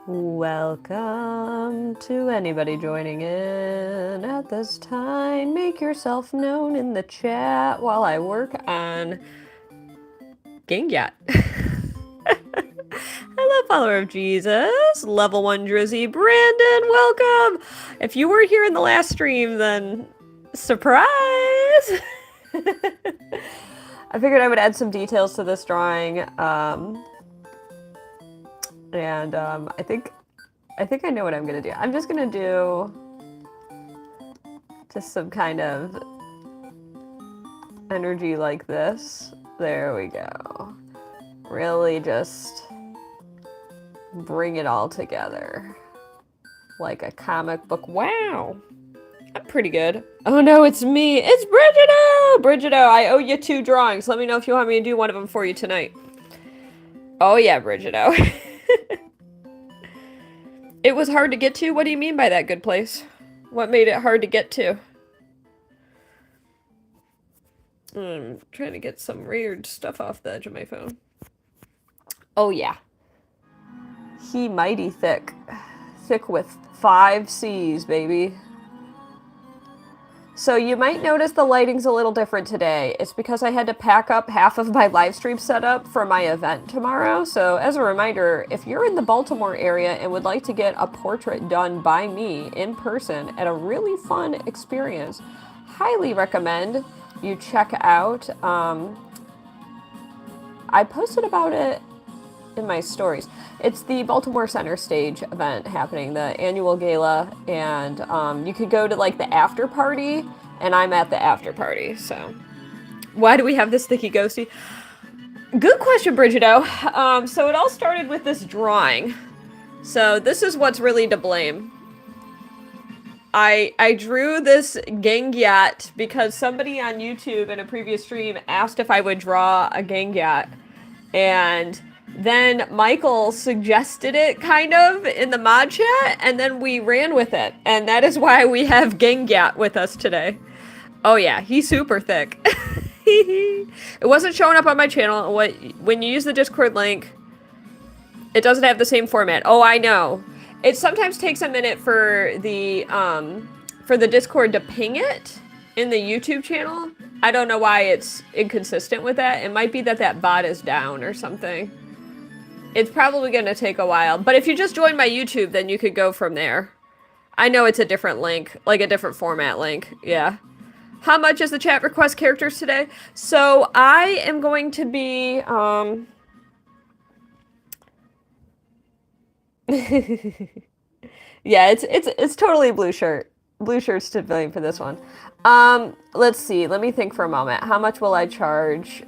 Welcome to anybody joining in at this time. Make yourself known in the chat while I work on Gang Yap. Hello, follower of Jesus. Level 1 Drizzy. Brandon, welcome. If you weren't here in the last stream, then surprise! I figured I would add some details to this drawing. I think I know what I'm gonna do. I'm just gonna do just some kind of energy like this. There we go. Really just bring it all together. Like a comic book. Wow. I'm pretty good. Oh no, it's me. It's Brigido! Brigido, I owe you 2 drawings. Let me know if you want me to do one of them for you tonight. Oh yeah, Brigido. It was hard to get to? What do you mean by that, good place? What made it hard to get to? I'm trying to get some weird stuff off the edge of my phone. Oh yeah. He mighty thick. Thick with 5 C's, baby. So you might notice the lighting's a little different today. It's because I had to pack up half of my live stream setup for my event tomorrow. So as a reminder, if you're in the Baltimore area and would like to get a portrait done by me in person at a really fun experience, highly recommend you check out. I posted about it in my stories. It's the Baltimore Center Stage event happening, the annual gala, and you could go to like the after party, and I'm at the after party. So why do we have this thicky ghosty? Good question, Brigido. So it all started with this drawing. So this is what's really to blame. I drew this Gang Yap because somebody on YouTube in a previous stream asked if I would draw a Gang Yap, and then Michael suggested it kind of in the mod chat, and then we ran with it. And that is why we have Gang Yap with us today. Oh yeah, he's super thick. It wasn't showing up on my channel. When you use the Discord link, it doesn't have the same format. Oh, I know. It sometimes takes a minute for the Discord to ping it in the YouTube channel. I don't know why it's inconsistent with that. It might be that bot is down or something. It's probably going to take a while. But if you just join my YouTube, then you could go from there. I know it's a different link, like a different format link. Yeah. How much is the chat request characters today? So I am going to be... Yeah, it's totally blue shirt. Blue shirt's to blame for this one. Let's see. Let me think for a moment. How much will I charge?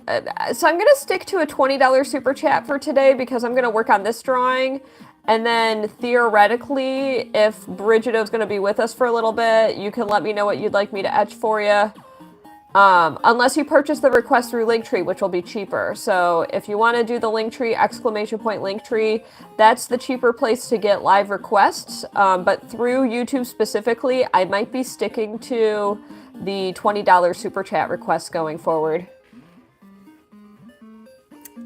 So I'm gonna stick to a $20 super chat for today because I'm gonna work on this drawing, and then theoretically, if Brigido's gonna be with us for a little bit, you can let me know what you'd like me to etch for you. Unless you purchase the request through Linktree, which will be cheaper. So if you want to do the Linktree, ! Linktree, that's the cheaper place to get live requests. But through YouTube specifically, I might be sticking to the $20 super chat requests going forward.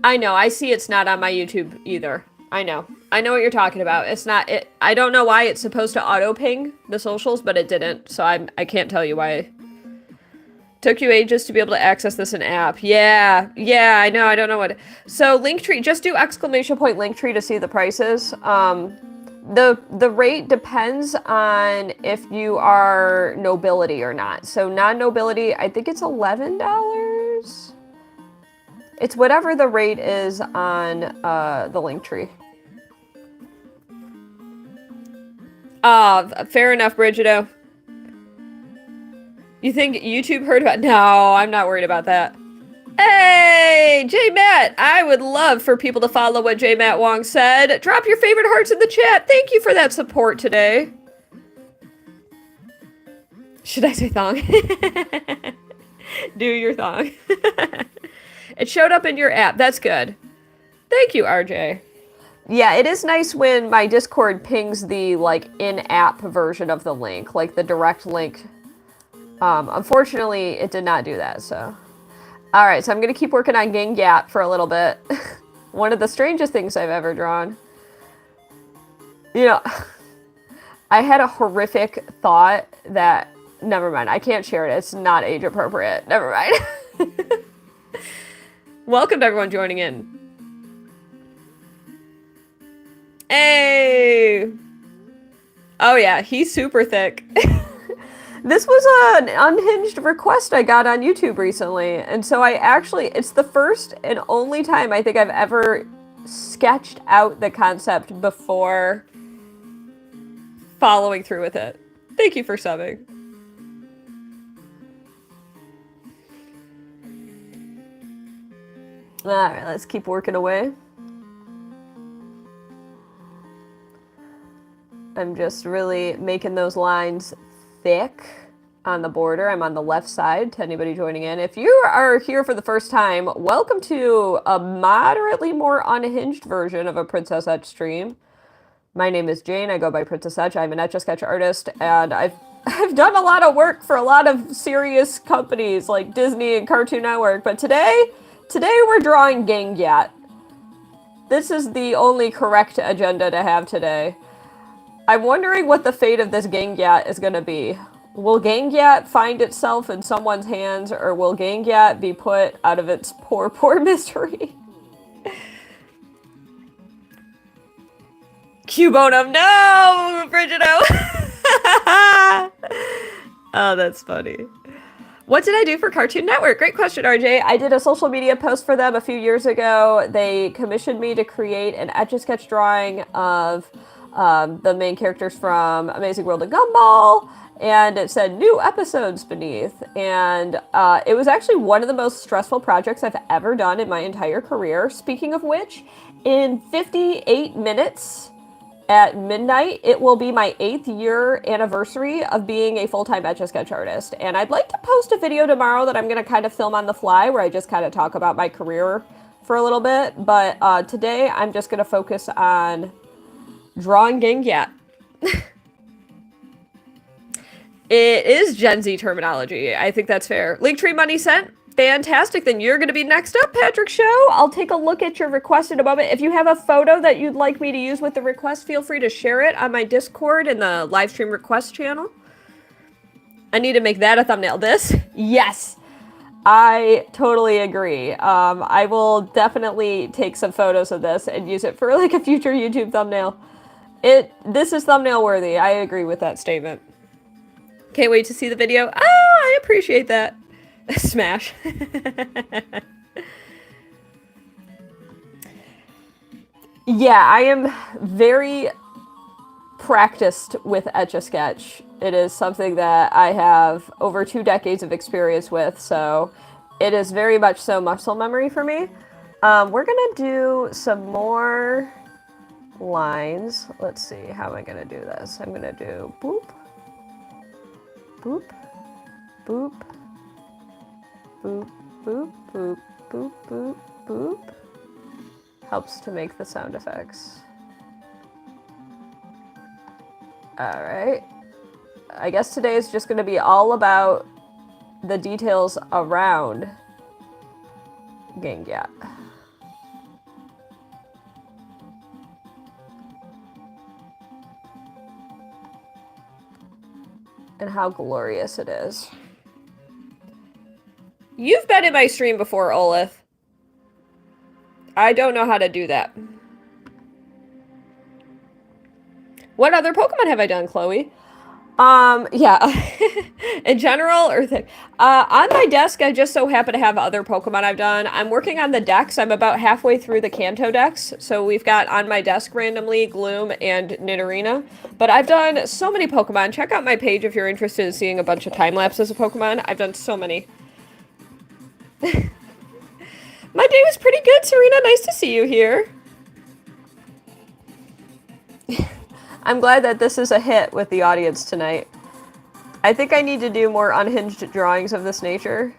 I know, I see it's not on my YouTube either. I know what you're talking about. It's not, I don't know why it's supposed to auto ping the socials, but it didn't. So I can't tell you why. Took you ages to be able to access this in app. Yeah, I know, I don't know what. So Linktree, just do ! Linktree to see the prices. The rate depends on if you are nobility or not. So non-nobility, I think it's $11. It's whatever the rate is on the Linktree. Fair enough, Brigido. You think YouTube heard about... No, I'm not worried about that. Hey, J Matt! I would love for people to follow what J Matt Wong said. Drop your favorite hearts in the chat. Thank you for that support today. Should I say thong? Do your thong. It showed up in your app. That's good. Thank you, RJ. Yeah, it is nice when my Discord pings the, like, in-app version of the link. Like, the direct link. Unfortunately, it did not do that, so. Alright, so I'm gonna keep working on Gang Yap for a little bit. One of the strangest things I've ever drawn. You know, I had a horrific thought that, never mind, I can't share it. It's not age appropriate. Never mind. Welcome to everyone joining in. Hey! Oh yeah, he's super thick. This was an unhinged request I got on YouTube recently, and so it's the first and only time I think I've ever sketched out the concept before following through with it. Thank you for subbing. Alright, let's keep working away. I'm just really making those lines thick on the border. I'm on the left side to anybody joining in. If you are here for the first time, welcome to a moderately more unhinged version of a Princess Etch stream. My name is Jane. I go by Princess Etch. I'm an Etch A Sketch artist, and I've done a lot of work for a lot of serious companies like Disney and Cartoon Network, but today we're drawing Gang Yap. This is the only correct agenda to have today. I'm wondering what the fate of this Gang Yap is going to be. Will Gang Yap find itself in someone's hands, or will Gang Yap be put out of its poor, poor misery? Cubonum, no! Frigido! Oh, that's funny. What did I do for Cartoon Network? Great question, RJ. I did a social media post for them a few years ago. They commissioned me to create an Etch A Sketch drawing of the main characters from Amazing World of Gumball, and it said new episodes beneath. And it was actually one of the most stressful projects I've ever done in my entire career. Speaking of which, in 58 minutes at midnight, it will be my 8th year anniversary of being a full-time Etch A Sketch artist. And I'd like to post a video tomorrow that I'm going to kind of film on the fly, where I just kind of talk about my career for a little bit. But today, I'm just going to focus on drawing Gang Yap. It is Gen Z terminology. I think that's fair. Linktree money sent. Fantastic. Then you're going to be next up, Patrick Show. I'll take a look at your request in a moment. If you have a photo that you'd like me to use with the request, feel free to share it on my Discord in the live stream request channel. I need to make that a thumbnail. This? Yes. I totally agree. I will definitely take some photos of this and use it for like a future YouTube thumbnail. This is thumbnail worthy. I agree with that statement. Can't wait to see the video. Ah, I appreciate that. Smash. Yeah, I am very practiced with Etch A Sketch. It is something that I have over 2 decades of experience with, so it is very much so muscle memory for me. We're gonna do some more lines. Let's see, how am I gonna do this? I'm gonna do boop, boop, boop, boop, boop, boop, boop, boop, boop. Helps to make the sound effects. Alright. I guess today is just going to be all about the details around Gang Yap. And how glorious it is. You've been in my stream before, Olaf. I don't know how to do that. What other Pokemon have I done, Chloe? Yeah. In general, or on my desk, I just so happen to have other Pokemon I've done. I'm working on the decks. I'm about halfway through the Kanto decks. So we've got on my desk randomly Gloom and Nidorina. But I've done so many Pokemon. Check out my page if you're interested in seeing a bunch of time lapses of Pokemon. I've done so many. My day was pretty good, Serena. Nice to see you here. I'm glad that this is a hit with the audience tonight. I think I need to do more unhinged drawings of this nature.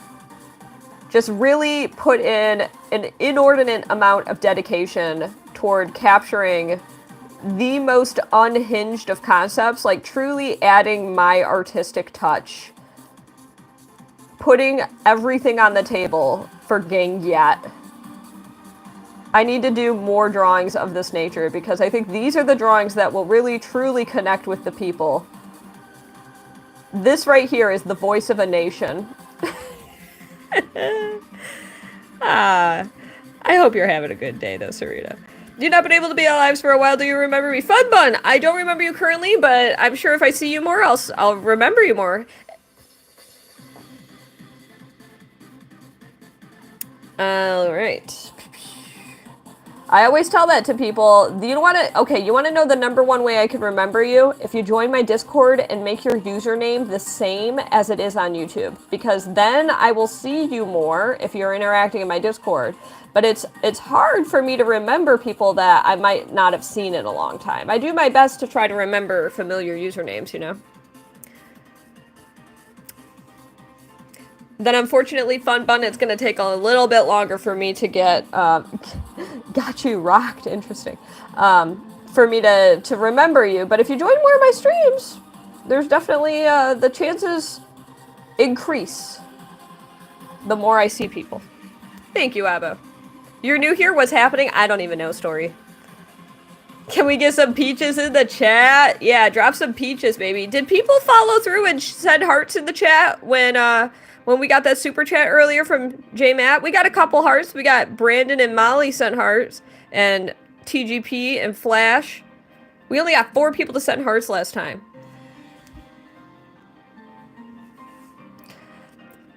Just really put in an inordinate amount of dedication toward capturing the most unhinged of concepts, like truly adding my artistic touch. Putting everything on the table for Gang Yap. I need to do more drawings of this nature because I think these are the drawings that will really truly connect with the people. This right here is the voice of a nation. I hope you're having a good day though, Sarita. You've not been able to be alive for a while. Do you remember me? Fun Bun! I don't remember you currently, but I'm sure if I see you more, I'll remember you more. Alright. I always tell that to people. Do you want to... Okay, you want to know the #1 way I can remember you? If you join my Discord and make your username the same as it is on YouTube. Because then I will see you more if you're interacting in my Discord. But it's hard for me to remember people that I might not have seen in a long time. I do my best to try to remember familiar usernames, you know? Then unfortunately, Fun Bun, it's going to take a little bit longer for me to get... got you rocked. Interesting. For me to remember you. But if you join more of my streams, there's definitely... the chances increase the more I see people. Thank you, Abbo. You're new here? What's happening? I don't even know, Story. Can we get some peaches in the chat? Yeah, drop some peaches, baby. Did people follow through and send hearts in the chat when we got that super chat earlier from J-Matt? We got a couple hearts. We got Brandon and Molly sent hearts. And TGP and Flash. We only got 4 people to send hearts last time.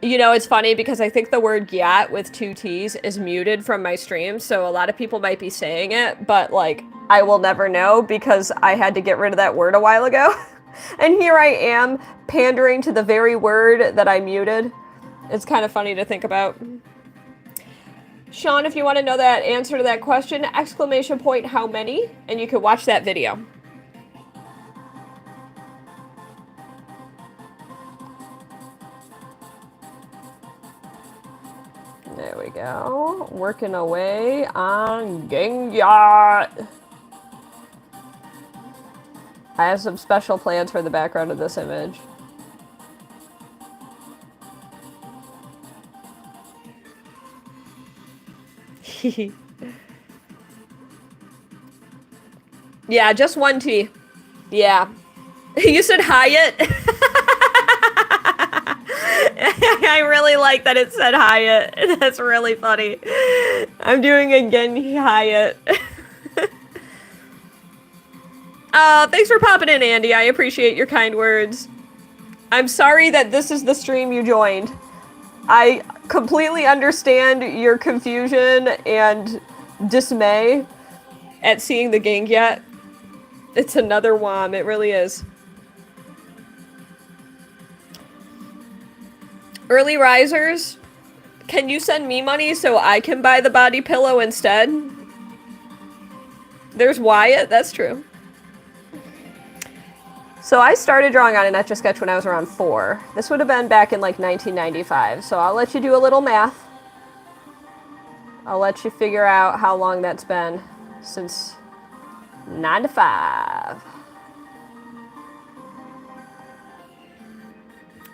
You know, it's funny because I think the word gyat with 2 T's is muted from my stream, so a lot of people might be saying it, but, like, I will never know because I had to get rid of that word a while ago. And here I am, pandering to the very word that I muted. It's kind of funny to think about. Sean, if you want to know that answer to that question, ! How many? And you can watch that video. There we go. Working away on Gang Yap. I have some special plans for the background of this image. Yeah, just 1 T. Yeah. You said Hyatt? I really like that it said Hyatt. That's really funny. I'm doing again Hyatt. Thanks for popping in, Andy. I appreciate your kind words. I'm sorry that this is the stream you joined. I completely understand your confusion and dismay at seeing the Gang Yap. It's another WOM. It really is. Early risers, can you send me money so I can buy the body pillow instead? There's Wyatt, that's true. So I started drawing on an Etch A Sketch when I was around 4. This would have been back in like 1995, so I'll let you do a little math. I'll let you figure out how long that's been since 95.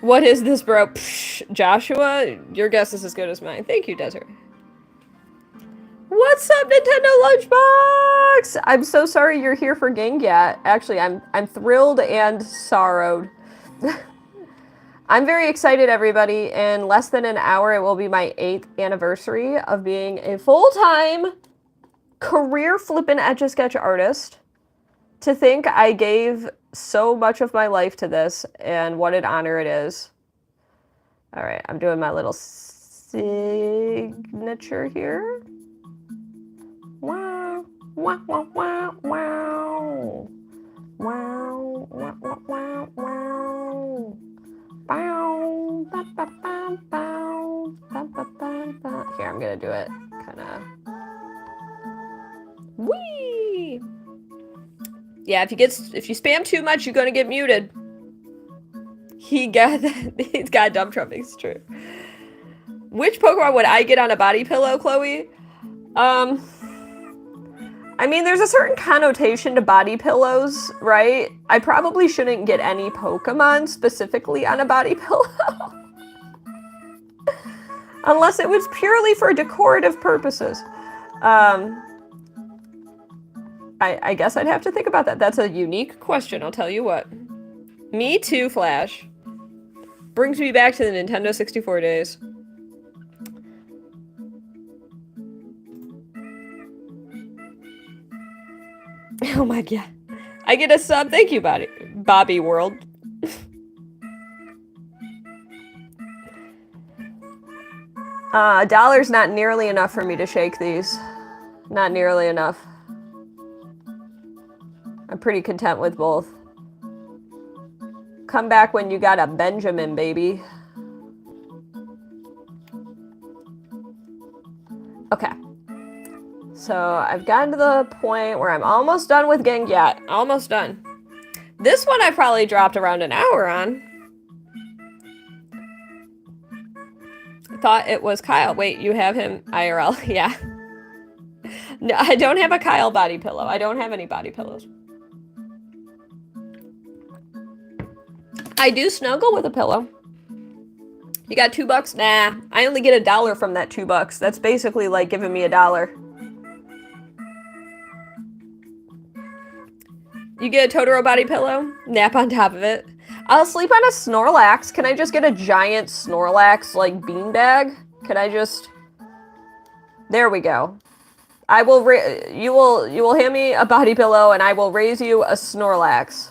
What is this, bro? Psh, Joshua? Your guess is as good as mine. Thank you, Desert. What's up, Nintendo Lunchbox? I'm so sorry you're here for Gang Yap. Actually, I'm thrilled and sorrowed. I'm very excited, everybody. In less than an hour, it will be my 8th anniversary of being a full-time career flippin' Etch A Sketch artist. To think I gave so much of my life to this, and what an honor it is. All right, I'm doing my little signature here. Wow, wow, wow, wow, wow. Wow, wow, wow, wow, wow. Bow, ba, ba, ba, bow, ba, ba, ba, ba. Here, I'm gonna do it kind of. Whee! Yeah, if you spam too much, you're gonna get muted. He's got dump trumpet. It's true. Which Pokemon would I get on a body pillow, Chloe? I mean, there's a certain connotation to body pillows, right? I probably shouldn't get any Pokemon specifically on a body pillow. Unless it was purely for decorative purposes. I guess I'd have to think about that. That's a unique question, I'll tell you what. Me too, Flash. Brings me back to the Nintendo 64 days. Oh my god. I get a sub. Thank you, Bobby World. $1's not nearly enough for me to shake these. Not nearly enough. I'm pretty content with both. Come back when you got a Benjamin, baby. Okay. So I've gotten to the point where I'm almost done with Gang Yap. Almost done. This one I probably dropped around an hour on. Thought it was Kyle. Wait, you have him IRL? Yeah. No, I don't have a Kyle body pillow. I don't have any body pillows. I do snuggle with a pillow. You got $2? Nah, I only get $1 from that $2. That's basically like giving me $1. You get a Totoro body pillow? Nap on top of it. I'll sleep on a Snorlax. Can I just get a giant Snorlax, like, beanbag? Can I just... There we go. I will you will hand me a body pillow and I will raise you a Snorlax.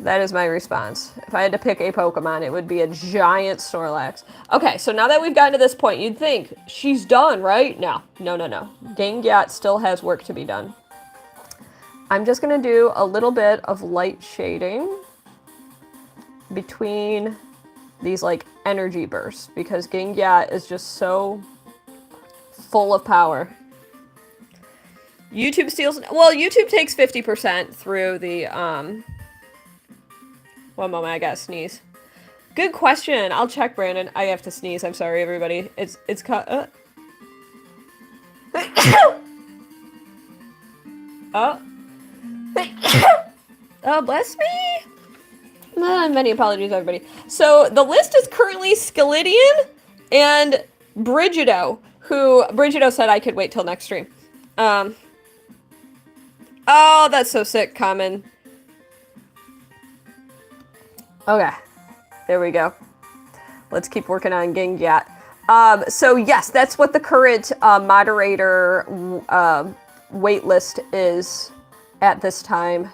That is my response. If I had to pick a Pokemon, it would be a giant Snorlax. Okay, so now that we've gotten to this point, you'd think she's done, right? No. No, no, no. Gang Yap still has work to be done. I'm just going to do a little bit of light shading between these, like, energy bursts because Gang Yap is just so full of power. YouTube steals... Well, YouTube takes 50% through the, One moment, I gotta sneeze. Good question. I'll check, Brandon. I have to sneeze. I'm sorry, everybody. It's Oh. Oh, bless me. Many apologies, everybody. So, the list is currently Skelidian and Brigido, who Brigido said I could wait till next stream. Oh, that's so sick, Common. Okay, there we go. Let's keep working on Gang Yap. So yes, that's what the current moderator wait list is at this time.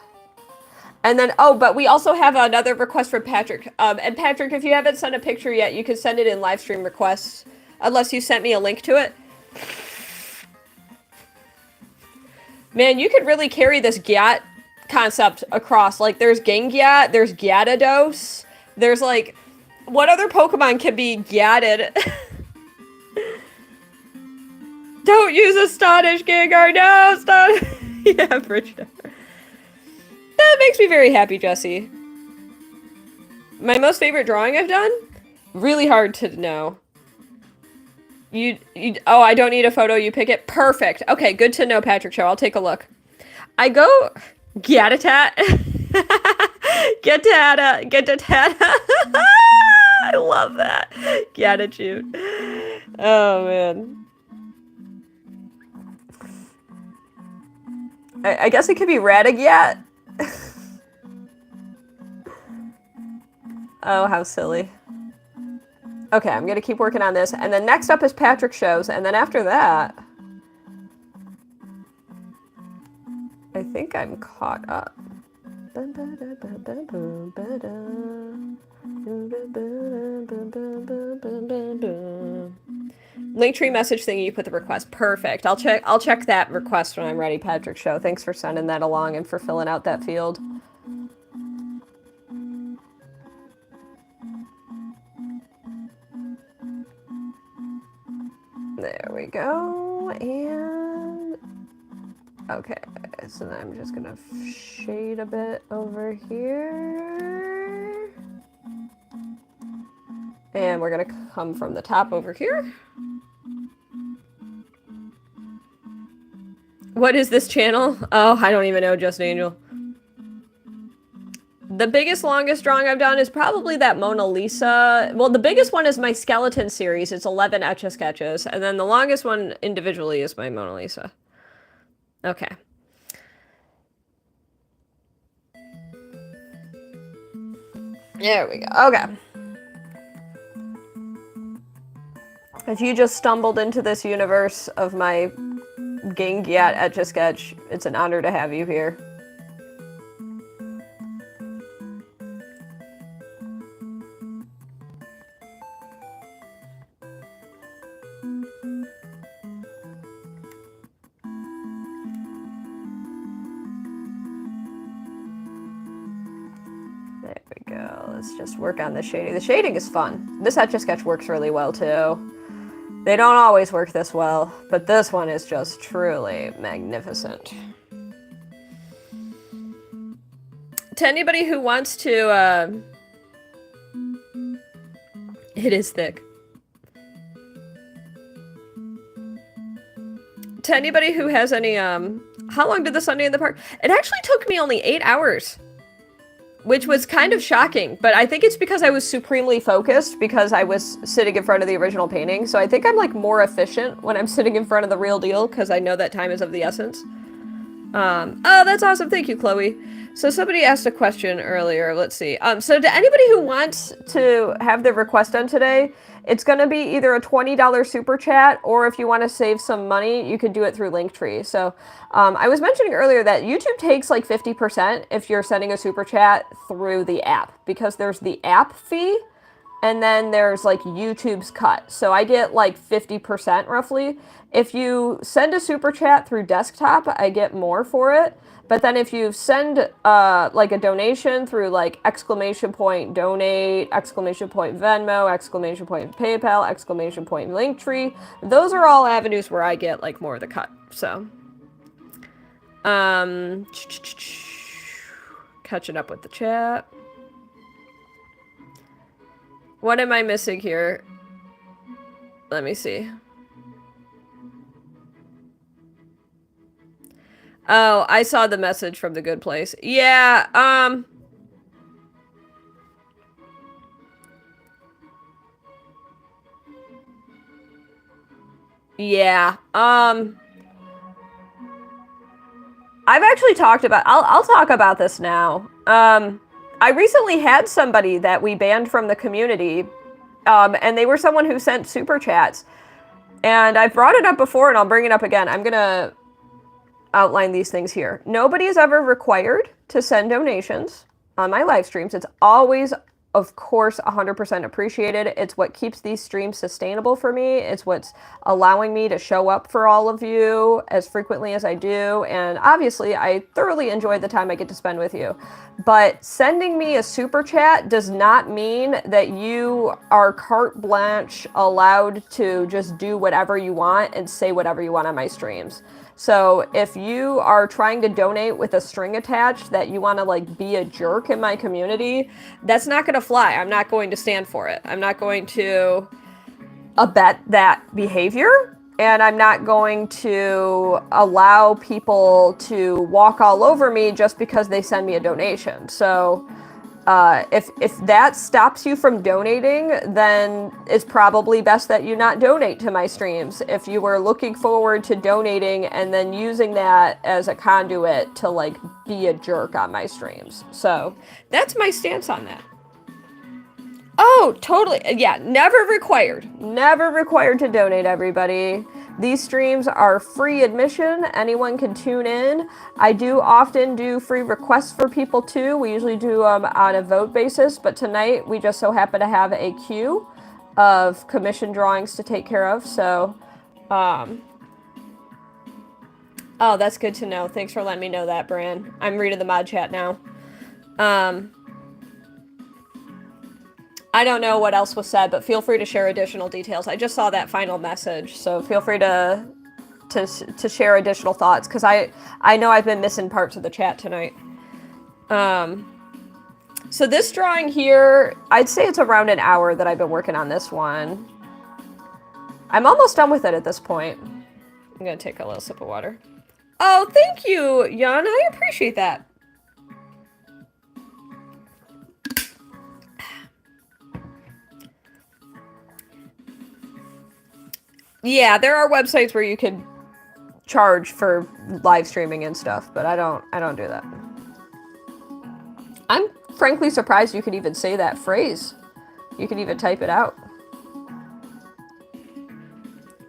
And then, oh, but we also have another request from Patrick. And Patrick, if you haven't sent a picture yet, you can send it in live stream requests, unless you sent me a link to it. Man, you could really carry this Gyat concept across. Like, there's Gang Yap, there's Gyarados, there's, like, what other Pokemon can be Gyatted? Don't use Astonish, Gengar, no, stop! Yeah, Bridget. That makes me very happy, Jesse. My most favorite drawing I've done? Really hard to know. Oh, I don't need a photo, you pick it? Perfect. Okay, good to know, Patrick Show. I'll take a look. I go... Gatatat. Gatatata. I love that. Gratitude. Oh, man. I guess it could be Radagyat. Oh, how silly. Okay, I'm gonna keep working on this. And then next up is Patrick Shows. And then after that... I think I'm caught up. Linktree message thingy, you put the request. Perfect. I'll check that request when I'm ready, Patrick Show. Thanks for sending that along and for filling out that field. There we go. And okay, so then I'm just gonna shade a bit over here. And we're gonna come from the top over here. What is this channel? Oh, I don't even know, Just Angel. The biggest, longest drawing I've done is probably that Mona Lisa. Well, the biggest one is my skeleton series. It's 11 Etch A Sketches. And then the longest one individually is my Mona Lisa. Okay. There we go. Okay. If you just stumbled into this universe of my Gang Yap Etch A Sketch, it's an honor to have you here. Let's just work on the shading. The shading is fun. This Etch A Sketch works really well too. They don't always work this well, but this one is just truly magnificent. To anybody who wants to, it is thick. To anybody who has any, how long did the Sunday in the Park? It actually took me only 8 hours. Which was kind of shocking, but I think it's because I was supremely focused because I was sitting in front of the original painting. So I think I'm like more efficient when I'm sitting in front of the real deal because I know that time is of the essence. Oh, that's awesome. Thank you, Chloe. So somebody asked a question earlier. Let's see. So to anybody who wants to have their request done today, it's going to be either a $20 super chat, or if you want to save some money, you could do it through Linktree. So I was mentioning earlier that YouTube takes like 50% if you're sending a super chat through the app, because there's the app fee and then there's like YouTube's cut. So I get like 50% roughly. If you send a super chat through desktop, I get more for it. But then if you send like a donation through like !donate, !Venmo, !PayPal, Linktree, those are all avenues where I get like more of the cut. So, catching up with the chat. What am I missing here? Let me see. Oh, I saw the message from the Good Place. Yeah, yeah, I've actually talked about, I'll talk about this now. I recently had somebody that we banned from the community, and they were someone who sent super chats. And I've brought it up before, and I'll bring it up again. I'm gonna outline these things here. Nobody is ever required to send donations on my live streams. It's always, of course, 100% appreciated. It's what keeps these streams sustainable for me. It's what's allowing me to show up for all of you as frequently as I do. And obviously, I thoroughly enjoy the time I get to spend with you. But sending me a super chat does not mean that you are carte blanche allowed to just do whatever you want and say whatever you want on my streams. So if you are trying to donate with a string attached that you want to like be a jerk in my community, that's not going to fly. I'm not going to stand for it. I'm not going to abet that behavior, and I'm not going to allow people to walk all over me just because they send me a donation. So if that stops you from donating, then it's probably best that you not donate to my streams. If you were looking forward to donating and then using that as a conduit to like be a jerk on my streams. So that's my stance on that. Oh, totally. Yeah, never required. Never required to donate, everybody. These streams are free admission. Anyone can tune in. I do often do free requests for people too. We usually do on a vote basis, but tonight we just so happen to have a queue of commission drawings to take care of. So, oh, that's good to know. Thanks for letting me know that, Bran. I'm reading the mod chat now. I don't know what else was said, but feel free to share additional details. I just saw that final message, so feel free to share additional thoughts, because I know I've been missing parts of the chat tonight. So this drawing here, I'd say it's around an hour that I've been working on this one. I'm almost done with it at this point. I'm gonna take a little sip of water. Oh, thank you, Jan. I appreciate that. Yeah, there are websites where you can charge for live streaming and stuff, but I don't do that. I'm frankly surprised you could even say that phrase. You could even type it out.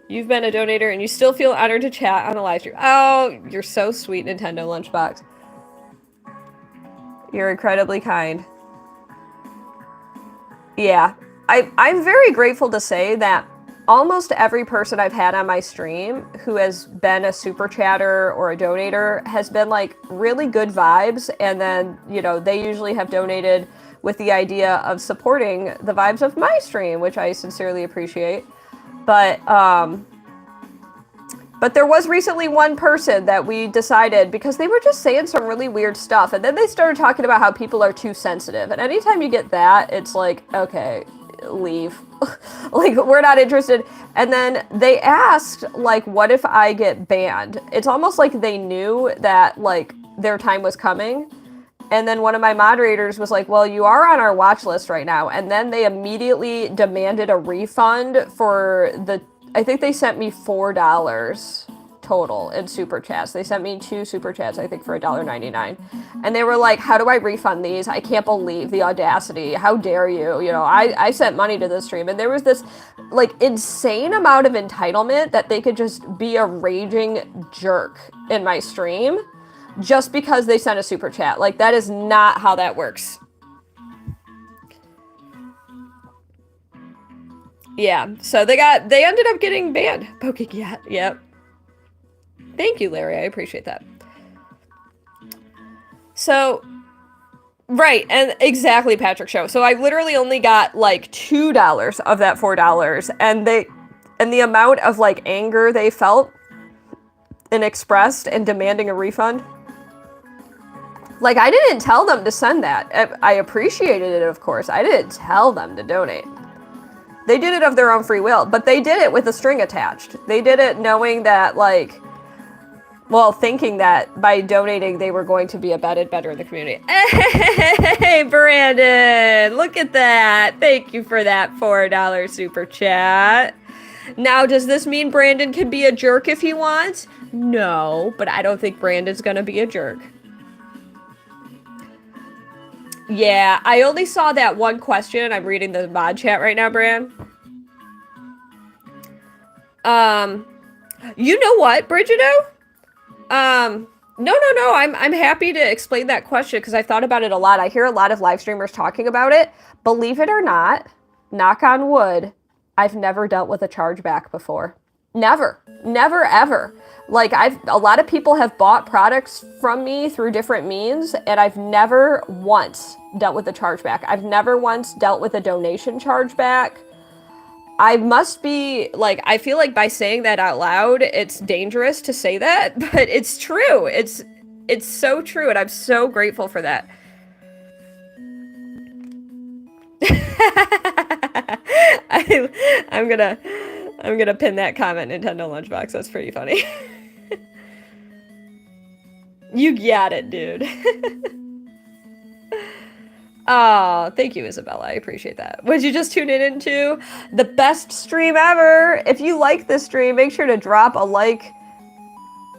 You've been a donator and you still feel honored to chat on a live stream. Oh, you're so sweet, Nintendo Lunchbox. You're incredibly kind. Yeah, I'm very grateful to say that almost every person I've had on my stream who has been a super chatter or a donator has been like really good vibes. And then, you know, they usually have donated with the idea of supporting the vibes of my stream, which I sincerely appreciate. But there was recently one person that we decided, because they were just saying some really weird stuff, and then they started talking about how people are too sensitive. And anytime you get that, it's like, okay, leave. Like, we're not interested. And then they asked, like, what if I get banned? It's almost like they knew that, like, their time was coming. And then one of my moderators was like, well, you are on our watch list right now. And then they immediately demanded a refund for the, I think they sent me $4 total in super chats. They sent me 2 super chats, I think, for $1.99. And they were like, how do I refund these? I can't believe the audacity. How dare you? You know, I sent money to this stream. And there was this, like, insane amount of entitlement that they could just be a raging jerk in my stream just because they sent a super chat. Like, that is not how that works. Yeah, so they ended up getting banned. Poking Cat, yep. Thank you, Larry, I appreciate that. So, right, and exactly, Patrick Show. So I literally only got like $2 of that $4, and the amount of like anger they felt and expressed and demanding a refund. Like, I didn't tell them to send that. I appreciated it, of course. I didn't tell them to donate. They did it of their own free will, but they did it with a string attached. They did it knowing that, like, well, thinking that by donating, they were going to be embedded better in the community. Hey, Brandon, look at that. Thank you for that $4 super chat. Now, does this mean Brandon can be a jerk if he wants? No, but I don't think Brandon's gonna be a jerk. Yeah, I only saw that one question. I'm reading the mod chat right now, Bran. You know what, Brigido? No. I'm happy to explain that question because I thought about it a lot. I hear a lot of live streamers talking about it. Believe it or not, knock on wood, I've never dealt with a chargeback before. Never, ever. Like, a lot of people have bought products from me through different means, and I've never once dealt with a chargeback. I've never once dealt with a donation chargeback. I must be, like, I feel like by saying that out loud, it's dangerous to say that, but it's true. It's so true, and I'm so grateful for that. I'm gonna pin that comment, Nintendo Lunchbox. That's pretty funny. You got it, dude. Oh, thank you, Isabella. I appreciate that. Would you just tune in into the best stream ever? If you like this stream, make sure to drop a like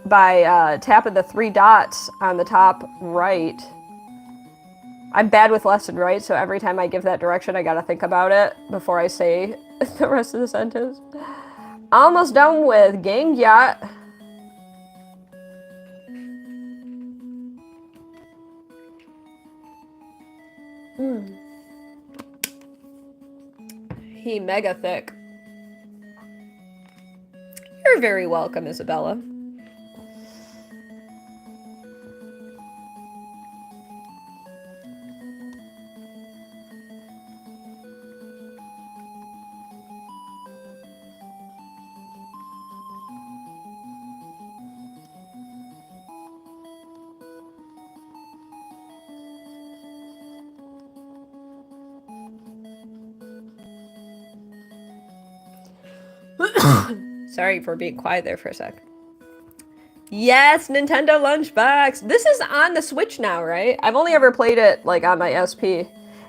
by tapping the 3 dots on the top right. I'm bad with left and right, so every time I give that direction, I gotta think about it before I say the rest of the sentence. Almost done with Gang Yap. He mega thick. You're very welcome, Isabella. Sorry for being quiet there for a sec. Yes, Nintendo Lunchbox. This is on the Switch now, right? I've only ever played it, like, on my SP.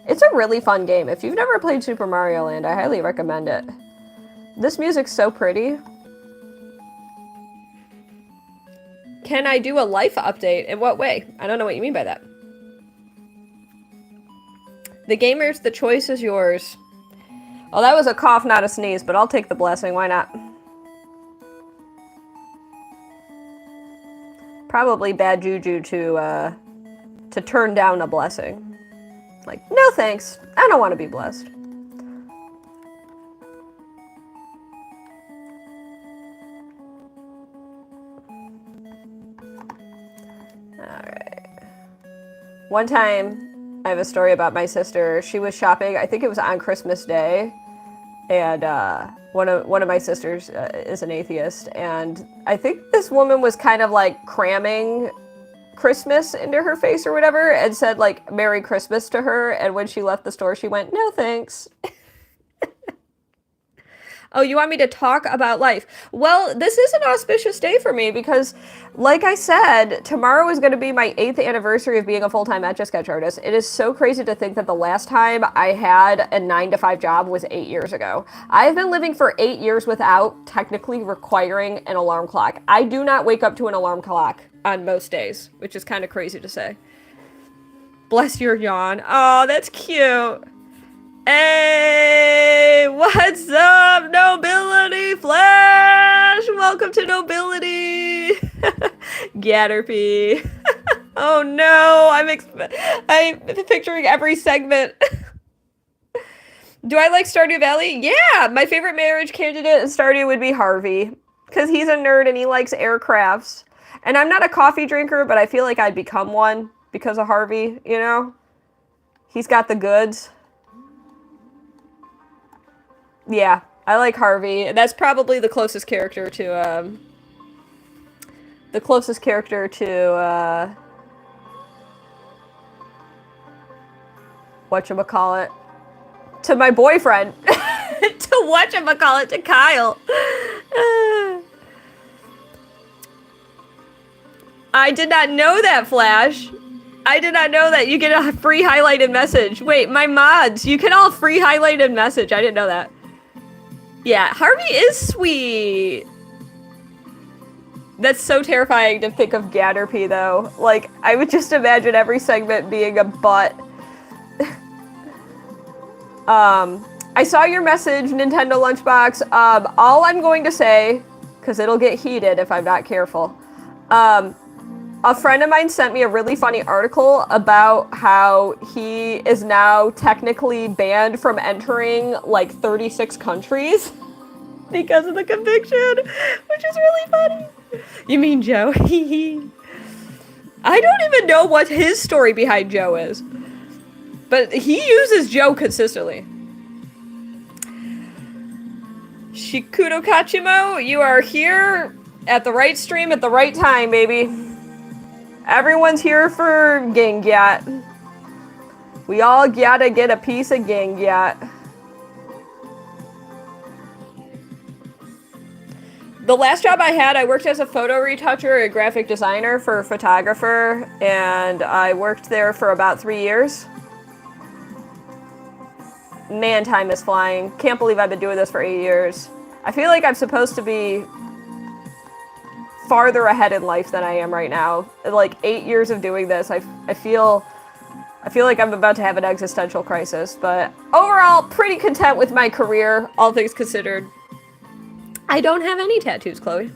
It's a really fun game. If you've never played Super Mario Land, I highly recommend it. This music's so pretty. Can I do a life update? In what way? I don't know what you mean by that. The gamers, the choice is yours. Well, that was a cough, not a sneeze, but I'll take the blessing. Why not? Probably bad juju to turn down a blessing. Like, no thanks. I don't want to be blessed. Alright. One time, I have a story about my sister. She was shopping, I think it was on Christmas Day, and one of my sisters is an atheist, and I think this woman was kind of like cramming Christmas into her face or whatever, and said like Merry Christmas to her, and when she left the store she went, no thanks. Oh, you want me to talk about life? Well, this is an auspicious day for me because, like I said, tomorrow is going to be my 8th anniversary of being a full-time Etch A Sketch artist. It is so crazy to think that the last time I had a 9-to-5 job was 8 years ago. I've been living for 8 years without technically requiring an alarm clock. I do not wake up to an alarm clock on most days, which is kind of crazy to say. Bless your yawn. Oh, that's cute. Hey, what's up, Nobility Flash? Welcome to Nobility. Gatterpy. Oh no, I'm picturing every segment. Do I like Stardew Valley? Yeah, my favorite marriage candidate in Stardew would be Harvey, because he's a nerd and he likes aircrafts. And I'm not a coffee drinker, but I feel like I'd become one because of Harvey, you know? He's got the goods. Yeah, I like Harvey. That's probably the closest character to, whatchamacallit, to my boyfriend. To whatchamacallit, to Kyle. I did not know that, Flash. I did not know that you get a free highlighted message. Wait, my mods, you can all free highlighted message. I didn't know that. Yeah, Harvey is sweet. That's so terrifying to think of Gatterpy, though. Like, I would just imagine every segment being a butt. I saw your message, Nintendo Lunchbox. All I'm going to say, because it'll get heated if I'm not careful, a friend of mine sent me a really funny article about how he is now technically banned from entering like 36 countries because of the conviction, which is really funny. You mean Joe? I don't even know what his story behind Joe is, but he uses Joe consistently. Shikudo Kachimo, you are here at the right stream at the right time, baby. Everyone's here for Gang Yap. We all gotta get a piece of Gang Yap. The last job I had, I worked as a photo retoucher, a graphic designer for a photographer, and I worked there for about 3 years. Man, time is flying. Can't believe I've been doing this for 8 years. I feel like I'm supposed to be farther ahead in life than I am right now. Like 8 years of doing this, I feel like I'm about to have an existential crisis, but overall, pretty content with my career, all things considered. I don't have any tattoos, Chloe.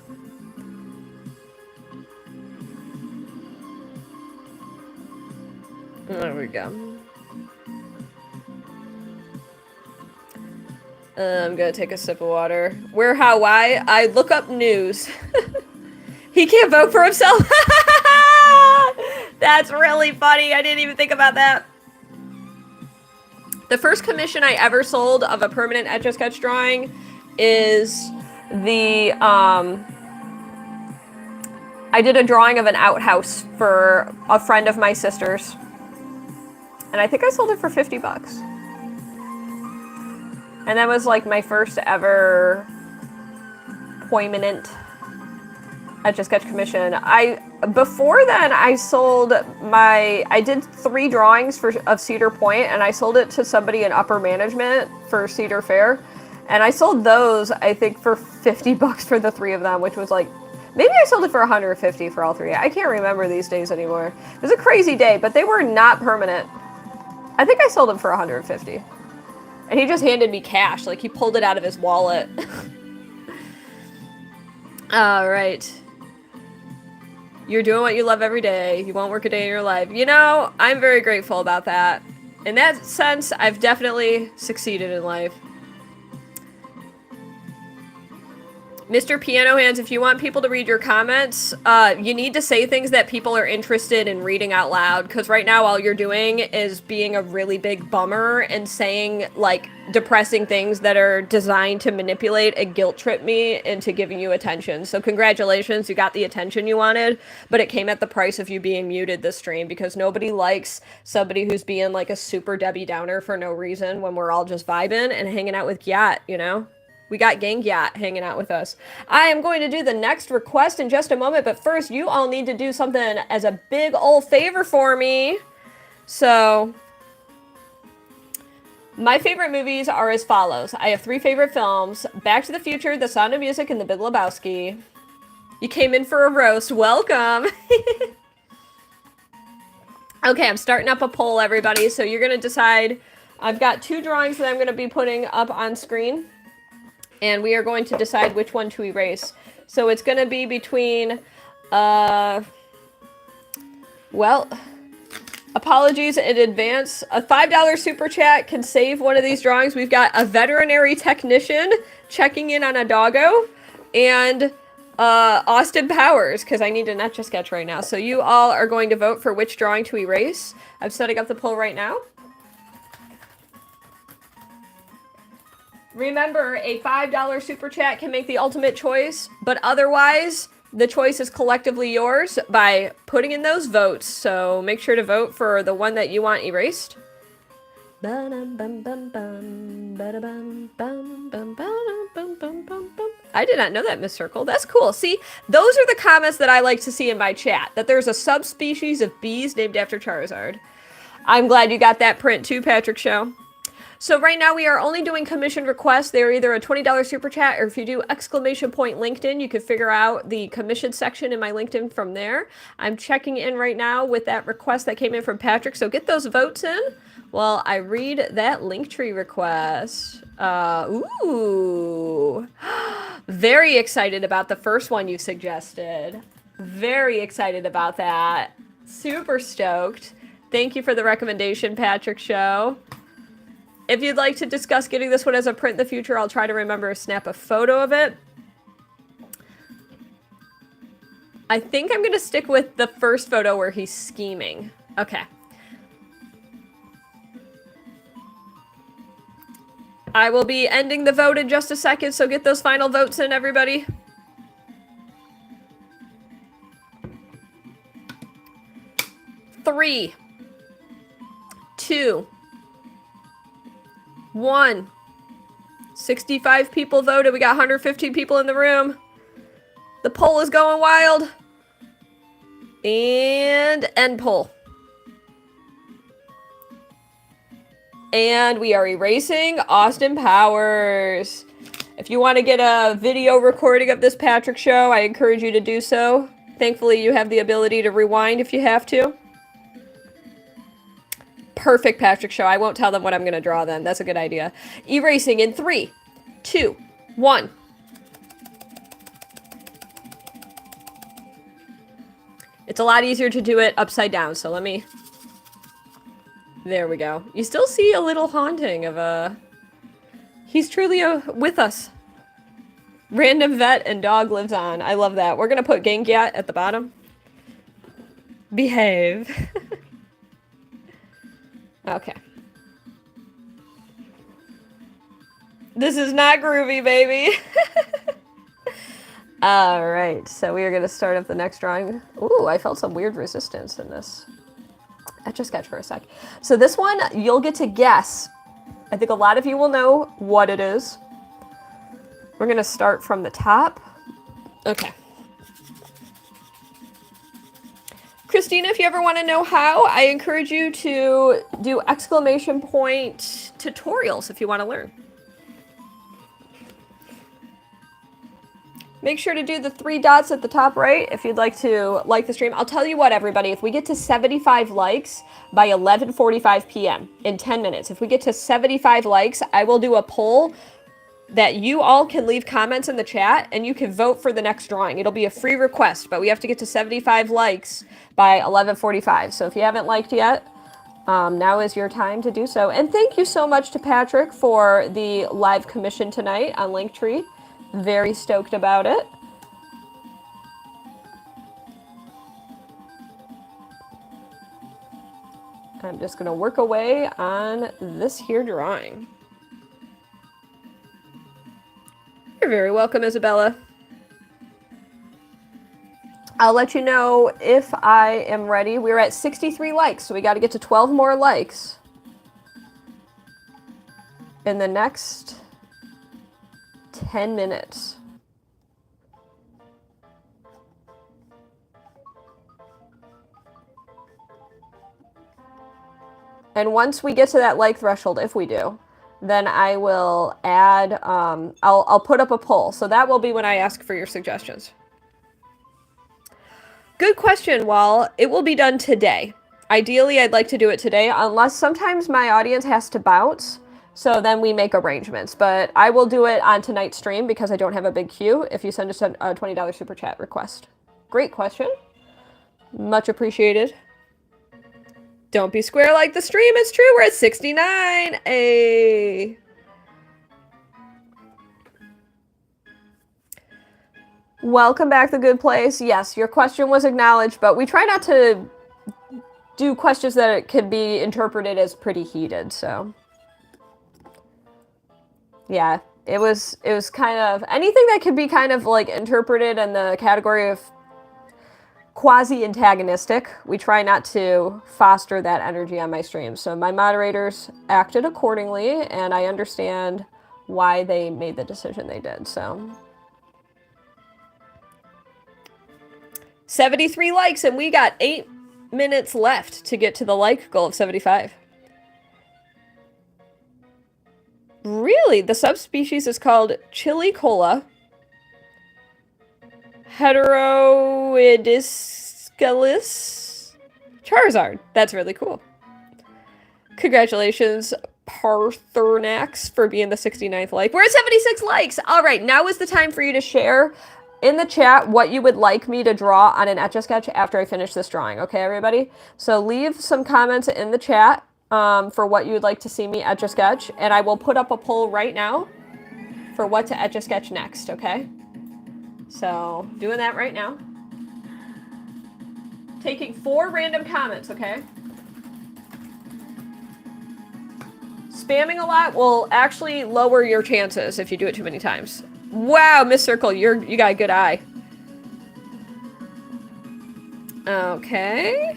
There we go. I'm gonna take a sip of water. Where, how, why? I look up news. He can't vote for himself. That's really funny. I didn't even think about that. The first commission I ever sold of a permanent Etch A Sketch drawing is the, I did a drawing of an outhouse for a friend of my sister's. And I think I sold it for 50 bucks. And that was like my first ever poignant Etch A Sketch commission. Before then, I did 3 drawings of Cedar Point, and I sold it to somebody in upper management for Cedar Fair. And I sold those, I think, for 50 bucks for the 3 of them, which was like Maybe I sold it for 150 for all three. I can't remember these days anymore. It was a crazy day, but they were not permanent. I think I sold them for 150. And he just handed me cash. Like, he pulled it out of his wallet. All right. You're doing what you love every day. You won't work a day in your life. You know, I'm very grateful about that. In that sense, I've definitely succeeded in life. Mr. Piano Hands, if you want people to read your comments, you need to say things that people are interested in reading out loud, because right now all you're doing is being a really big bummer and saying, like, depressing things that are designed to manipulate and guilt trip me into giving you attention. So congratulations, you got the attention you wanted, but it came at the price of you being muted this stream, because nobody likes somebody who's being like a super Debbie Downer for no reason when we're all just vibing and hanging out with Yat, you know? We got Gang Yap hanging out with us. I am going to do the next request in just a moment, but first you all need to do something as a big old favor for me. So, my favorite movies are as follows. I have 3 favorite films: Back to the Future, The Sound of Music, and The Big Lebowski. You came in for a roast. Welcome. Okay, I'm starting up a poll, everybody. So you're going to decide. I've got 2 drawings that I'm going to be putting up on screen. And we are going to decide which one to erase. So it's going to be between, well, apologies in advance. A $5 super chat can save one of these drawings. We've got a veterinary technician checking in on a doggo, and Austin Powers, because I need an Etch A Sketch right now. So you all are going to vote for which drawing to erase. I'm setting up the poll right now. Remember, a $5 super chat can make the ultimate choice, but otherwise, the choice is collectively yours by putting in those votes. So make sure to vote for the one that you want erased. I did not know that, Miss Circle. That's cool. See, those are the comments that I like to see in my chat, that there's a subspecies of bees named after Charizard. I'm glad you got that print too, Patrick Show. So right now we are only doing commission requests. They're either a $20 super chat, or if you do exclamation point LinkedIn, you can figure out the commission section in my LinkedIn from there. I'm checking in right now with that request that came in from Patrick. So get those votes in while I read that Linktree request. Ooh. Very excited about the first one you suggested. Very excited about that. Super stoked. Thank you for the recommendation, Patrick Show. If you'd like to discuss getting this one as a print in the future, I'll try to remember to snap a photo of it. I think I'm going to stick with the first photo where he's scheming. Okay. I will be ending the vote in just a second, so get those final votes in, everybody. Three, 2, 1. 65 people voted. We got 115 people in the room. The poll is going wild. And end poll. And we are erasing Austin Powers. If you want to get a video recording of this Patrick Show, I encourage you to do so. Thankfully, you have the ability to rewind if you have to. Perfect, Patrick Show. I won't tell them what I'm going to draw then. That's a good idea. Erasing in 3, 2, 1. It's a lot easier to do it upside down, so let me... There we go. You still see a little haunting of He's truly with us. Random vet and dog lives on. I love that. We're going to put Gang Yap at the bottom. Behave. Okay. This is not groovy, baby. All right, so we are going to start up the next drawing. Ooh, I felt some weird resistance in this. Etch A Sketch for a sec. So this one, you'll get to guess. I think a lot of you will know what it is. We're going to start from the top. Okay. Christina, if you ever want to know how, I encourage you to do exclamation point tutorials if you want to learn. Make sure to do the 3 dots at the top right if you'd like to like the stream. I'll tell you what, everybody, if we get to 75 likes by 11:45 p.m. in 10 minutes, if we get to 75 likes, I will do a poll that you all can leave comments in the chat and you can vote for the next drawing. It'll be a free request, but we have to get to 75 likes by 11:45. So if you haven't liked yet, now is your time to do so. And thank you so much to Patrick for the live commission tonight on Linktree. Very stoked about it. I'm just going to work away on this here drawing. You're very welcome, Isabella. I'll let you know if I am ready. We're at 63 likes, so we got to get to 12 more likes in the next 10 minutes. And once we get to that like threshold, if we do, then I will add, I'll put up a poll. So that will be when I ask for your suggestions. Good question, Wall. It will be done today. Ideally, I'd like to do it today, unless sometimes my audience has to bounce. So then we make arrangements. But I will do it on tonight's stream because I don't have a big queue if you send us a $20 super chat request. Great question. Much appreciated. Don't be square like the stream. It's true. We're at 69. Hey. Welcome back, The Good Place. Yes, your question was acknowledged, but we try not to do questions that could be interpreted as pretty heated, so. Yeah, it was kind of anything that could be kind of like interpreted in the category of quasi-antagonistic. We try not to foster that energy on my streams. So my moderators acted accordingly, and I understand why they made the decision they did, so. 73 likes, and we got 8 minutes left to get to the like goal of 75. Really? The subspecies is called Chili Cola Heteroidiscalus Charizard. That's really cool. Congratulations, Parthernax, for being the 69th like. We're at 76 likes! Alright, now is the time for you to share in the chat what you would like me to draw on an Etch A Sketch after I finish this drawing. Okay, everybody? So leave some comments in the chat for what you would like to see me Etch A Sketch, and I will put up a poll right now for what to Etch A Sketch next, okay? So, doing that right now. Taking 4 random comments, okay? Spamming a lot will actually lower your chances if you do it too many times. Wow, Miss Circle, you got a good eye. Okay.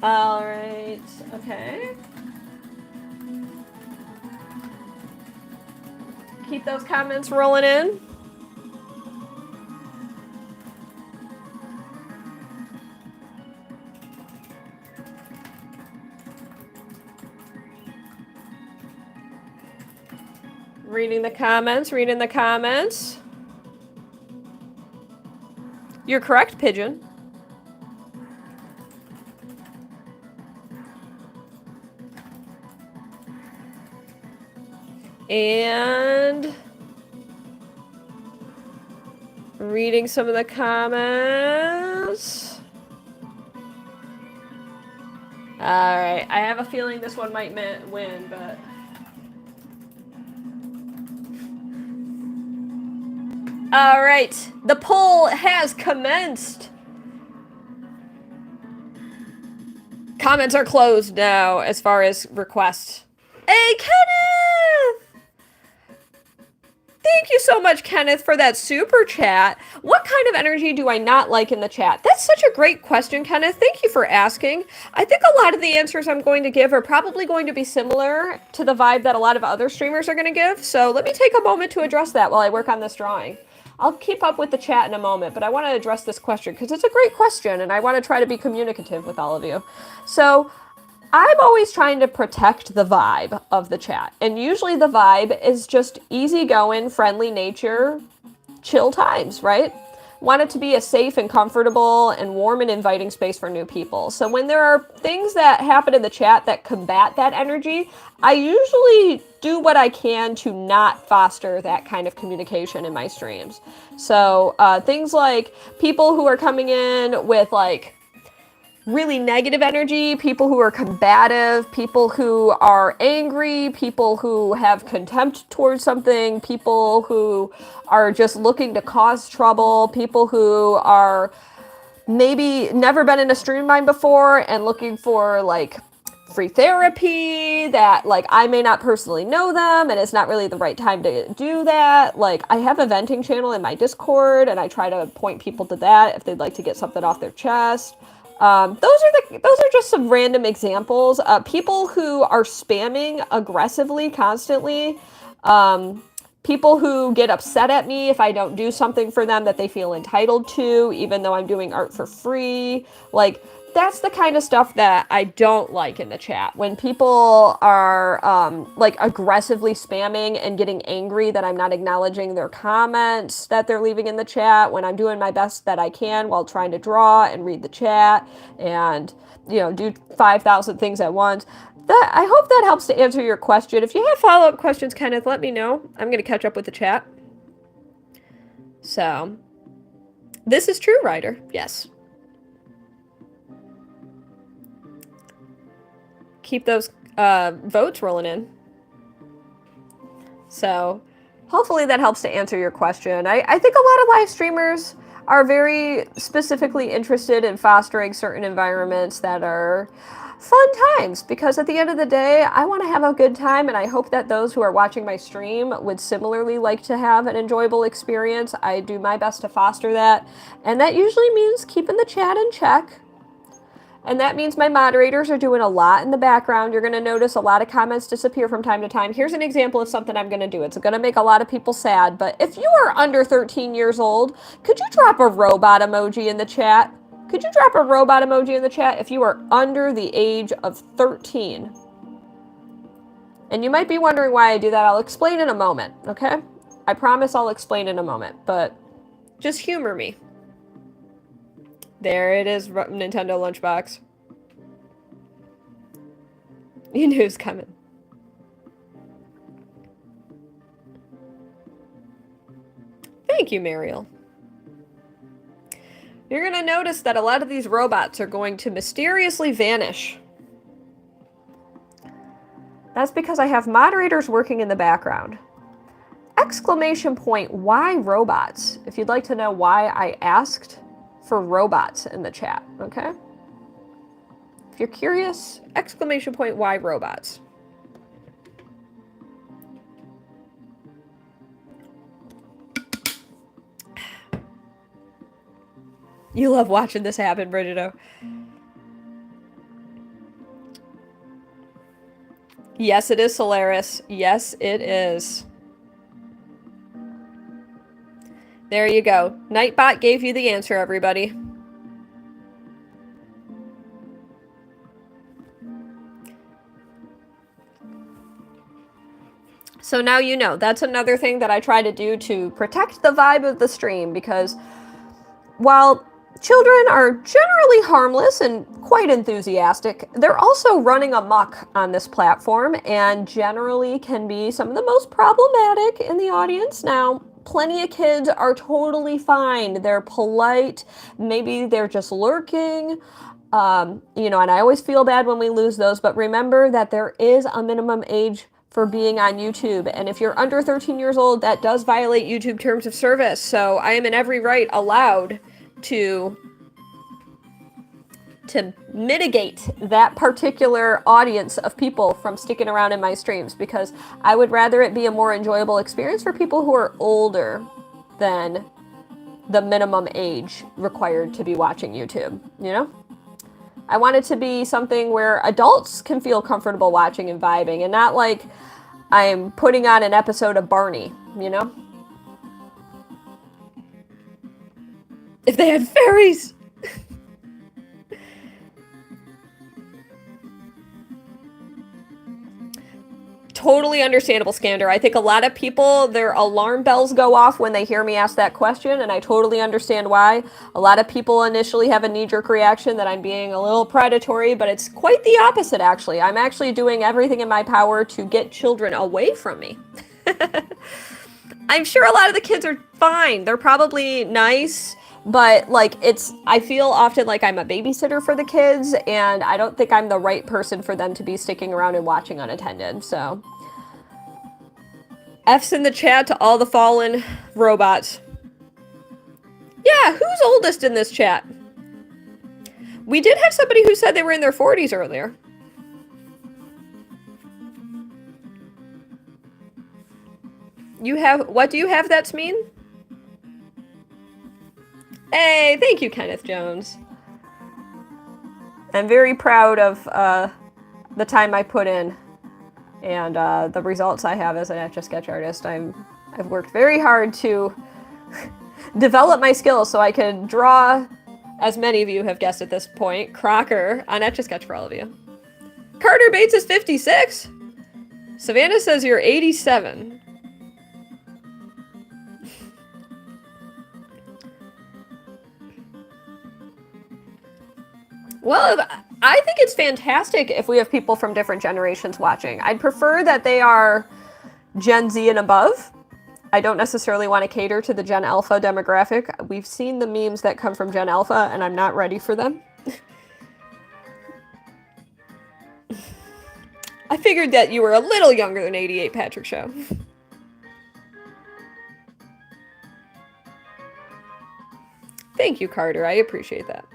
Alright, okay. Keep those comments rolling in. Reading the comments, reading the comments. You're correct, Pigeon. And reading some of the comments. All right, I have a feeling this one might win, but all right, the poll has commenced. Comments are closed now as far as requests. Hey, Kenneth! Thank you so much, Kenneth, for that super chat. What kind of energy do I not like in the chat? That's such a great question, Kenneth. Thank you for asking. I think a lot of the answers I'm going to give are probably going to be similar to the vibe that a lot of other streamers are going to give. So let me take a moment to address that while I work on this drawing. I'll keep up with the chat in a moment, but I want to address this question because it's a great question and I want to try to be communicative with all of you. So I'm always trying to protect the vibe of the chat. And usually the vibe is just easygoing, friendly nature, chill times, right? Want it to be a safe and comfortable and warm and inviting space for new people. So when there are things that happen in the chat that combat that energy, I usually do what I can to not foster that kind of communication in my streams. So things like people who are coming in with like really negative energy, people who are combative, people who are angry, people who have contempt towards something, people who are just looking to cause trouble, people who are maybe never been in a stream of mine before and looking for like free therapy that like I may not personally know them and it's not really the right time to do that. Like I have a venting channel in my Discord and I try to point people to that if they'd like to get something off their chest. Those are just some random examples. People who are spamming aggressively constantly. People who get upset at me if I don't do something for them that they feel entitled to, even though I'm doing art for free. Like, that's the kind of stuff that I don't like in the chat. When people are, like, aggressively spamming and getting angry that I'm not acknowledging their comments that they're leaving in the chat, when I'm doing my best that I can while trying to draw and read the chat and, you know, do 5,000 things at once. I hope that helps to answer your question. If you have follow-up questions, Kenneth, let me know. I'm going to catch up with the chat. So, this is true, Ryder. Yes. Keep those votes rolling in. So, hopefully that helps to answer your question. I think a lot of live streamers are very specifically interested in fostering certain environments that are fun times, because at the end of the day, I want to have a good time, and I hope that those who are watching my stream would similarly like to have an enjoyable experience. I do my best to foster that, and that usually means keeping the chat in check. And that means my moderators are doing a lot in the background. You're going to notice a lot of comments disappear from time to time. Here's an example of something I'm going to do. It's going to make a lot of people sad, but if you are under 13 years old, could you drop a robot emoji in the chat? Could you drop a robot emoji in the chat if you are under the age of 13? And you might be wondering why I do that. I'll explain in a moment, okay? I promise I'll explain in a moment, but just humor me. There it is, Nintendo Lunchbox. You knew it was coming. Thank you, Mariel. You're going to notice that a lot of these robots are going to mysteriously vanish. That's because I have moderators working in the background. Exclamation point, why robots? If you'd like to know why I asked for robots in the chat, okay? If you're curious, exclamation point, why robots? You love watching this happen, Brigido. Yes, it is Solaris. Yes, it is. There you go. Nightbot gave you the answer, everybody. So now you know. That's another thing that I try to do to protect the vibe of the stream, because while children are generally harmless and quite enthusiastic, they're also running amok on this platform and generally can be some of the most problematic in the audience. Now, plenty of kids are totally fine. They're polite. Maybe they're just lurking. You know, and I always feel bad when we lose those, but remember that there is a minimum age for being on YouTube. And if you're under 13 years old, that does violate YouTube terms of service. So I am in every right allowed to mitigate that particular audience of people from sticking around in my streams, because I would rather it be a more enjoyable experience for people who are older than the minimum age required to be watching YouTube, you know? I want it to be something where adults can feel comfortable watching and vibing, and not like I'm putting on an episode of Barney, you know? If they had fairies! totally understandable, Skander. I think a lot of people, their alarm bells go off when they hear me ask that question, and I totally understand why. A lot of people initially have a knee-jerk reaction that I'm being a little predatory, but it's quite the opposite, actually. I'm actually doing everything in my power to get children away from me. I'm sure a lot of the kids are fine. They're probably nice, but like I feel often like I'm a babysitter for the kids, and I don't think I'm the right person for them to be sticking around and watching unattended. So F's in the chat to all the fallen robots. Yeah, who's oldest in this chat? We did have somebody who said they were in their 40s earlier. What do you have that's mean? Hey, thank you, Kenneth Jones. I'm very proud of the time I put in and the results I have as an Etch A Sketch artist. I've worked very hard to develop my skills so I can draw, as many of you have guessed at this point, Crocker on Etch A Sketch for all of you. Carter Bates is 56. Savannah says you're 87. Well, I think it's fantastic if we have people from different generations watching. I'd prefer that they are Gen Z and above. I don't necessarily want to cater to the Gen Alpha demographic. We've seen the memes that come from Gen Alpha, and I'm not ready for them. I figured that you were a little younger than 88, Patrick Show. Thank you, Carter. I appreciate that.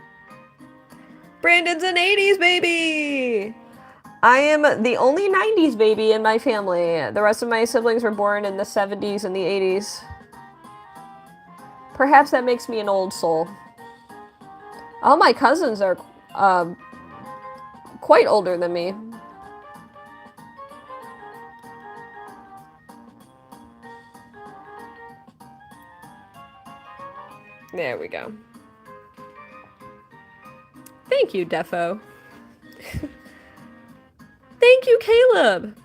Brandon's an 80s baby! I am the only 90s baby in my family. The rest of my siblings were born in the 70s and the 80s. Perhaps that makes me an old soul. All my cousins are quite older than me. There we go. Thank you, Defo. Thank you, Caleb.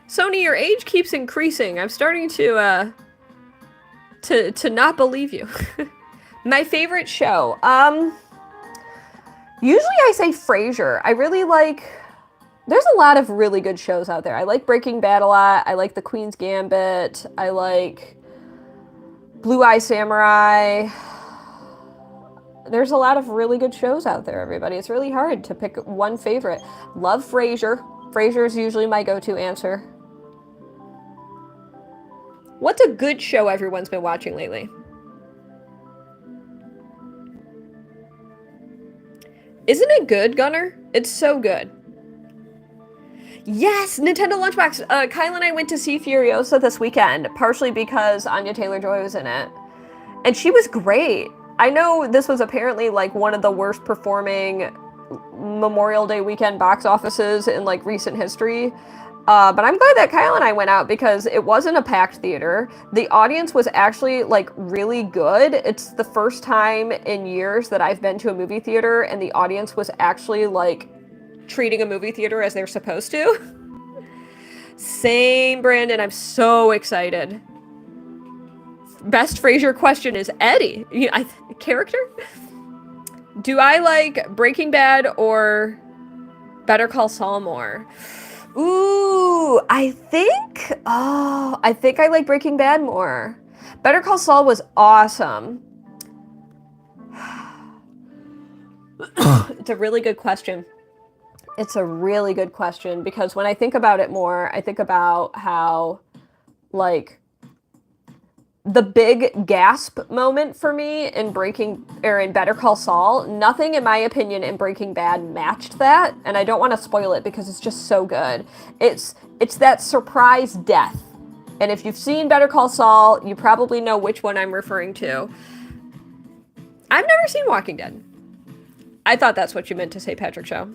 Sony, your age keeps increasing. I'm starting to not believe you. My favorite show. Usually I say Frasier. I really like... There's a lot of really good shows out there. I like Breaking Bad a lot. I like The Queen's Gambit. I like Blue Eye Samurai. There's a lot of really good shows out there, everybody. It's really hard to pick one favorite. Love Frasier. Frasier is usually my go-to answer. What's a good show everyone's been watching lately? Isn't it good, Gunner? It's so good. Yes, Nintendo Lunchbox. Kyle and I went to see Furiosa this weekend, partially because Anya Taylor-Joy was in it. And she was great. I know this was apparently like one of the worst performing Memorial Day weekend box offices in like recent history. But I'm glad that Kyle and I went out because it wasn't a packed theater. The audience was actually like really good. It's the first time in years that I've been to a movie theater and the audience was actually like treating a movie theater as they're supposed to. Same, Brandon. I'm so excited. Best Frasier question is Eddie. Character? Do I like Breaking Bad or Better Call Saul more? Ooh, I think I like Breaking Bad more. Better Call Saul was awesome. It's a really good question. It's a really good question because when I think about it more, I think about how, like, the big gasp moment for me in Better Call Saul, nothing in my opinion in Breaking Bad matched that, and I don't want to spoil it because it's just so good. It's that surprise death. And if you've seen Better Call Saul, you probably know which one I'm referring to. I've never seen Walking Dead. I thought that's what you meant to say, Patrick Show.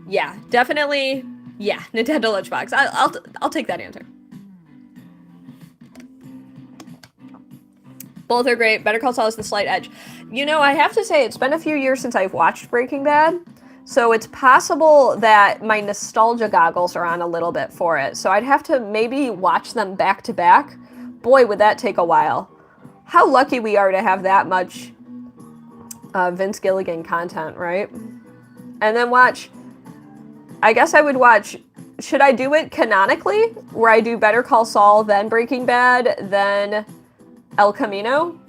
Yeah, definitely. Yeah, Nintendo Lunchbox. I'll take that answer. Both are great. Better Call Saul is the slight edge. You know, I have to say, it's been a few years since I've watched Breaking Bad, So it's possible that my nostalgia goggles are on a little bit for it. So I'd have to maybe watch them back to back. Boy, would that take a while. How lucky we are to have that much Vince Gilligan content, right? And then watch, I guess I would watch, should I do it canonically? Where I do Better Call Saul, then Breaking Bad, then El Camino?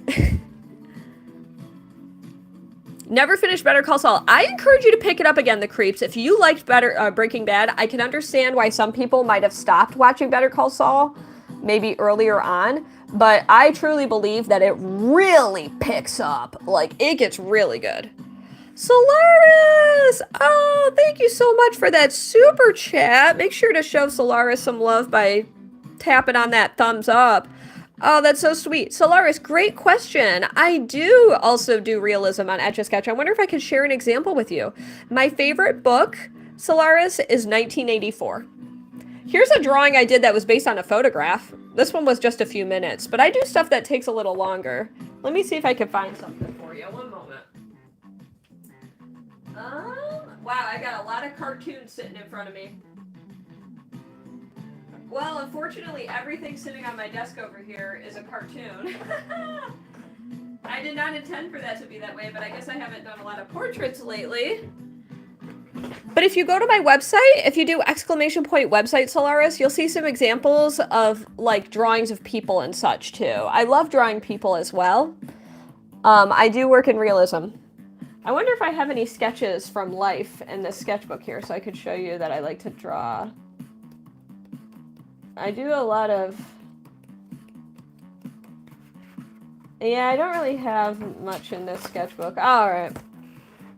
Never finished Better Call Saul. I encourage you to pick it up again, The Creeps. If you liked Breaking Bad, I can understand why some people might have stopped watching Better Call Saul, maybe earlier on, but I truly believe that it really picks up. Like, it gets really good. Solaris! Oh, thank you so much for that super chat. Make sure to show Solaris some love by tapping on that thumbs up. Oh, that's so sweet. Solaris, great question. I do also do realism on Etch A Sketch. I wonder if I could share an example with you. My favorite book, Solaris, is 1984. Here's a drawing I did that was based on a photograph. This one was just a few minutes, but I do stuff that takes a little longer. Let me see if I can find something for you. One moment. Wow, I got a lot of cartoons sitting in front of me. Well, unfortunately, everything sitting on my desk over here is a cartoon. I did not intend for that to be that way, but I guess I haven't done a lot of portraits lately. But if you go to my website, if you do !website Solaris, you'll see some examples of like drawings of people and such too. I love drawing people as well. I do work in realism. I wonder if I have any sketches from life in this sketchbook here so I could show you that I like to draw. I do a lot of... Yeah, I don't really have much in this sketchbook. All right.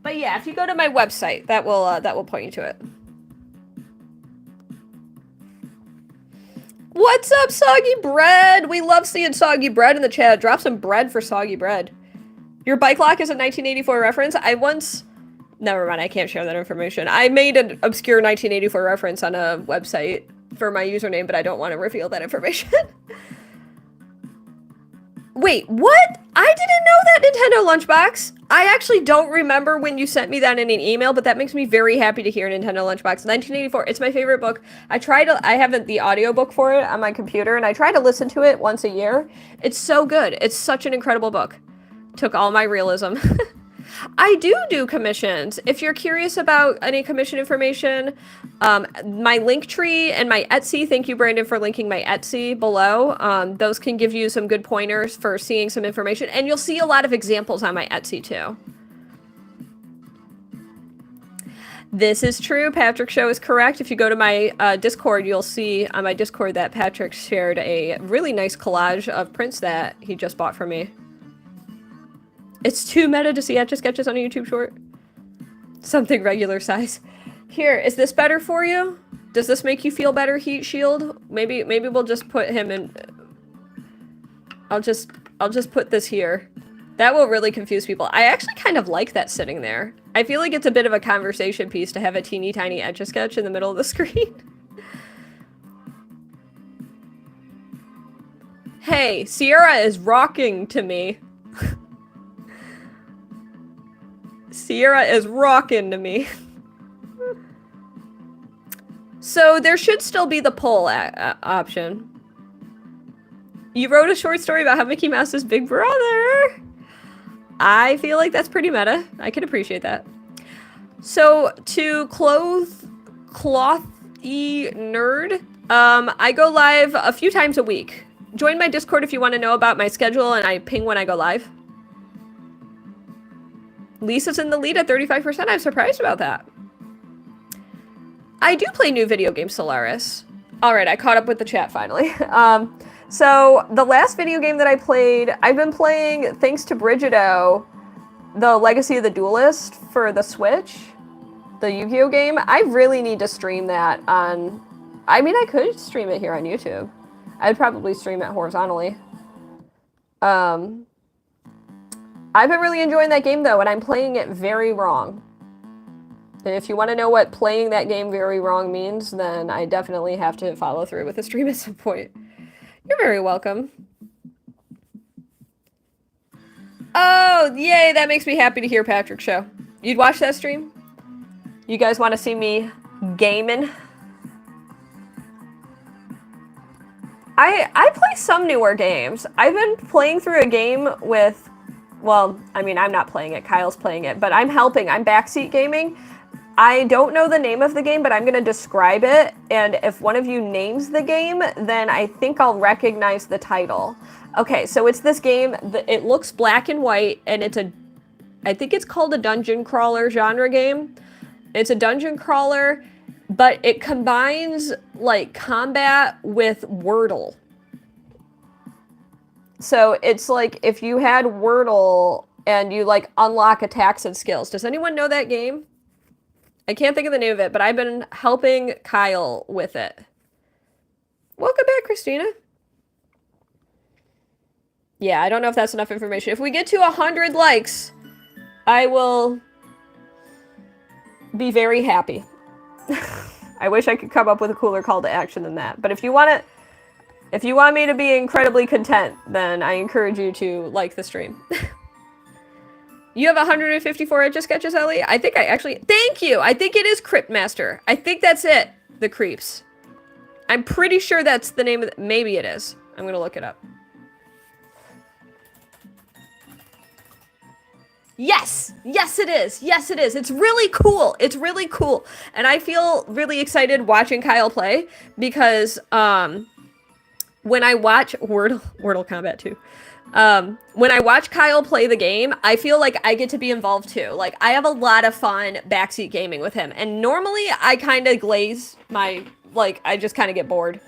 But yeah, if you go to my website, that will point you to it. What's up, Soggy Bread? We love seeing Soggy Bread in the chat. Drop some bread for Soggy Bread. Your bike lock is a 1984 reference. I once... Never mind, I can't share that information. I made an obscure 1984 reference on a website for my username, but I don't want to reveal that information. Wait, what? I didn't know that, Nintendo Lunchbox. I actually don't remember when you sent me that in an email, but that makes me very happy to hear, Nintendo Lunchbox. 1984, it's my favorite book. I have the audiobook for it on my computer, and I try to listen to it once a year. It's so good. It's such an incredible book. Took all my realism. I do commissions. If you're curious about any commission information, my Linktree and my Etsy, thank you, Brandon, for linking my Etsy below. Those can give you some good pointers for seeing some information, and you'll see a lot of examples on my Etsy, too. This is true. Patrick's show is correct. If you go to my Discord, you'll see on my Discord that Patrick shared a really nice collage of prints that he just bought from me. It's too meta to see Etch A Sketches on a YouTube short. Something regular size. Here, is this better for you? Does this make you feel better, Heat Shield? Maybe we'll just put him in... I'll just put this here. That will really confuse people. I actually kind of like that sitting there. I feel like it's a bit of a conversation piece to have a teeny tiny Etch A Sketch in the middle of the screen. Hey, Sierra is rocking to me. Sierra is rocking to me. So there should still be the poll option. You wrote a short story about how Mickey Mouse is Big Brother. I feel like that's pretty meta. I can appreciate that. So to clothy nerd, I go live a few times a week. Join my Discord if you want to know about my schedule, and I ping when I go live. Lisa's in the lead at 35%. I'm surprised about that. I do play new video games, Solaris. All right, I caught up with the chat finally. So the last video game that I played, I've been playing, thanks to Brigido, the Legacy of the Duelist for the Switch, the Yu-Gi-Oh game. I really need to stream that on... I mean, I could stream it here on YouTube. I'd probably stream it horizontally. I've been really enjoying that game, though, and I'm playing it very wrong. And if you want to know what playing that game very wrong means, then I definitely have to follow through with the stream at some point. You're very welcome. Oh, yay, that makes me happy to hear Patrick's show. You'd watch that stream? You guys want to see me gaming? I play some newer games. I've been playing through a game with, well, I mean, I'm not playing it. Kyle's playing it, but I'm helping. I'm backseat gaming. I don't know the name of the game, but I'm going to describe it. And if one of you names the game, then I think I'll recognize the title. Okay, so it's this game. It looks black and white, and I think it's called a dungeon crawler genre game. It's a dungeon crawler, but it combines like combat with Wordle. So it's like if you had Wordle and you like unlock attacks and skills. Does anyone know that game? I can't think of the name of it, but I've been helping Kyle with it. Welcome back, Christina. Yeah, I don't know if that's enough information. If we get to 100 likes, I will be very happy. I wish I could come up with a cooler call to action than that. But if you want me to be incredibly content, then I encourage you to like the stream. You have 154 Etch A Sketches, Ellie? I think I actually... Thank you! I think it is Cryptmaster. I think that's it. The Creeps. I'm pretty sure that's the name of the... Maybe it is. I'm gonna look it up. Yes! Yes, it is. Yes, it is. It's really cool. It's really cool. And I feel really excited watching Kyle play because when I watch Wordle Combat 2, when I watch Kyle play the game, I feel like I get to be involved too. Like, I have a lot of fun backseat gaming with him. And normally I kind of glaze my, like, I just kind of get bored.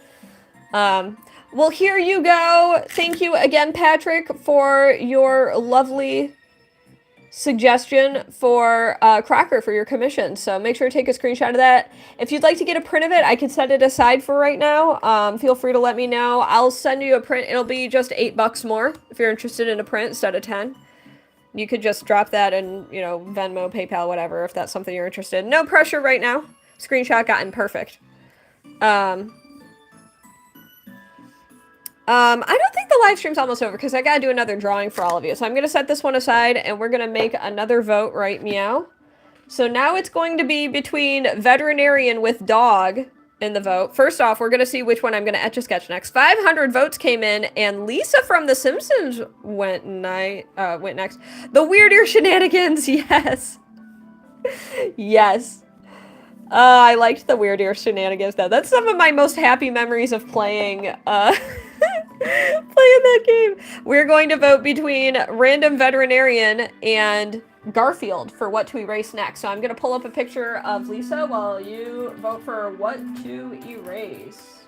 Well, here you go. Thank you again, Patrick, for your lovely suggestion for Crocker for your commission. So make sure to take a screenshot of that. If you'd like to get a print of it, I can set it aside for right now. Feel free to let me know. I'll send you a print. It'll be just $8 more if you're interested in a print instead of 10. You could just drop that in, you know, Venmo, PayPal, whatever, if that's something you're interested in. No pressure right now. Screenshot gotten perfect. I don't think the live stream's almost over because I gotta do another drawing for all of you. So I'm gonna set this one aside and we're gonna make another vote, right, meow? So now it's going to be between veterinarian with dog in the vote. First off, we're gonna see which one I'm gonna Etch A Sketch next. 500 votes came in and Lisa from The Simpsons went next. The Weird Ear Shenanigans, yes. Yes. I liked the Weird Ear Shenanigans though. That's some of my most happy memories of playing playing that game. We're going to vote between Random Veterinarian and Garfield for what to erase next. So I'm going to pull up a picture of Lisa while you vote for what to erase.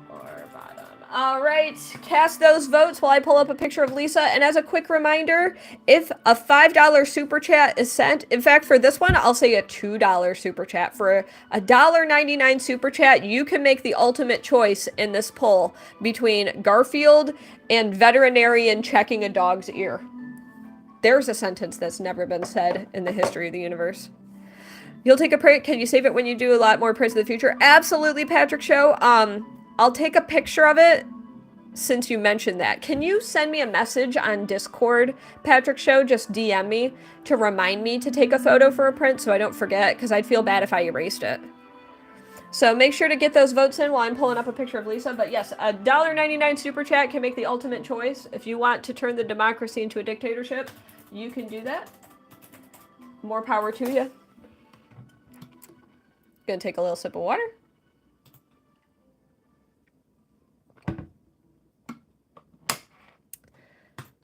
Or bottom. All right, cast those votes while I pull up a picture of Lisa. And as a quick reminder, if a $5 super chat is sent, in fact, for this one, I'll say a $2 super chat. For a $1.99 super chat, you can make the ultimate choice in this poll between Garfield and veterinarian checking a dog's ear. There's a sentence that's never been said in the history of the universe. You'll take a print. Can you save it when you do a lot more prints in the future? Absolutely, Patrick Show. I'll take a picture of it since you mentioned that. Can you send me a message on Discord, Patrick Show? Just DM me to remind me to take a photo for a print so I don't forget, because I'd feel bad if I erased it. So make sure to get those votes in while I'm pulling up a picture of Lisa. But yes, a $1.99 super chat can make the ultimate choice. If you want to turn the democracy into a dictatorship, you can do that. More power to you. Gonna take a little sip of water.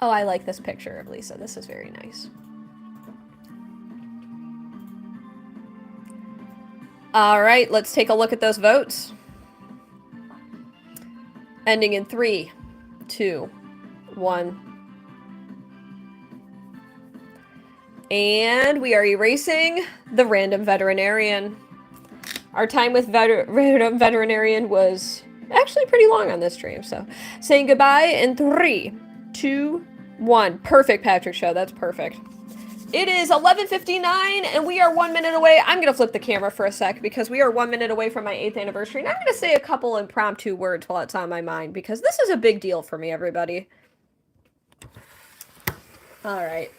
Oh, I like this picture of Lisa. This is very nice. All right, let's take a look at those votes. Ending in 3, 2, 1. And we are erasing the Random Veterinarian. Our time with Random Veterinarian was actually pretty long on this stream, so saying goodbye in 3, 2, 1. Perfect, Patrick Show. That's perfect. It is 11:59 and we are 1 minute away. I'm going to flip the camera for a sec because we are 1 minute away from my 8th anniversary. And I'm going to say a couple impromptu words while it's on my mind because this is a big deal for me, everybody. All right.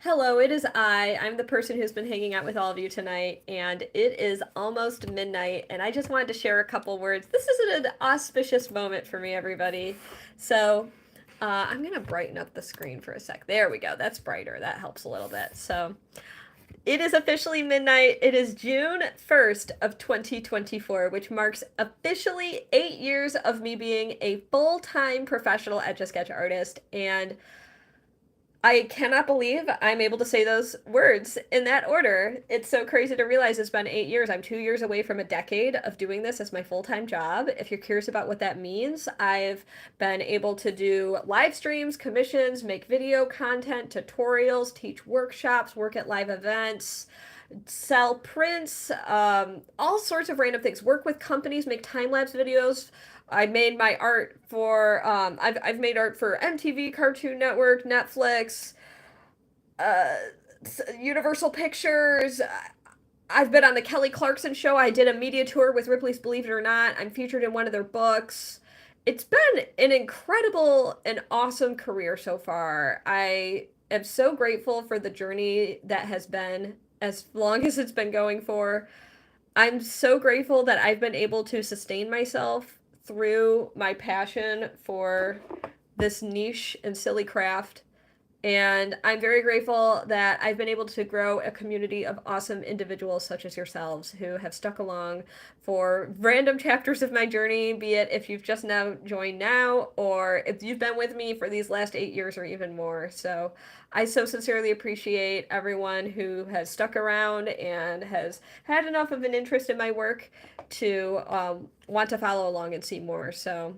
Hello, it is I. I'm the person who's been hanging out with all of you tonight, and it is almost midnight, and I just wanted to share a couple words. This is an auspicious moment for me, everybody. So, I'm gonna brighten up the screen for a sec. There we go. That's brighter. That helps a little bit. So, it is officially midnight. It is June 1st of 2024, which marks officially 8 years of me being a full-time professional Etch A Sketch artist, and I cannot believe I'm able to say those words in that order. It's so crazy to realize it's been 8 years. I'm 2 years away from a decade of doing this as my full-time job. If you're curious about what that means, I've been able to do live streams, commissions, make video content, tutorials, teach workshops, work at live events, sell prints, all sorts of random things, work with companies, make time-lapse videos. I made my art for I've made art for MTV, Cartoon Network, Netflix, uh, Universal Pictures. I've been on the Kelly Clarkson show. I did a media tour with Ripley's Believe It or Not. I'm featured in one of their books. It's been an incredible and awesome career so far. I am so grateful for the journey that has been as long as it's been going for. I'm so grateful that I've been able to sustain myself through my passion for this niche and silly craft. And I'm very grateful that I've been able to grow a community of awesome individuals such as yourselves who have stuck along for random chapters of my journey, be it if you've just now joined now or if you've been with me for these last 8 years or even more. So I so sincerely appreciate everyone who has stuck around and has had enough of an interest in my work to want to follow along and see more. So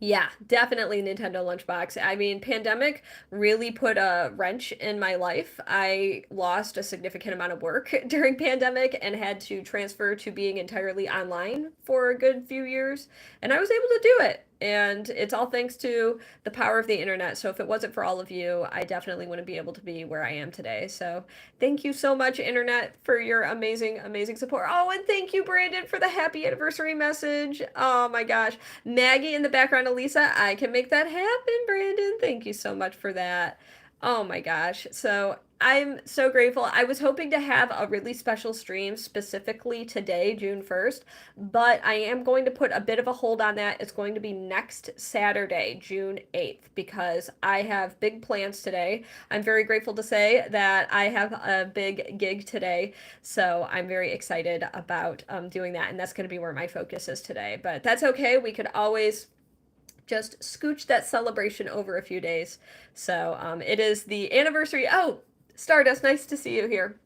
yeah, definitely Nintendo Lunchbox. I mean, pandemic really put a wrench in my life. I lost a significant amount of work during pandemic and had to transfer to being entirely online for a good few years, and I was able to do it. And it's all thanks to the power of the internet. So if it wasn't for all of you, I definitely wouldn't be able to be where I am today. So thank you so much, internet, for your amazing, amazing support. Oh, and thank you, Brandon, for the happy anniversary message. Oh my gosh. Maggie in the background, Elisa, I can make that happen, Brandon. Thank you so much for that. Oh my gosh. So I'm so grateful. I was hoping to have a really special stream specifically today, June 1st, but I am going to put a bit of a hold on that. It's going to be next Saturday, June 8th, because I have big plans today. I'm very grateful to say that I have a big gig today, so I'm very excited about doing that, and that's going to be where my focus is today. But that's okay. We could always just scooch that celebration over a few days. So it is the anniversary. Oh, Stardust, nice to see you here.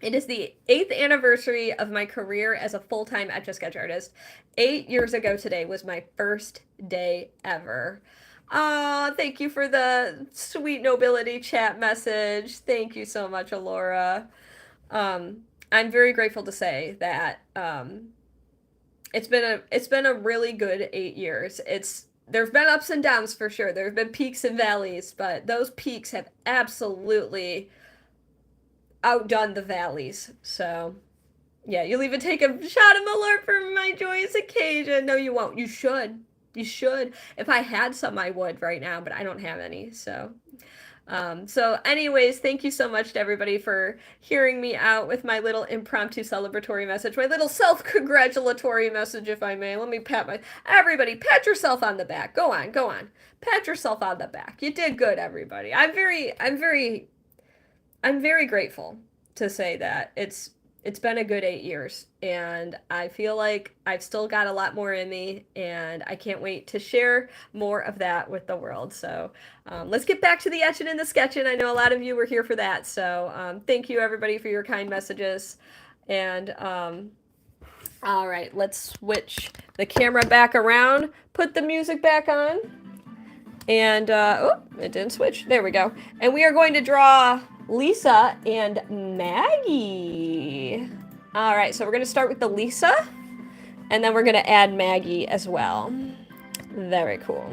It is the 8th anniversary of my career as a full-time Etch A Sketch artist. 8 years ago today was my first day ever. Thank you for the sweet nobility chat message. Thank you so much, Alora. I'm very grateful to say that it's been a really good 8 years. There's been ups and downs for sure. There have been peaks and valleys, but those peaks have absolutely outdone the valleys. So, yeah, you'll even take a shot of Malort for my joyous occasion. No, you won't. You should. You should. If I had some, I would right now, but I don't have any. So anyways, thank you so much to everybody for hearing me out with my little impromptu celebratory message, my little self-congratulatory message, if I may. Let me everybody, pat yourself on the back. Go on, go on. Pat yourself on the back. You did good, everybody. I'm very grateful to say that it's been a good 8 years, and I feel like I've still got a lot more in me, and I can't wait to share more of that with the world. So let's get back to the etching and the sketching. I know a lot of you were here for that, so thank you, everybody, for your kind messages. And all right, let's switch the camera back around, put the music back on, and oh, it didn't switch. There we go. And we are going to draw Lisa and Maggie. All right, so we're going to start with the Lisa, and then we're going to add Maggie as well. Very cool.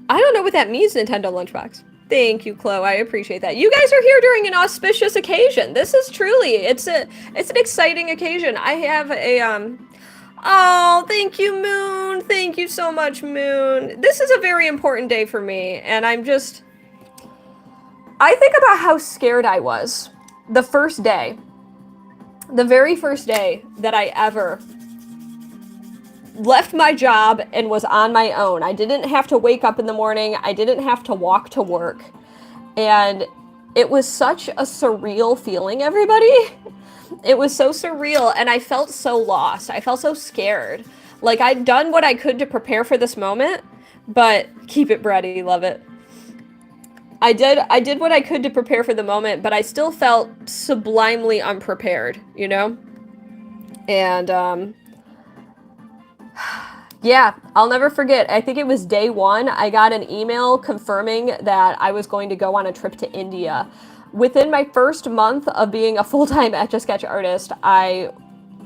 I don't know what that means, Nintendo Lunchbox. Thank you, Chloe. I appreciate that. You guys are here during an auspicious occasion. This is truly, it's an exciting occasion. I have Oh, thank you, Moon. Thank you so much, Moon. This is a very important day for me, and I think about how scared I was the first day. The very first day that I ever left my job and was on my own. I didn't have to wake up in the morning. I didn't have to walk to work. And it was such a surreal feeling, everybody. It was so surreal, and I felt so lost. I felt so scared. Like, I'd done what I could to prepare for this moment, but keep it bready, love it. I did what I could to prepare for the moment, but I still felt sublimely unprepared, you know? And, yeah, I'll never forget. I think it was day one. I got an email confirming that I was going to go on a trip to India. Within my first month of being a full-time Etch A Sketch artist, I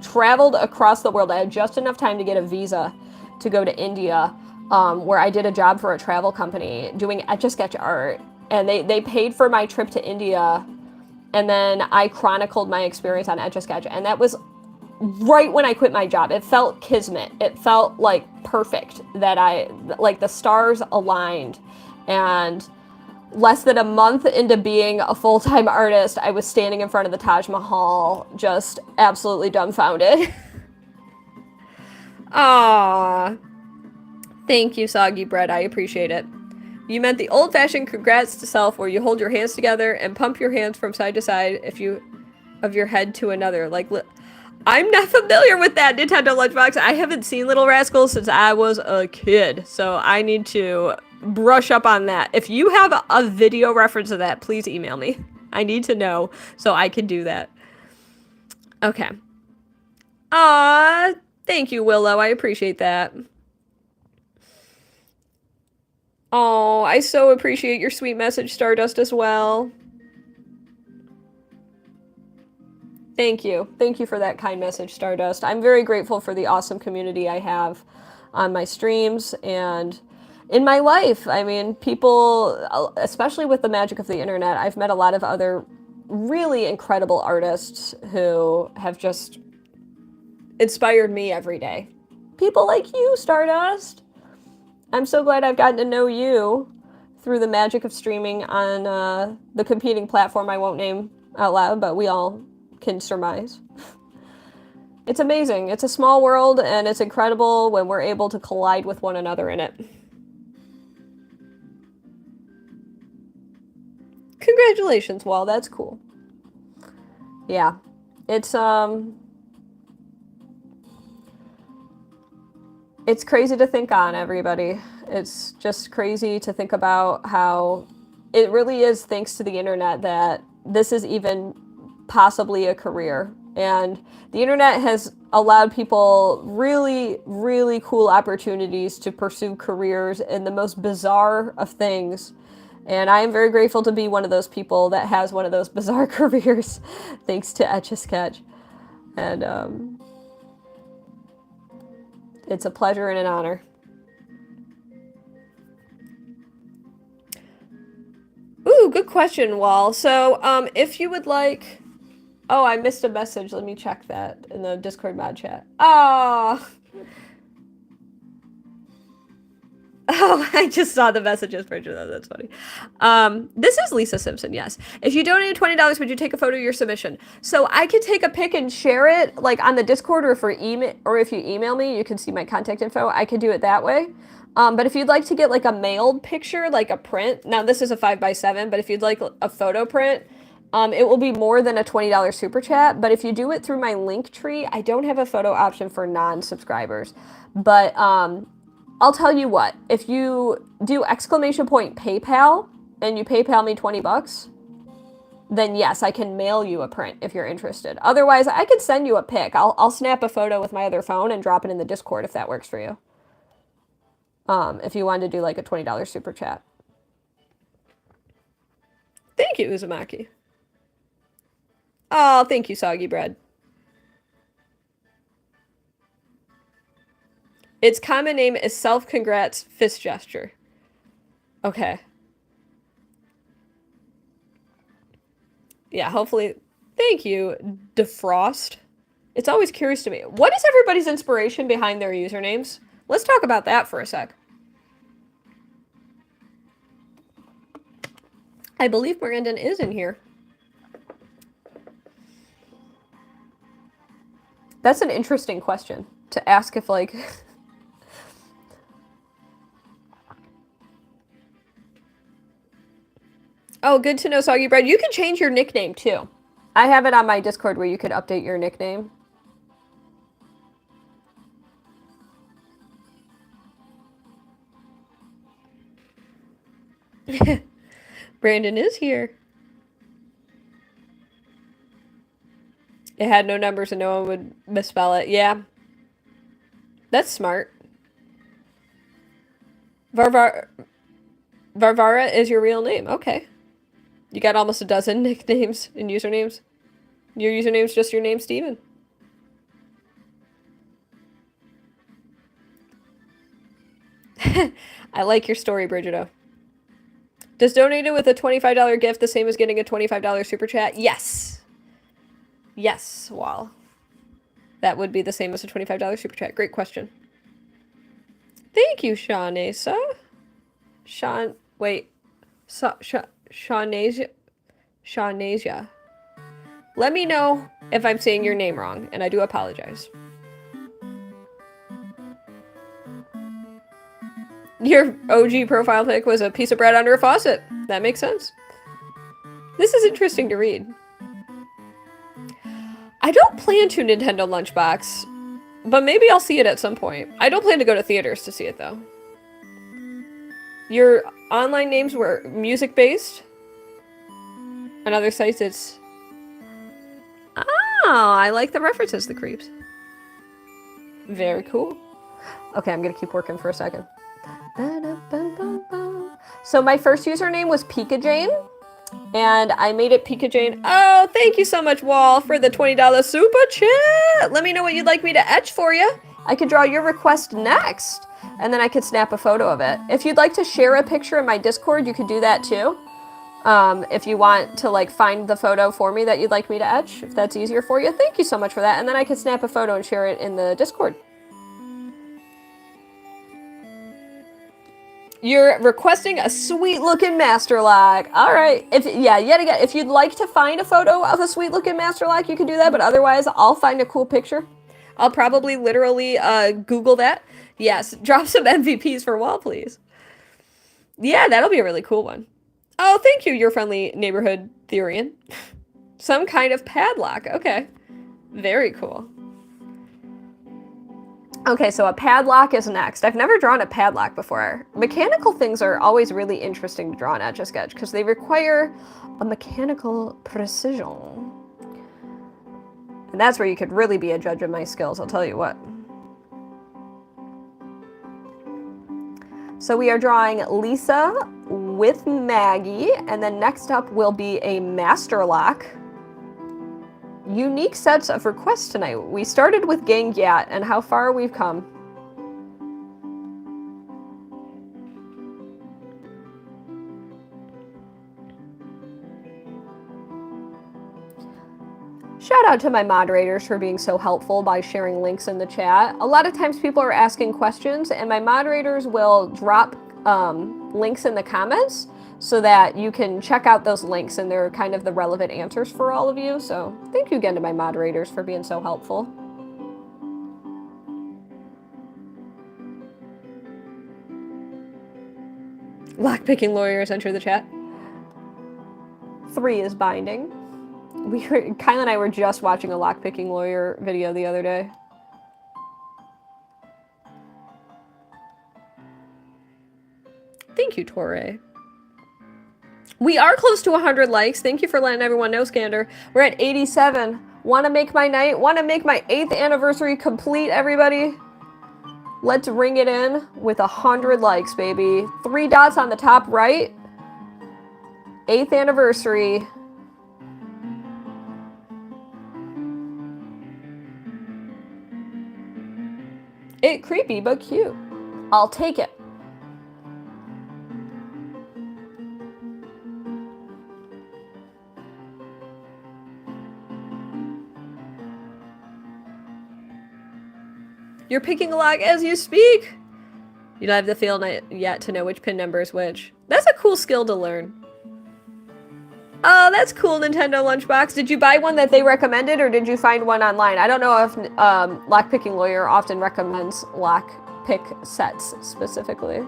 traveled across the world. I had just enough time to get a visa to go to India, where I did a job for a travel company doing Etch A Sketch art. And they paid for my trip to India, and then I chronicled my experience on Etch A Sketch. And that was right when I quit my job. It felt kismet. It felt like perfect that like the stars aligned. And less than a month into being a full-time artist, I was standing in front of the Taj Mahal, just absolutely dumbfounded. Aww. Thank you, Soggy Bread. I appreciate it. You meant the old-fashioned congrats to self where you hold your hands together and pump your hands from side to side of your head to another. Like, I'm not familiar with that, Nintendo Lunchbox. I haven't seen Little Rascals since I was a kid, so I need to brush up on that. If you have a video reference of that, please email me. I need to know so I can do that. Okay. Thank you, Willow. I appreciate that. Oh, I so appreciate your sweet message, Stardust, as well. Thank you. Thank you for that kind message, Stardust. I'm very grateful for the awesome community I have on my streams and in my life. I mean, people, especially with the magic of the internet, I've met a lot of other really incredible artists who have just inspired me every day. People like you, Stardust. I'm so glad I've gotten to know you through the magic of streaming on the competing platform I won't name out loud, but we all can surmise. It's amazing. It's a small world, and it's incredible when we're able to collide with one another in it. Congratulations, Wall. That's cool. Yeah. It's crazy to think on, everybody. It's just crazy to think about how it really is thanks to the internet that this is even possibly a career. And the internet has allowed people really, really cool opportunities to pursue careers in the most bizarre of things. And I am very grateful to be one of those people that has one of those bizarre careers, thanks to Etch A Sketch. And it's a pleasure and an honor. Ooh, good question, Wall. So, if you would like... Oh, I missed a message. Let me check that in the Discord mod chat. Oh, oh, I just saw the messages picture though. That's funny. This is Lisa Simpson, yes. If you donated $20, would you take a photo of your submission? So I could take a pic and share it like on the Discord, or if you email me, you can see my contact info. I could do it that way. But if you'd like to get like a mailed picture, like a print, now this is a 5x7, but if you'd like a photo print, it will be more than a $20 super chat. But if you do it through my link tree, I don't have a photo option for non-subscribers. But I'll tell you what, if you do !PayPal and you PayPal me $20, then yes, I can mail you a print if you're interested. Otherwise, I could send you a pic. I'll snap a photo with my other phone and drop it in the Discord if that works for you. If you wanted to do like a $20 super chat. Thank you, Uzumaki. Oh, thank you, Soggy Bread. Its common name is self-congrats fist gesture. Okay. Yeah, hopefully... Thank you, Defrost. It's always curious to me. What is everybody's inspiration behind their usernames? Let's talk about that for a sec. I believe Brandon is in here. That's an interesting question to ask if, like... Oh, good to know, Soggy Bread. You can change your nickname, too. I have it on my Discord where you could update your nickname. Brandon is here. It had no numbers and no one would misspell it. Yeah. That's smart. Varvara is your real name. Okay. You got almost a dozen nicknames and usernames. Your username's just your name, Steven. I like your story, Brigido. Does donating with a $25 gift the same as getting a $25 super chat? Yes. Yes, Wall. That would be the same as a $25 super chat. Great question. Thank you, Shawnesa. Shawnasia. Let me know if I'm saying your name wrong, and I do apologize. Your OG profile pic was a piece of bread under a faucet. That makes sense. This is interesting to read. I don't plan to Nintendo Lunchbox, but maybe I'll see it at some point. I don't plan to go to theaters to see it, though. Your online names were music-based? On other sites, it's... Oh, I like the references, the creeps. Very cool. Okay, I'm gonna keep working for a second. So my first username was Pika Jane, and I made it Pika Jane. Oh, thank you so much, Wall, for the $20 super chat. Let me know what you'd like me to etch for you. I could draw your request next, and then I could snap a photo of it. If you'd like to share a picture in my Discord, you could do that too. If you want to like find the photo for me that you'd like me to etch, if that's easier for you, thank you so much for that. And then I could snap a photo and share it in the Discord. You're requesting a sweet-looking master lock. All right. Yet again, if you'd like to find a photo of a sweet-looking master lock, you can do that. But otherwise, I'll find a cool picture. I'll probably literally Google that. Yes, drop some MVPs for Wall, please. Yeah, that'll be a really cool one. Oh, thank you, your friendly neighborhood Therian. Some kind of padlock. Okay. Very cool. Okay, so a padlock is next. I've never drawn a padlock before. Mechanical things are always really interesting to draw in Etch A Sketch because they require a mechanical precision. And that's where you could really be a judge of my skills, I'll tell you what. So we are drawing Lisa with Maggie, and then next up will be a master lock. Unique sets of requests tonight. We started with Gang Yap, and how far we've come. Shout out to my moderators for being so helpful by sharing links in the chat. A lot of times people are asking questions, and my moderators will drop links in the comments so that you can check out those links, and they're kind of the relevant answers for all of you. So thank you again to my moderators for being so helpful. Lockpicking lawyers enter the chat. 3 is binding. Kyle and I were just watching a lockpicking lawyer video the other day. Thank you, Torre. We are close to 100 likes. Thank you for letting everyone know, Skander. We're at 87. Want to make my night? Want to make my 8th anniversary complete, everybody? Let's ring it in with 100 likes, baby. 3 dots on the top right. 8th anniversary. It creepy, but cute. I'll take it. You're picking a lock as you speak? You don't have the feel yet to know which pin number is which. That's a cool skill to learn. Oh, that's cool, Nintendo Lunchbox. Did you buy one that they recommended, or did you find one online? I don't know if Lockpicking Lawyer often recommends lockpick sets specifically.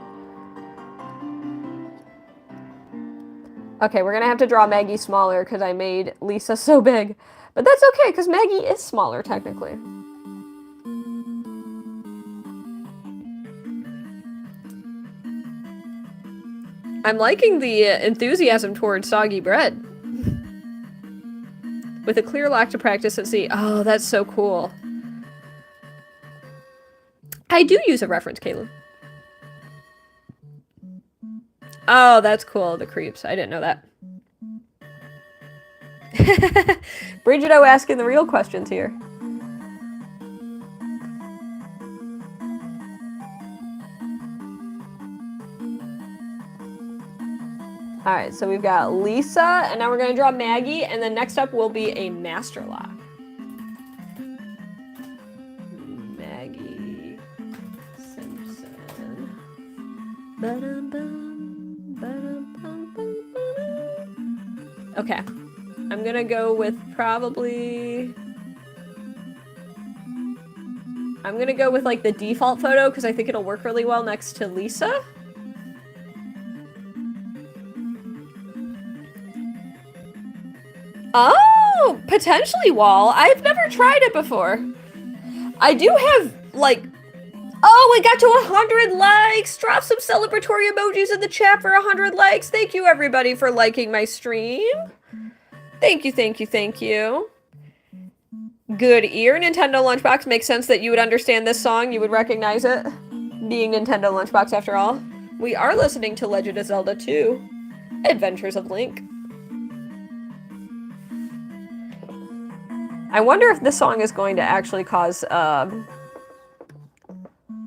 Okay, we're gonna have to draw Maggie smaller because I made Lisa so big. But that's okay, because Maggie is smaller, technically. I'm liking the enthusiasm towards soggy bread. With a clear lock to practice and see. Oh, that's so cool. I do use a reference, Caleb. Oh, that's cool, the creeps. I didn't know that. Bridget-O asking the real questions here. Alright, so we've got Lisa, and now we're going to draw Maggie, and then next up will be a master lock. Maggie Simpson. Okay, I'm going to go with probably... I'm going to go with like the default photo because I think it'll work really well next to Lisa. Oh, potentially wall. I've never tried it before. I do have, like... Oh, we got to 100 likes! Drop some celebratory emojis in the chat for 100 likes. Thank you, everybody, for liking my stream. Thank you, thank you, thank you. Good ear, Nintendo Lunchbox. Makes sense that you would understand this song. You would recognize it. Being Nintendo Lunchbox, after all. We are listening to Legend of Zelda 2. Adventures of Link. I wonder if this song is going to actually cause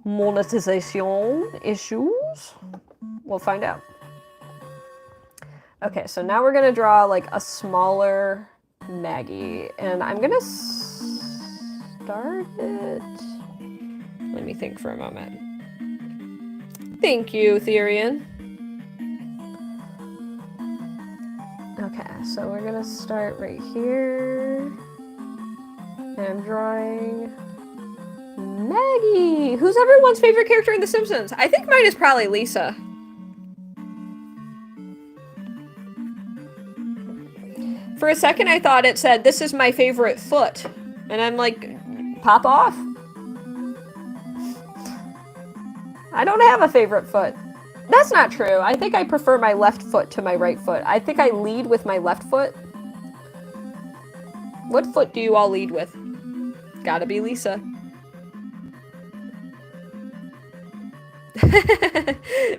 monetization issues. We'll find out. Okay, so now we're gonna draw like a smaller Maggie, and I'm gonna start it. Let me think for a moment. Thank you, Therian. Okay, so we're gonna start right here. And I'm drawing Maggie! Who's everyone's favorite character in The Simpsons? I think mine is probably Lisa. For a second I thought it said, this is my favorite foot. And I'm like, pop off. I don't have a favorite foot. That's not true. I think I prefer my left foot to my right foot. I think I lead with my left foot. What foot do you all lead with? Gotta be Lisa.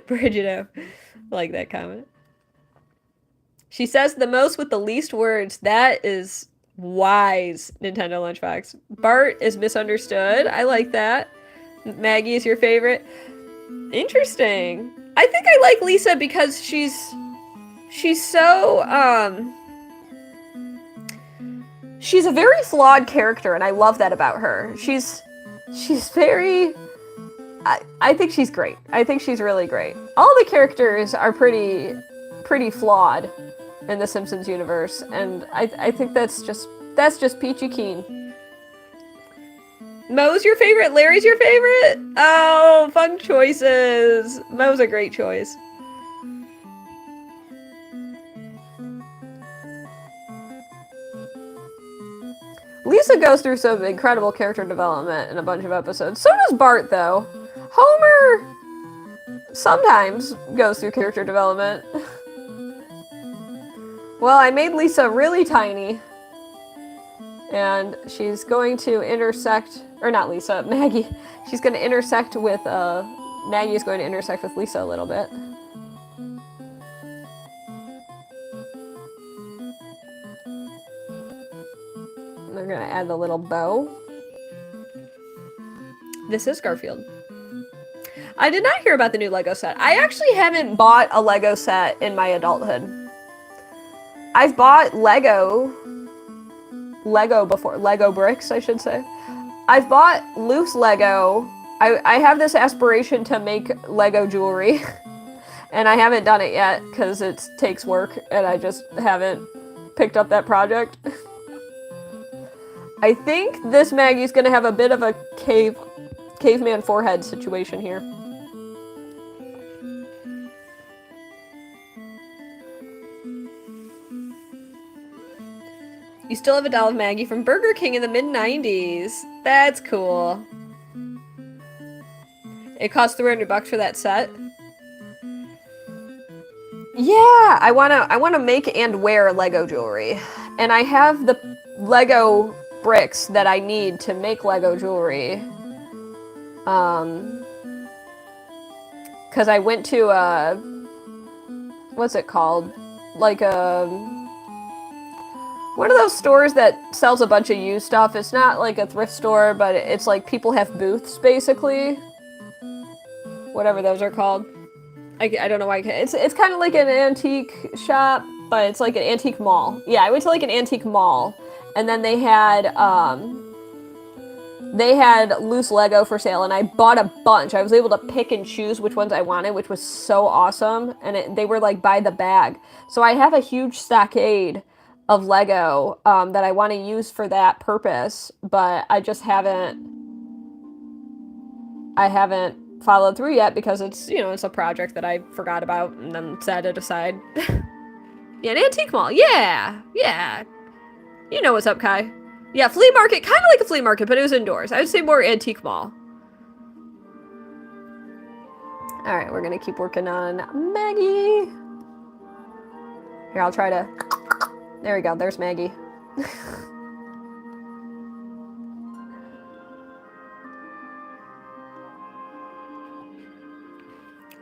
Bridget-O. I like that comment. She says the most with the least words. That is wise, Nintendo Lunchbox. Bart is misunderstood. I like that. Maggie is your favorite. Interesting. I think I like Lisa because she's so, she's a very flawed character, and I love that about her. She's very... I think she's great. I think she's really great. All the characters are pretty flawed in the Simpsons universe, and I think that's just peachy keen. Mo's your favorite? Larry's your favorite? Oh, fun choices. Mo's a great choice. Lisa goes through some incredible character development in a bunch of episodes. So does Bart, though. Homer sometimes goes through character development. Well, I made Lisa really tiny. And she's going to intersect... Or not Lisa, Maggie. She's going to intersect with... Maggie is going to intersect with Lisa a little bit. We're going to add the little bow. This is Garfield. I did not hear about the new Lego set. I actually haven't bought a Lego set in my adulthood. I've bought Lego before. Lego bricks, I should say. I've bought loose Lego. I have this aspiration to make Lego jewelry. And I haven't done it yet because it takes work and I just haven't picked up that project. I think this Maggie's gonna have a bit of a caveman forehead situation here. You still have a doll of Maggie from Burger King in the mid-90s. That's cool. It cost $300 for that set. Yeah, I wanna make and wear Lego jewelry. And I have the Lego bricks that I need to make Lego jewelry. Cause I went to a, what's it called? Like a, one of those stores that sells a bunch of used stuff. It's not like a thrift store, but it's like people have booths basically. Whatever those are called. I don't know why I can't. It's kind of like an antique shop, but it's like an antique mall. Yeah, I went to like an antique mall, and then they had loose Lego for sale, and I bought a bunch. I was able to pick and choose which ones I wanted, which was so awesome, and they were like by the bag. So I have a huge stockade of Lego that I want to use for that purpose, but I just haven't followed through yet because it's, you know, it's a project that I forgot about and then set it aside. Yeah, an antique mall. Yeah. You know what's up, Kai. Yeah, flea market, kind of like a flea market, but it was indoors. I would say more antique mall. All right, we're gonna keep working on Maggie. Here, I'll try to, there we go, there's Maggie.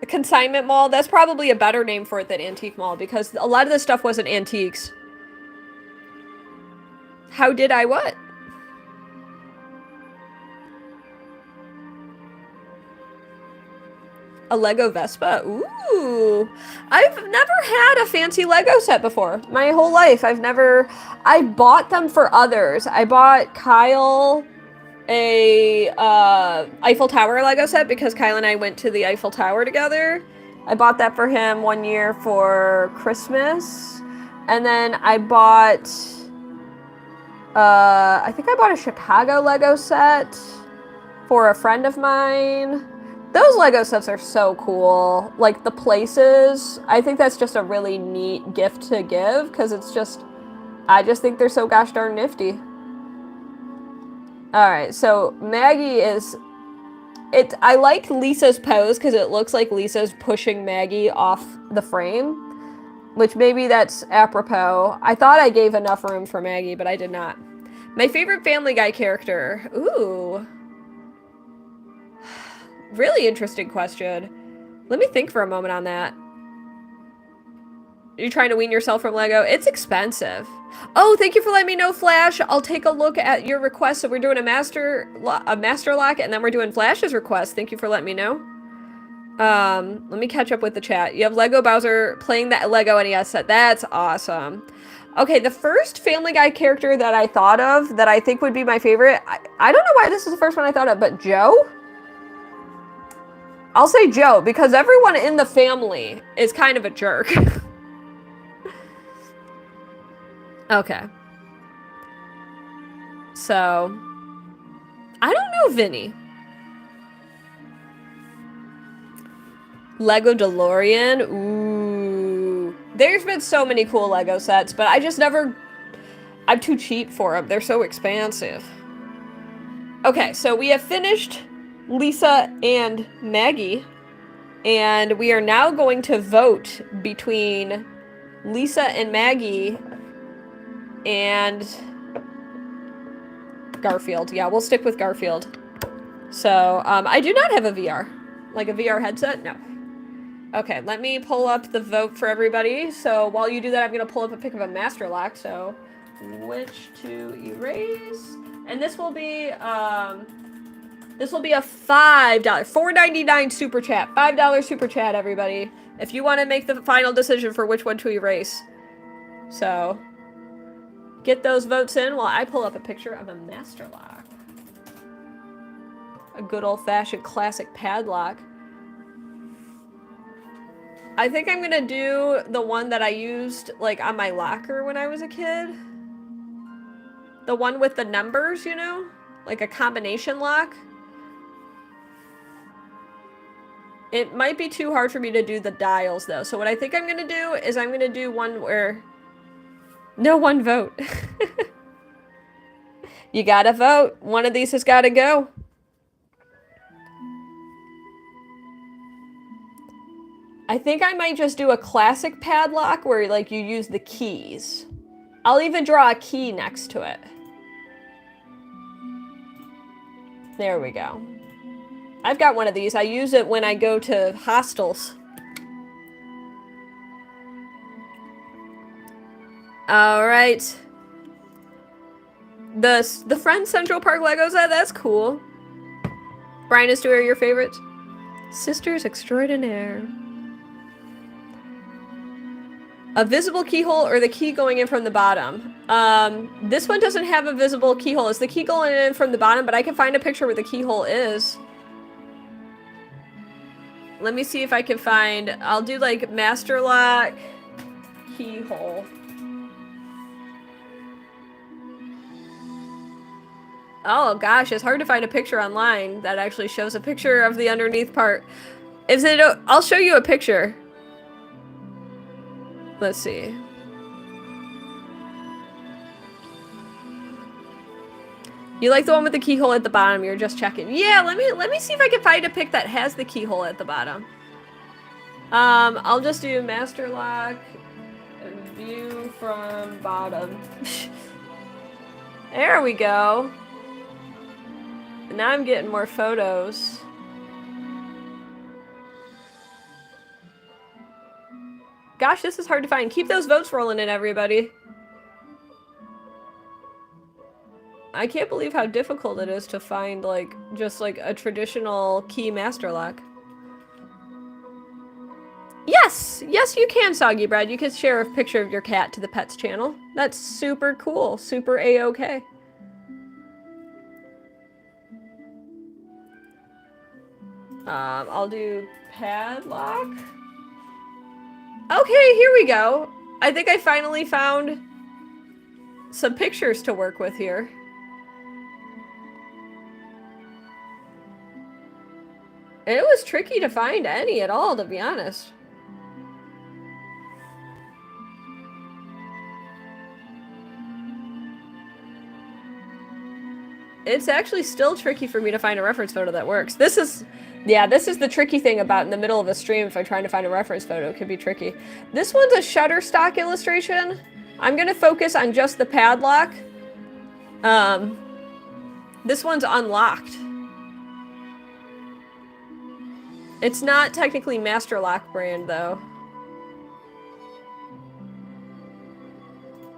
A consignment mall, that's probably a better name for it than antique mall because a lot of this stuff wasn't antiques. How did I what? A Lego Vespa? Ooh. I've never had a fancy Lego set before. My whole life, I bought them for others. I bought Kyle a Eiffel Tower Lego set because Kyle and I went to the Eiffel Tower together. I bought that for him one year for Christmas. And then I bought, I think I bought a Chicago Lego set for a friend of mine. Those Lego sets are so cool. Like the places, I think that's just a really neat gift to give because it's just, I just think they're so gosh darn nifty. Alright, so Maggie is, I liked Lisa's pose because it looks like Lisa's pushing Maggie off the frame, which maybe that's apropos. I thought I gave enough room for Maggie, but I did not. My favorite Family Guy character. Ooh. Really interesting question. Let me think for a moment on that. Are you trying to wean yourself from Lego? It's expensive. Oh, thank you for letting me know, Flash. I'll take a look at your request. So we're doing a master lock, and then we're doing Flash's request. Thank you for letting me know. Let me catch up with the chat. You have Lego Bowser playing that Lego NES set. That's awesome. Okay, the first Family Guy character that I thought of that I think would be my favorite, I don't know why this is the first one I thought of, but Joe? I'll say Joe, because everyone in the family is kind of a jerk. Okay. So, I don't know Vinny. Lego DeLorean? Ooh. There's been so many cool Lego sets, but I just never... I'm too cheap for them. They're so expansive. Okay, so we have finished Lisa and Maggie, and we are now going to vote between Lisa and Maggie and Garfield. Yeah, we'll stick with Garfield. So, I do not have a VR. Like a VR headset? No. Okay, let me pull up the vote for everybody. So, while you do that, I'm going to pull up a pic of a master lock. So, which to erase. And this will be a $5, $4.99 super chat. $5 super chat, everybody. If you want to make the final decision for which one to erase. So, get those votes in while I pull up a picture of a master lock. A good old-fashioned classic padlock. I think I'm gonna do the one that I used, like, on my locker when I was a kid. The one with the numbers, you know? Like a combination lock. It might be too hard for me to do the dials, though. So what I think I'm gonna do is I'm gonna do one where... No one vote. You gotta vote. One of these has gotta go. I think I might just do a classic padlock where, like, you use the keys. I'll even draw a key next to it. There we go. I've got one of these. I use it when I go to hostels. All right. The Friends Central Park Legos, that's cool. Brian and Stu are your favorites? Sisters extraordinaire. A visible keyhole or the key going in from the bottom? This one doesn't have a visible keyhole. It's the key going in from the bottom, but I can find a picture where the keyhole is. Let me see if I can find... I'll do, like, master lock keyhole. Oh, gosh, it's hard to find a picture online that actually shows a picture of the underneath part. Is it... I'll show you a picture. Let's see. You like the one with the keyhole at the bottom? You're just checking. Yeah, let me see if I can find a pic that has the keyhole at the bottom. I'll just do master lock view from bottom. There we go. Now I'm getting more photos. Gosh, this is hard to find. Keep those votes rolling in, everybody. I can't believe how difficult it is to find, like, just, like, a traditional key master lock. Yes! Yes, you can, Soggy Bread. You can share a picture of your cat to the Pets channel. That's super cool. Super A-okay. I'll do padlock. Okay, here we go. I think I finally found some pictures to work with here. It was tricky to find any at all, to be honest. It's actually still tricky for me to find a reference photo that works. This is the tricky thing about in the middle of a stream. If I'm trying to find a reference photo, it could be tricky. This one's a Shutterstock illustration. I'm gonna focus on just the padlock. This one's unlocked. It's not technically Master Lock brand, though.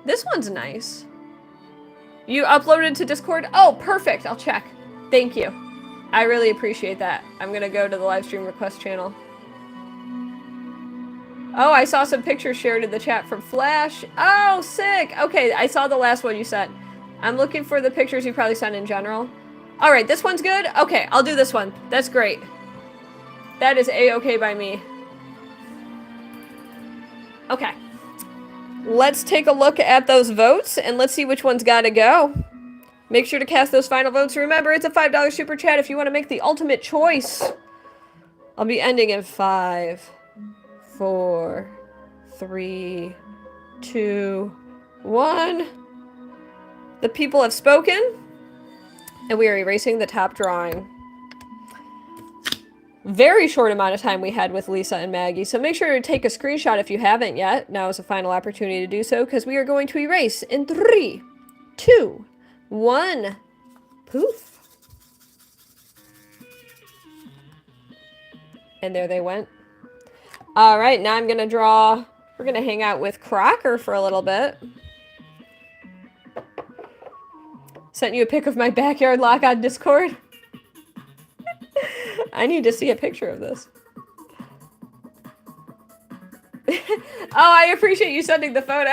This one's nice. You uploaded to Discord? Oh, perfect. I'll check. Thank you. I really appreciate that. I'm gonna go to the live stream request channel. Oh, I saw some pictures shared in the chat from Flash. Oh, sick. Okay, I saw the last one you sent. I'm looking for the pictures you probably sent in general. All right, this one's good? Okay, I'll do this one. That's great. That is A-okay by me. Okay. Let's take a look at those votes, and let's see which one's gotta go. Make sure to cast those final votes. Remember, it's a $5 super chat if you want to make the ultimate choice. I'll be ending in 5, 4, 3, 2, 1. The people have spoken, and we are erasing the top drawing. Very short amount of time we had with Lisa and Maggie, so make sure to take a screenshot if you haven't yet. Now is the final opportunity to do so, because we are going to erase in 3, 2, 1. Poof. And there they went. All right, now I'm gonna draw. We're gonna hang out with Crocker for a little bit. Sent you a pic of my backyard lock on Discord. I need to see a picture of this. Oh, I appreciate you sending the photo.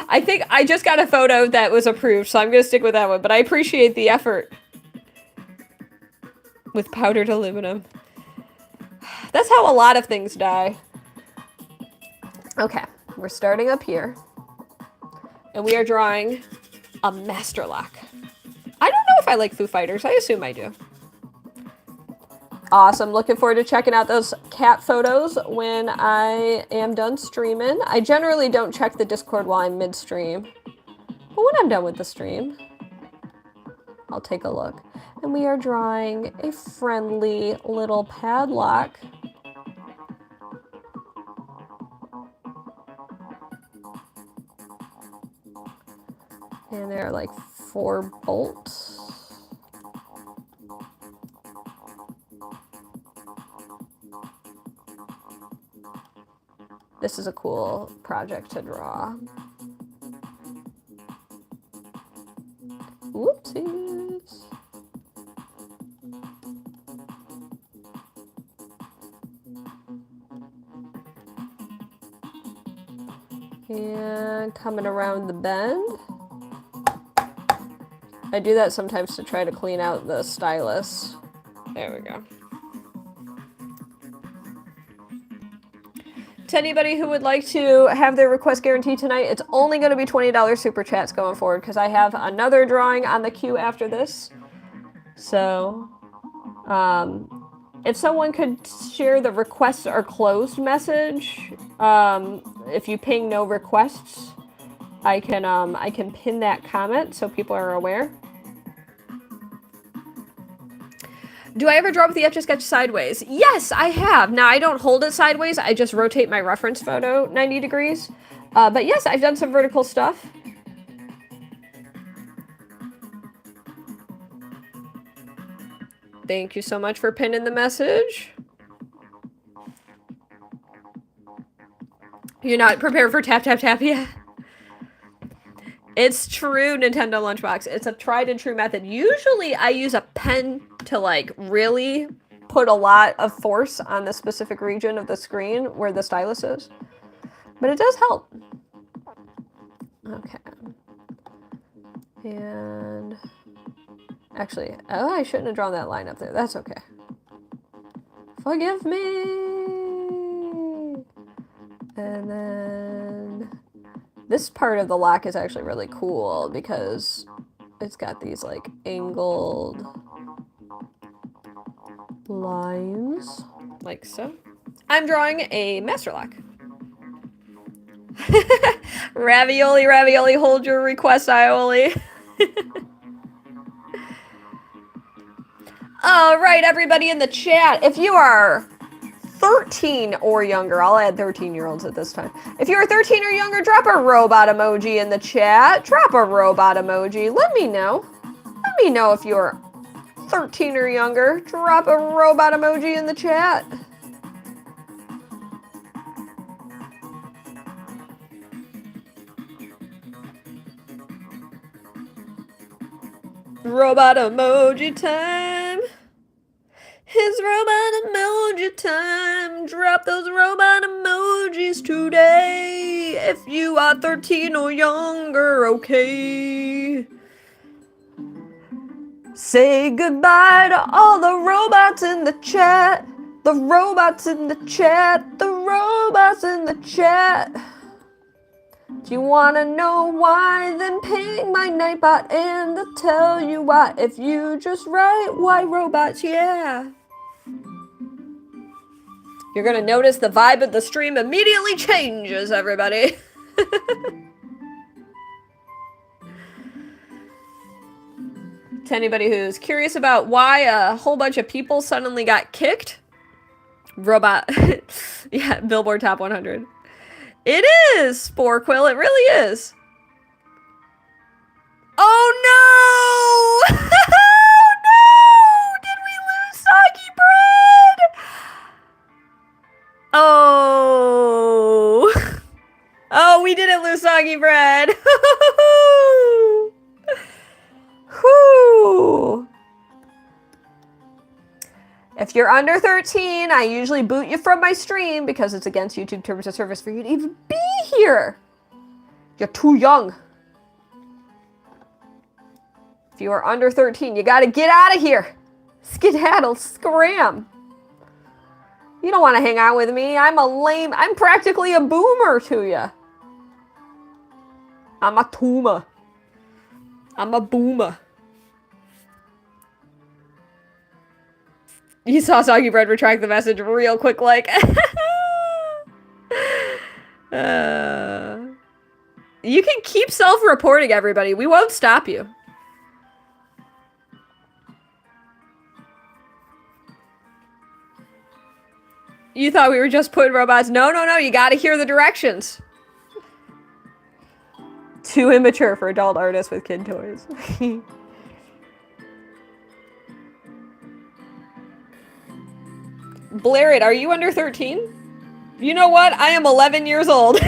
I think I just got a photo that was approved, so I'm going to stick with that one, but I appreciate the effort. with powdered aluminum. That's how a lot of things die. Okay, we're starting up here. And we are drawing a master lock. I don't know if I like Foo Fighters. I assume I do. Awesome. Looking forward to checking out those cat photos when I am done streaming. I generally don't check the Discord while I'm midstream. But when I'm done with the stream, I'll take a look. And we are drawing a friendly little padlock. And there are like 4 bolts. This is a cool project to draw. Whoopsies. And coming around the bend. I do that sometimes to try to clean out the stylus. There we go. To anybody who would like to have their request guaranteed tonight, it's only going to be $20 super chats going forward because I have another drawing on the queue after this. So, if someone could share the requests are closed message, if you ping no requests, I can pin that comment so people are aware. Do I ever draw with the Etch A Sketch sideways? Yes, I have. Now, I don't hold it sideways. I just rotate my reference photo 90 degrees. But yes, I've done some vertical stuff. Thank you so much for pinning the message. You're not prepared for tap, tap, tap? Yeah. It's true, Nintendo Lunchbox. It's a tried and true method. Usually I use a pen to like really put a lot of force on the specific region of the screen where the stylus is. But it does help. Okay. And actually, oh, I shouldn't have drawn that line up there. That's okay. Forgive me. And then this part of the lock is actually really cool because it's got these like angled lines, like so. I'm drawing a master lock. Ravioli, ravioli, hold your request, Ioli. All right, everybody in the chat, if you are 13 or younger, I'll add 13-year-olds at this time. If you're 13 or younger, drop a robot emoji in the chat. Drop a robot emoji. Let me know. Let me know if you're 13 or younger. Drop a robot emoji in the chat. Robot emoji time. It's robot emoji time. Drop those robot emojis today. If you are 13 or younger, okay. Say goodbye to all the robots in the chat. The robots in the chat. The robots in the chat. Do you want to know why? Then ping my Nightbot and they'll tell you why. If you just write white robots, yeah. You're going to notice the vibe of the stream immediately changes, everybody. To anybody who's curious about why a whole bunch of people suddenly got kicked. Robot. Yeah, Billboard Top 100. It is, Spore Quill. It really is. Oh, no! Oh, no! Did we lose soggy bread? Oh. Oh, we didn't lose soggy bread. Whew. If you're under 13, I usually boot you from my stream because it's against YouTube terms of service for you to even be here. You're too young. If you are under 13, you gotta get out of here. Skedaddle, scram. You don't want to hang out with me. I'm practically a boomer to you. I'm a toomer. I'm a boomer. You saw Soggy Bread retract the message real quick, like. You can keep self-reporting, everybody. We won't stop you. You thought we were just putting robots? No, no, no. You gotta hear the directions. Too immature for adult artists with kid toys. Blair it, are you under 13? You know what? I am 11 years old.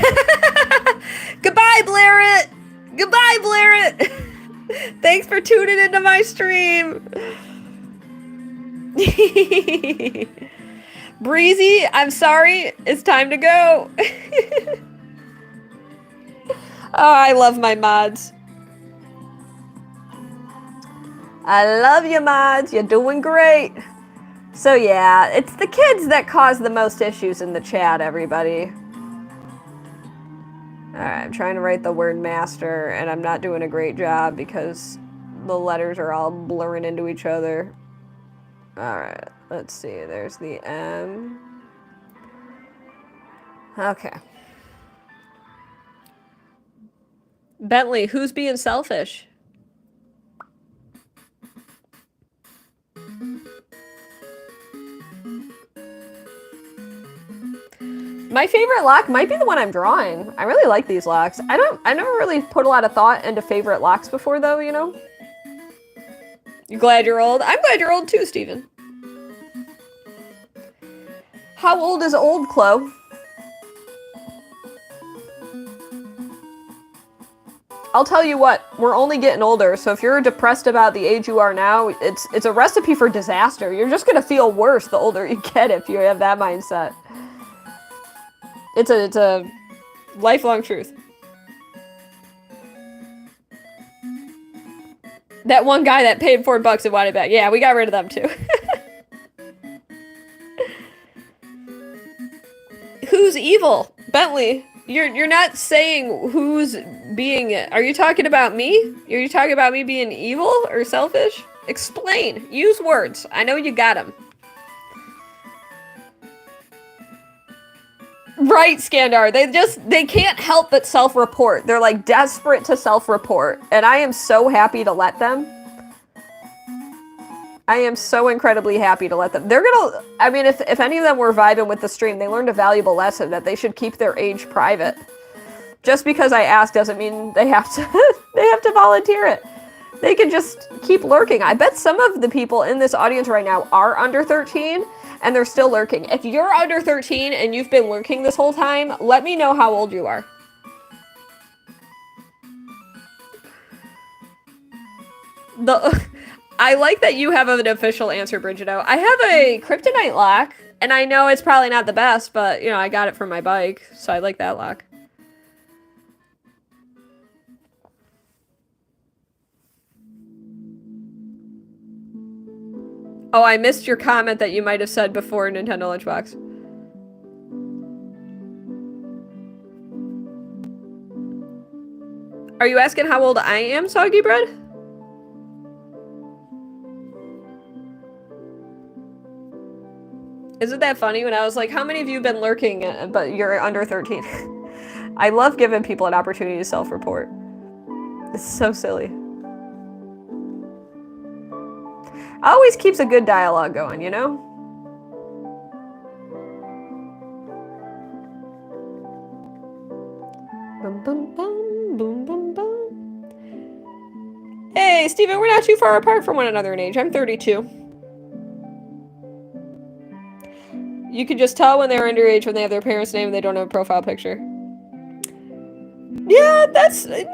Goodbye, Blair it! Goodbye, Blair it! Thanks for tuning into my stream. Breezy, I'm sorry. It's time to go. Oh, I love my mods. I love you, mods. You're doing great. So yeah, it's the kids that cause the most issues in the chat, everybody. Alright, I'm trying to write the word master, and I'm not doing a great job because the letters are all blurring into each other. Alright, let's see. There's the M. Okay. Bentley, who's being selfish? My favorite lock might be the one I'm drawing. I really like these locks. I never really put a lot of thought into favorite locks before, though, you know? You glad you're old? I'm glad you're old too, Steven. How old is old, Chloe? I'll tell you what, we're only getting older, so if you're depressed about the age you are now, it's a recipe for disaster. You're just gonna feel worse the older you get if you have that mindset. It's a lifelong truth. That one guy that paid $4 and wanted it back. Yeah, we got rid of them too. Who's evil? Bentley, you're not saying who's being... Are you talking about me? Are you talking about me being evil or selfish? Explain. Use words. I know you got them. Right, Skandar. They can't help but self-report. They're like desperate to self-report. And I am so happy to let them. I am so incredibly happy to let them. They're gonna, I mean, if any of them were vibing with the stream, they learned a valuable lesson that they should keep their age private. Just because I ask doesn't mean they have to, they have to volunteer it. They can just keep lurking. I bet some of the people in this audience right now are under 13 and they're still lurking. If you're under 13 and you've been lurking this whole time, let me know how old you are. I like that you have an official answer, Brigido. I have a kryptonite lock, and I know it's probably not the best, but, you know, I got it from my bike, so I like that lock. Oh, I missed your comment that you might have said before Nintendo Lunchbox. Are you asking how old I am, Soggy Bread? Isn't that funny when I was like, how many of you have been lurking, but you're under 13? I love giving people an opportunity to self-report. It's so silly. Always keeps a good dialogue going, you know? Bum, bum, bum, boom, bum, bum. Hey, Steven, we're not too far apart from one another in age. I'm 32. You can just tell when they're underage when they have their parents' name and they don't have a profile picture. Yeah, that's... I mean,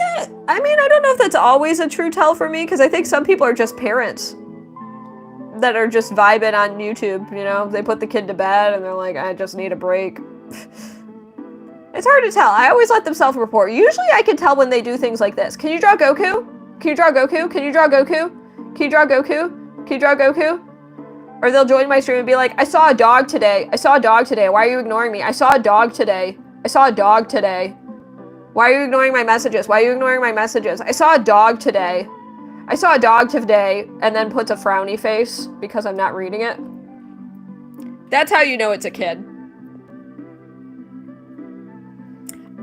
I don't know if that's always a true tell for me, because I think some people are just parents that are just vibing on YouTube, you know? They put the kid to bed and they're like, I just need a break. It's hard to tell. I always let them self-report. Usually I can tell when they do things like this. Can you draw Goku? Can you draw Goku? Can you draw Goku? Can you draw Goku? Can you draw Goku? Or they'll join my stream and be like, I saw a dog today. I saw a dog today. Why are you ignoring me? I saw a dog today. I saw a dog today. Why are you ignoring my messages? Why are you ignoring my messages? I saw a dog today. I saw a dog today. And then puts a frowny face because I'm not reading it. That's how you know it's a kid.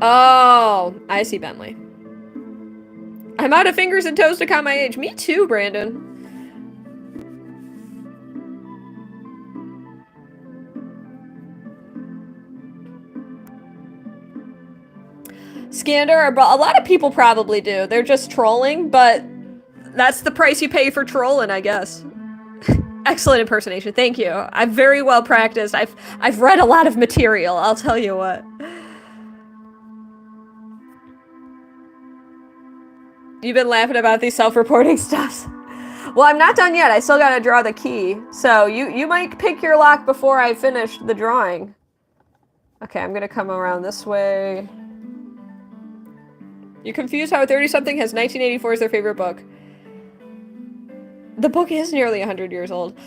Oh, I see, Bentley. I'm out of fingers and toes to count my age. Me too, Brandon. Scander, a lot of people probably do. They're just trolling, but that's the price you pay for trolling, I guess. Excellent impersonation. Thank you. I'm very well practiced. I've read a lot of material, I'll tell you what. You've been laughing about these self-reporting stuffs. Well, I'm not done yet. I still gotta draw the key. So you might pick your lock before I finish the drawing. Okay, I'm gonna come around this way. You're confused how a 30-something has 1984 as their favorite book. The book is nearly 100 years old.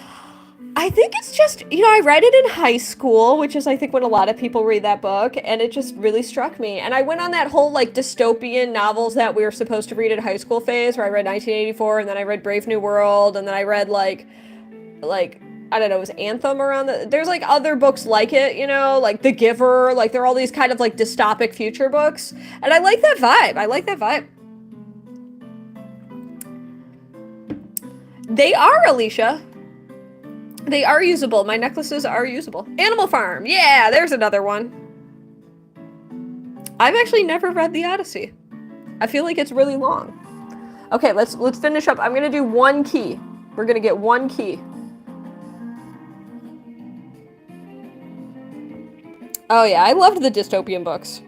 I think it's just, you know, I read it in high school, which is, I think, when a lot of people read that book, and it just really struck me. And I went on that whole, like, dystopian novels that we were supposed to read in high school phase, where I read 1984, and then I read Brave New World, and then I read, like, I don't know, it was Anthem around there's, like, other books like it, you know, like The Giver, like, there are all these kind of, like, dystopic future books, and I like that vibe. I like that vibe. They are, Alicia. They are usable. My necklaces are usable. Animal Farm. Yeah, there's another one. I've actually never read The Odyssey. I feel like it's really long. Okay, let's finish up. I'm gonna do one key. We're gonna get one key. Oh yeah, I loved the dystopian books.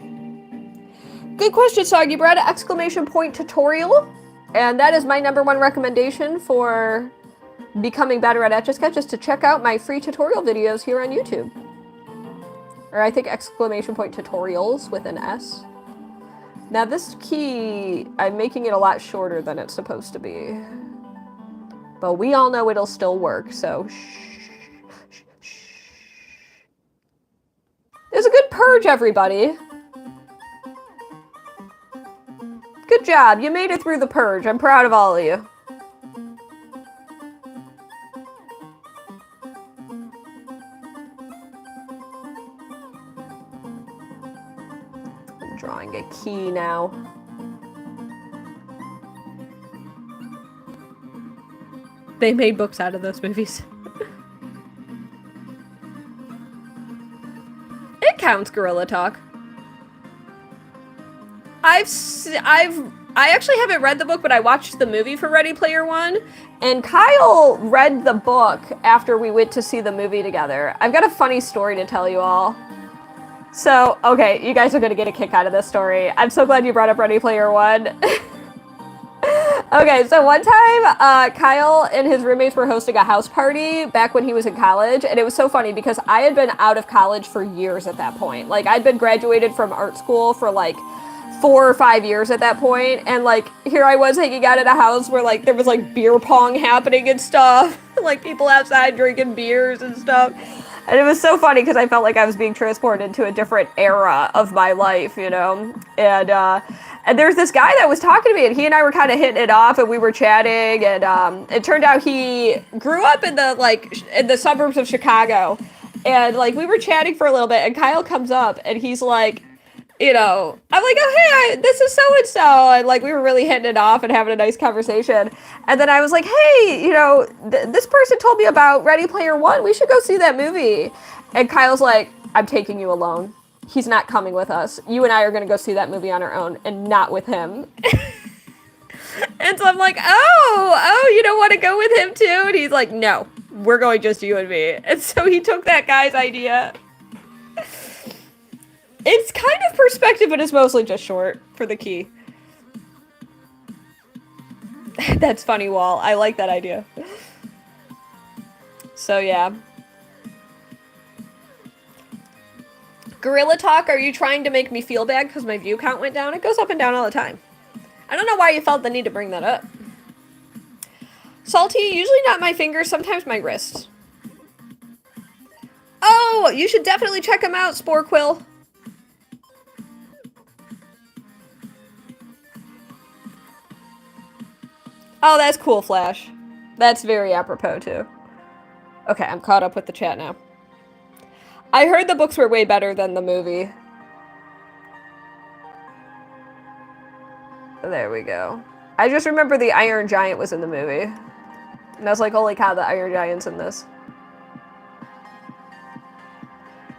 Good question, Soggy Bread! Exclamation point tutorial. And that is my #1 recommendation for becoming better at Etch A Sketch, is to check out my free tutorial videos here on YouTube. Or I think exclamation point tutorials with an S. Now this key, I'm making it a lot shorter than it's supposed to be. But we all know it'll still work, so shh. It was a good purge, everybody. Good job, you made it through the purge. I'm proud of all of you. I'm drawing a key now. They made books out of those movies. It counts, Gorilla Talk. I actually haven't read the book, but I watched the movie for Ready Player One, and Kyle read the book after we went to see the movie together. I've got a funny story to tell you all. So, okay, you guys are gonna get a kick out of this story. I'm so glad you brought up Ready Player One. Okay, so one time, Kyle and his roommates were hosting a house party back when he was in college, and it was so funny because I had been out of college for years at that point. Like, I'd been graduated from art school for, like, 4 or 5 years at that point, and, like, here I was hanging out at a house where, like, there was, like, beer pong happening and stuff. Like, people outside drinking beers and stuff. And it was so funny because I felt like I was being transported into a different era of my life, you know? And there's this guy that was talking to me, and he and I were kind of hitting it off, and we were chatting, and it turned out he grew up in the suburbs of Chicago, and, like, we were chatting for a little bit, and Kyle comes up, and he's like, you know, I'm like, oh, hey, this is so-and-so, and, like, we were really hitting it off and having a nice conversation, and then I was like, hey, you know, this person told me about Ready Player One, we should go see that movie, and Kyle's like, I'm taking you alone. He's not coming with us. You and I are going to go see that movie on our own and not with him. And so I'm like, oh, you don't want to go with him too? And he's like, no, we're going just you and me. And so he took that guy's idea. It's kind of perspective, but it's mostly just short for the key. That's funny, Wall. I like that idea. So yeah. Gorilla Talk, are you trying to make me feel bad because my view count went down? It goes up and down all the time. I don't know why you felt the need to bring that up. Salty, usually not my fingers, sometimes my wrists. Oh, you should definitely check them out, Spore Quill. Oh, that's cool, Flash. That's very apropos, too. Okay, I'm caught up with the chat now. I heard the books were way better than the movie. There we go. I just remember the Iron Giant was in the movie. And I was like, holy cow, the Iron Giant's in this.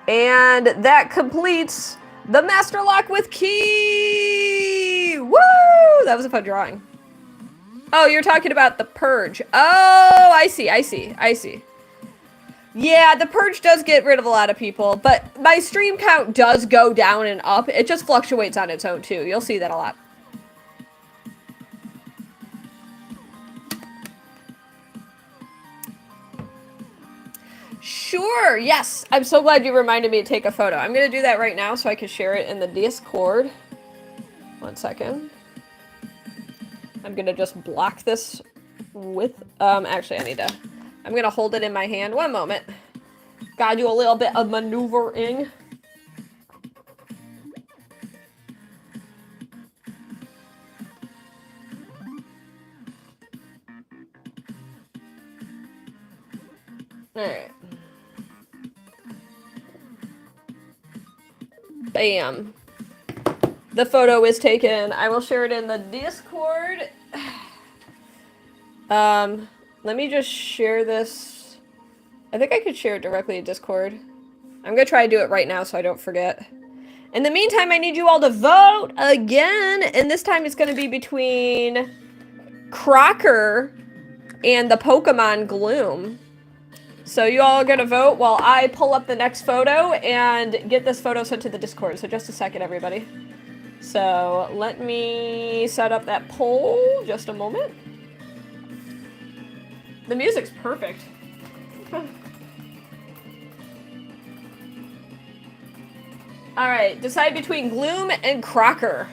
And that completes the Master Lock with Key! Woo! That was a fun drawing. Oh, you're talking about the Purge. Oh, I see. Yeah, the Purge does get rid of a lot of people, but my stream count does go down and up. It just fluctuates on its own, too. You'll see that a lot. Sure, yes. I'm so glad you reminded me to take a photo. I'm going to do that right now so I can share it in the Discord. 1 second. I'm going to just block this with... actually, I'm going to hold it in my hand. 1 moment. Gotta do a little bit of maneuvering. Alright. Bam. The photo is taken. I will share it in the Discord. Let me just share this. I think I could share it directly in Discord. I'm gonna try to do it right now so I don't forget. In the meantime, I need you all to vote again. And this time it's gonna be between Crocker and the Pokemon Gloom. So you all are gonna vote while I pull up the next photo and get this photo sent to the Discord. So just a second, everybody. So let me set up that poll. Just a moment. The music's perfect. Alright, decide between Gloom and Crocker.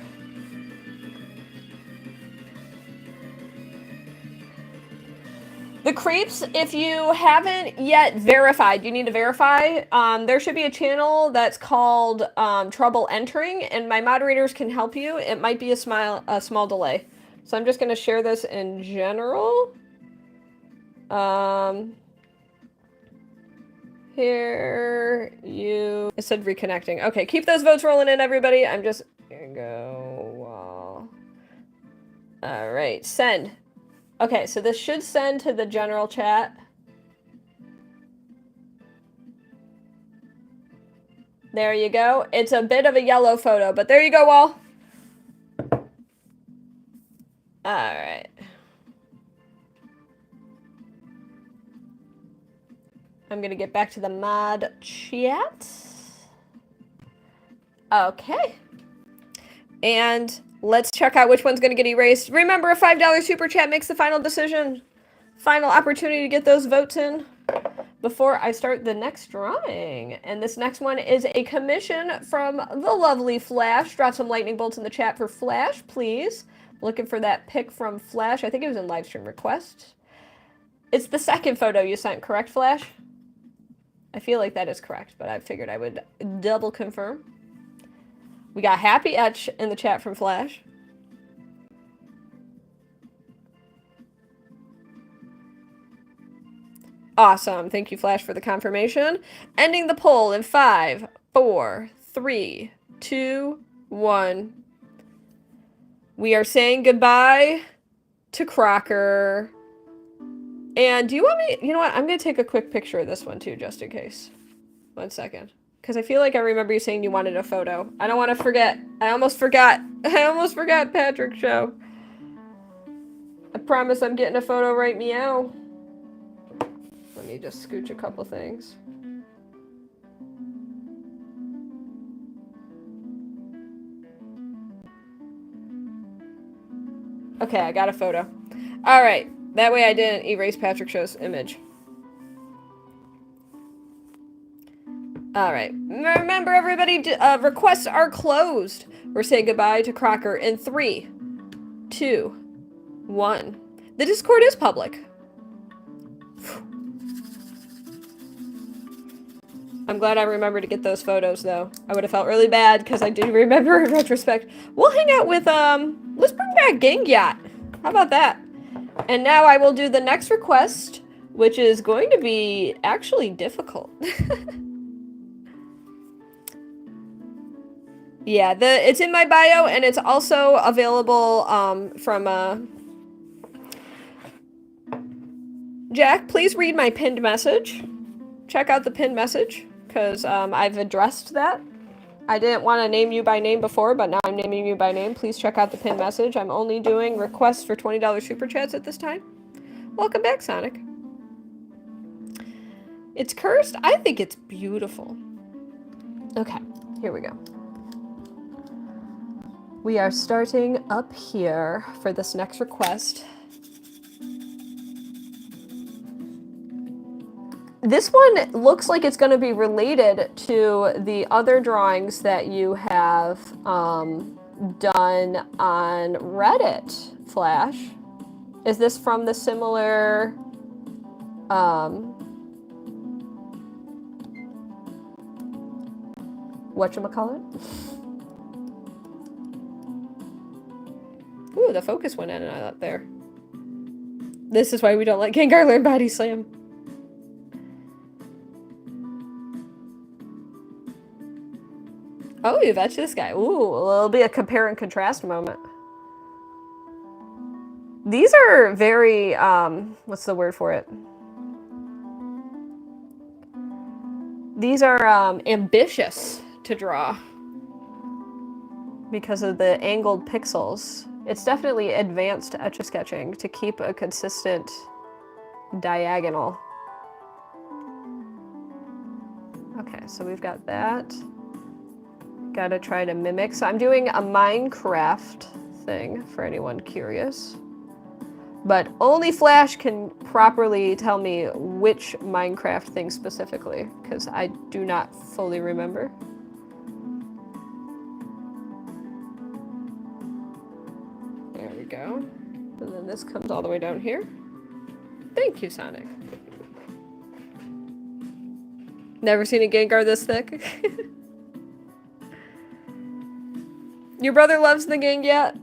The creeps, if you haven't yet verified, you need to verify. There should be a channel that's called Trouble Entering, and my moderators can help you. It might be a small delay. So I'm just going to share this in general. It said reconnecting. Okay, keep those votes rolling in, everybody. I'm just gonna go. All right, send. Okay, so this should send to the general chat. There you go. It's a bit of a yellow photo, but there you go, Wall. All right. I'm gonna get back to the mod chat. Okay. And let's check out which one's gonna get erased. Remember, a $5 super chat makes the final decision. Final opportunity to get those votes in before I start the next drawing. And this next one is a commission from the lovely Flash. Drop some lightning bolts in the chat for Flash, please. Looking for that pic from Flash. I think it was in livestream request. It's the second photo you sent, correct, Flash? I feel like that is correct, but I figured I would double confirm. We got Happy Etch in the chat from Flash. Awesome. Thank you, Flash, for the confirmation. Ending the poll in 5, 4, 3, 2, 1. We are saying goodbye to Crocker. And do you want me... You know what? I'm going to take a quick picture of this one, too, just in case. 1 second. Because I feel like I remember you saying you wanted a photo. I don't want to forget. I almost forgot. I almost forgot Patrick's show. I promise I'm getting a photo right meow. Let me just scooch a couple things. Okay, I got a photo. All right. That way I didn't erase Patrick Show's image. All right. Remember, everybody, requests are closed. We're saying goodbye to Crocker in 3, 2, 1. The Discord is public. I'm glad I remembered to get those photos, though. I would have felt really bad, because I do remember in retrospect. We'll hang out with, let's bring back Gang Yap. How about that? And now I will do the next request, which is going to be actually difficult. Yeah, it's in my bio, and it's also available, from, Jack, please read my pinned message. Check out the pinned message, because I've addressed that. I didn't want to name you by name before, but now I'm naming you by name. Please check out the pinned message. I'm only doing requests for $20 super chats at this time. Welcome back, Sonic. It's cursed? I think it's beautiful. Okay, here we go. We are starting up here for this next request. This one looks like it's going to be related to the other drawings that you have done on Reddit, Flash. Is this from the similar whatchamacallit? Ooh, the focus went in and out there. This is why we don't let Gengar learn Body Slam. Oh, you've etched this guy. Ooh, it'll be a compare and contrast moment. These are very, what's the word for it? These are ambitious to draw because of the angled pixels. It's definitely advanced Etch A Sketching to keep a consistent diagonal. Okay, so we've got that. Gotta try to mimic. So I'm doing a Minecraft thing for anyone curious. But only Flash can properly tell me which Minecraft thing specifically, because I do not fully remember. There we go. And then this comes all the way down here. Thank you, Sonic. Never seen a Gengar this thick. Your brother loves the Gang Yap?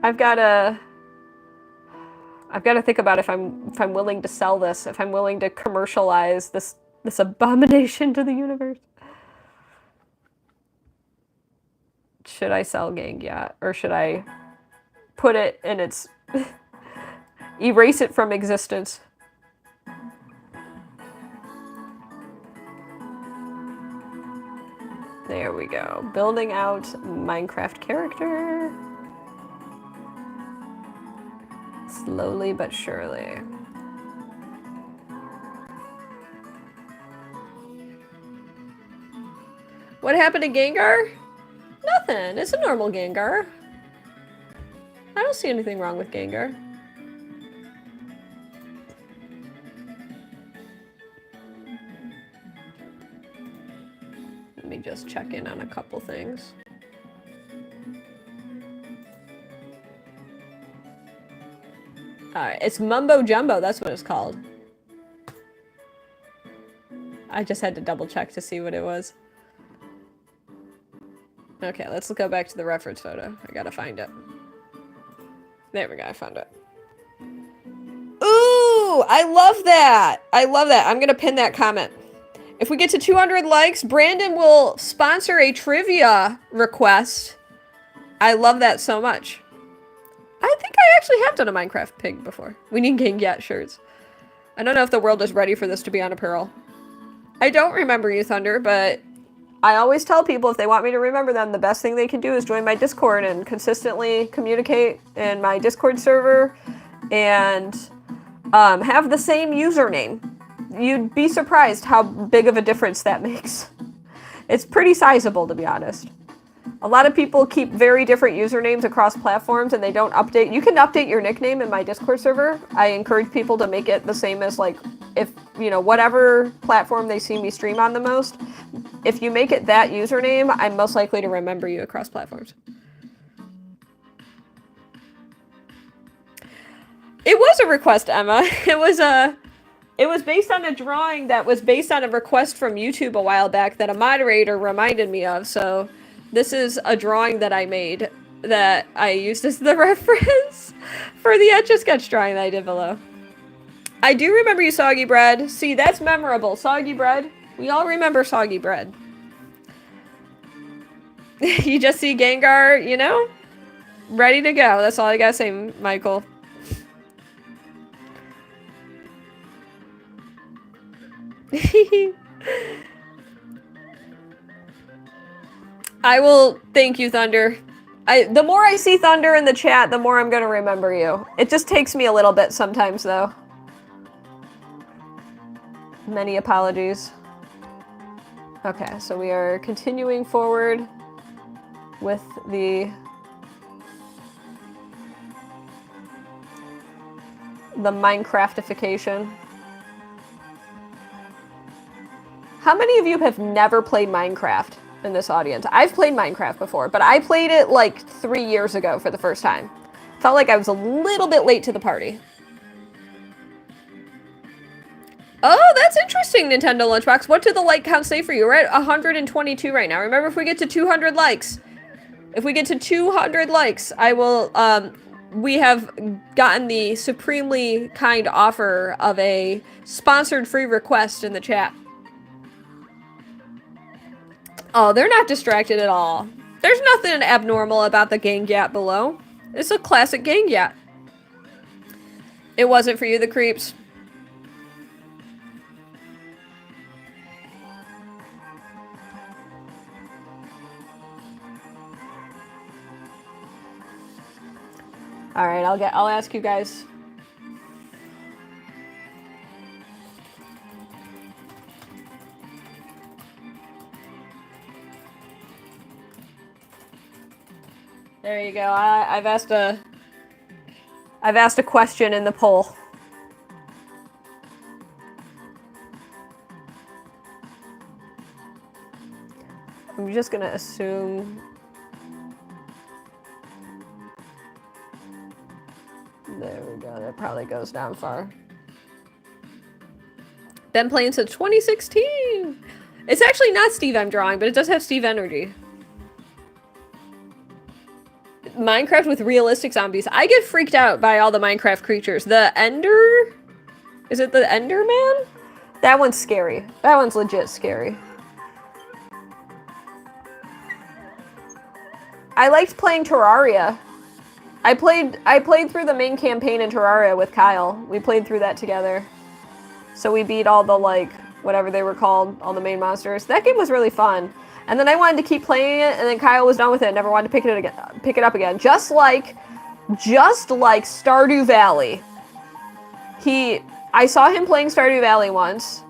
I've got to think about if I'm willing to sell this, if I'm willing to commercialize this abomination to the universe. Should I sell Gang Yap, or should I put it in its erase it from existence? There we go. Building out Minecraft character. Slowly but surely. What happened to Gengar? Nothing. It's a normal Gengar. I don't see anything wrong with Gengar. Let me just check in on a couple things. Alright, it's Mumbo Jumbo, that's what it's called. I just had to double check to see what it was. Okay, let's go back to the reference photo. I gotta find it. There we go, I found it. Ooh, I love that! I love that. I'm gonna pin that comment. If we get to 200 likes, Brandon will sponsor a trivia request. I love that so much. I think I actually have done a Minecraft pig before. We need Gang Yap shirts. I don't know if the world is ready for this to be on apparel. I don't remember you, Thunder, but I always tell people if they want me to remember them, the best thing they can do is join my Discord and consistently communicate in my Discord server and have the same username. You'd be surprised how big of a difference that makes. It's pretty sizable, to be honest. A lot of people keep very different usernames across platforms and they don't update. You can update your nickname in my Discord server. I encourage people to make it the same as, like, if, you know, whatever platform they see me stream on the most, if you make it that username, I'm most likely to remember you across platforms. It was a request, Emma. It was a... It was based on a drawing that was based on a request from YouTube a while back that a moderator reminded me of. So this is a drawing that I made that I used as the reference for the Etch A Sketch drawing that I did below. I do remember you, Soggy Bread. See, that's memorable. Soggy Bread. We all remember Soggy Bread. You just see Gengar, you know? Ready to go. That's all I gotta say, Michael. I will thank you, Thunder. The more I see Thunder in the chat, the more I'm gonna remember you. It just takes me a little bit sometimes, though. Many apologies. Okay, so we are continuing forward with the Minecraftification. How many of you have never played Minecraft in this audience? I've played Minecraft before, but I played it like 3 years ago for the first time. Felt like I was a little bit late to the party. Oh, that's interesting, Nintendo Lunchbox. What did the like count say for you? We're at 122 right now. Remember, if we get to 200 likes, I will, we have gotten the supremely kind offer of a sponsored free request in the chat. Oh, they're not distracted at all. There's nothing abnormal about the Gang Yap below. It's a classic Gang Yap. It wasn't for you, the creeps. All right, I'll ask you guys. There you go. I've asked a question in the poll. I'm just gonna assume. There we go. That probably goes down far. Been playing since 2016. It's actually not Steve I'm drawing, but it does have Steve energy. Minecraft with realistic zombies. I get freaked out by all the Minecraft creatures. The Ender? Is it the Enderman? That one's scary. That one's legit scary. I liked playing Terraria. I played through the main campaign in Terraria with Kyle. We played through that together. So we beat all the, like, whatever they were called, all the main monsters. That game was really fun. And then I wanted to keep playing it, and then Kyle was done with it and never wanted to pick it up again. Just like Stardew Valley. I saw him playing Stardew Valley once,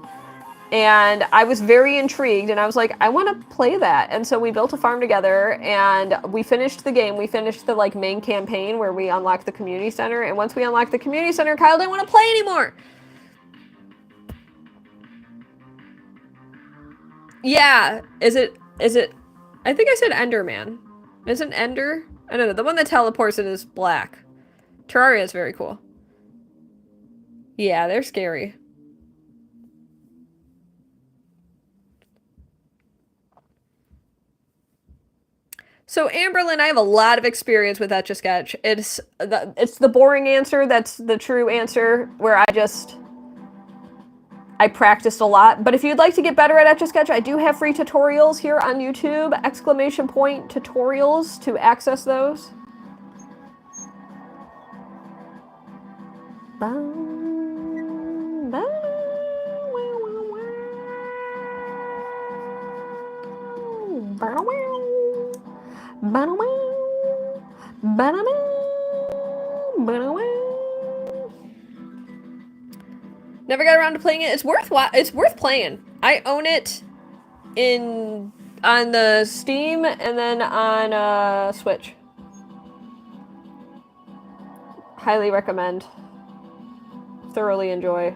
and I was very intrigued, and I was like, I want to play that. And so we built a farm together, and we finished the game. We finished the, like, main campaign where we unlocked the community center, and once we unlocked the community center, Kyle didn't want to play anymore. Yeah, is it, I think I said Enderman. Isn't Ender? I don't know, the one that teleports in is black. Terraria is very cool. Yeah, they're scary. So Amberlyn, I have a lot of experience with Etch A Sketch. It's the boring answer that's the true answer, where I practiced a lot. But if you'd like to get better at Etch A Sketch, I do have free tutorials here on YouTube, ! Tutorials to access those. Never got around to playing it. It's worth playing. I own it on the Steam and then on Switch. Highly recommend. Thoroughly enjoy.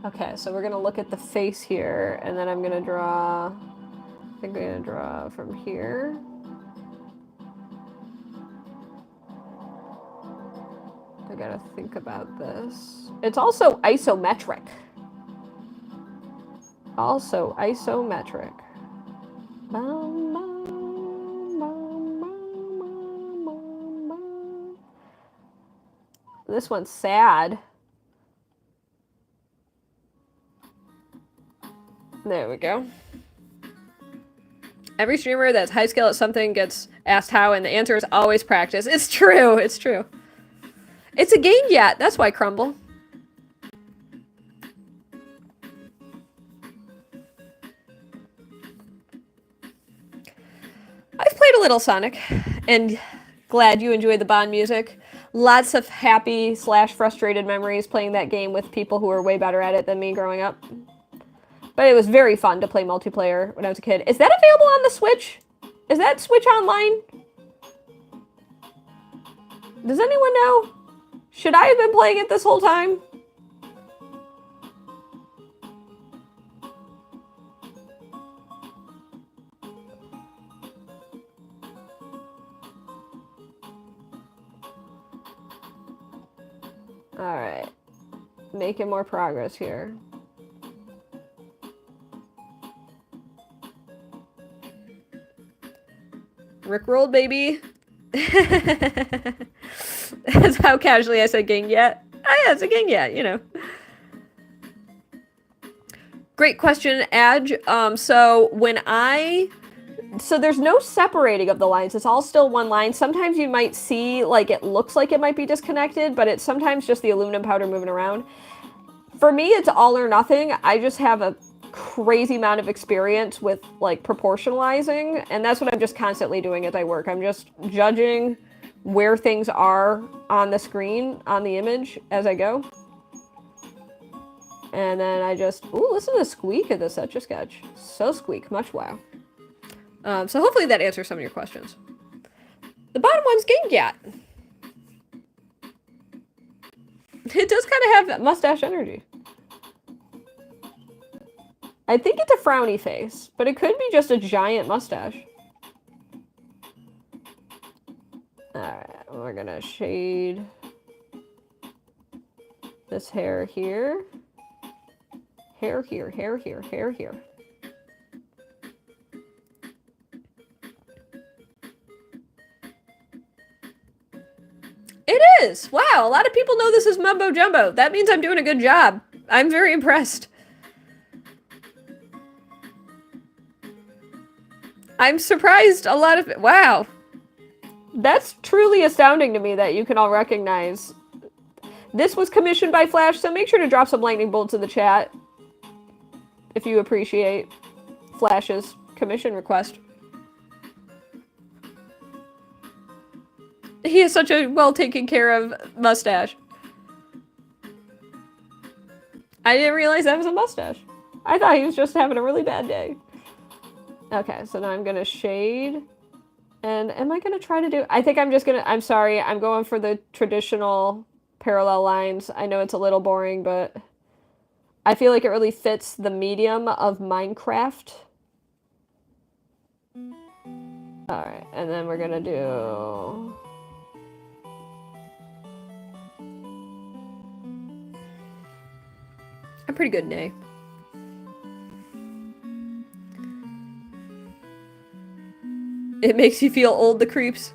Okay, so we're gonna look at the face here, and then I'm gonna draw. I think I'm gonna draw from here. I gotta think about this. It's also isometric. Also isometric. This one's sad. There we go. Every streamer that's high skill at something gets asked how, and the answer is always practice. It's true. It's true. It's a Gang Yap. That's why Crumble. I've played a little Sonic, and glad you enjoyed the Bond music. Lots of happy / frustrated memories playing that game with people who were way better at it than me growing up. But it was very fun to play multiplayer when I was a kid. Is that available on the Switch? Is that Switch Online? Does anyone know? Should I have been playing it this whole time? Alright. Making more progress here. Rickrolled, baby. That's how casually I said Gang Yap. Oh yeah, it's a Gang Yap, you know. Great question, Adge. So there's no separating of the lines. It's all still one line. Sometimes you might see, like, it looks like it might be disconnected, but it's sometimes just the aluminum powder moving around. For me, it's all or nothing. I just have a crazy amount of experience with, like, proportionalizing, and that's what I'm just constantly doing as I work. I'm just judging where things are on the screen, on the image, as I go. And then I just, ooh, listen to the squeak of this Etch A Sketch. So squeak, much wow. So hopefully that answers some of your questions. The bottom one's Gang Yap. It does kind of have mustache energy. I think it's a frowny face, but it could be just a giant mustache. Alright, we're gonna shade this hair here. Hair here, hair here, hair here. It is! Wow, a lot of people know this is Mumbo Jumbo. That means I'm doing a good job. I'm very impressed. I'm surprised a lot of... Wow. That's truly astounding to me that you can all recognize. This was commissioned by Flash, so make sure to drop some lightning bolts in the chat if you appreciate Flash's commission request. He has such a well taken care of mustache. I didn't realize that was a mustache. I thought he was just having a really bad day. Okay, so now I'm gonna shade. And am I gonna try to do... I think I'm just gonna... I'm sorry, I'm going for the traditional parallel lines. I know it's a little boring, but I feel like it really fits the medium of Minecraft. Alright, and then we're gonna do... I'm pretty good, Nay. It makes you feel old, the creeps.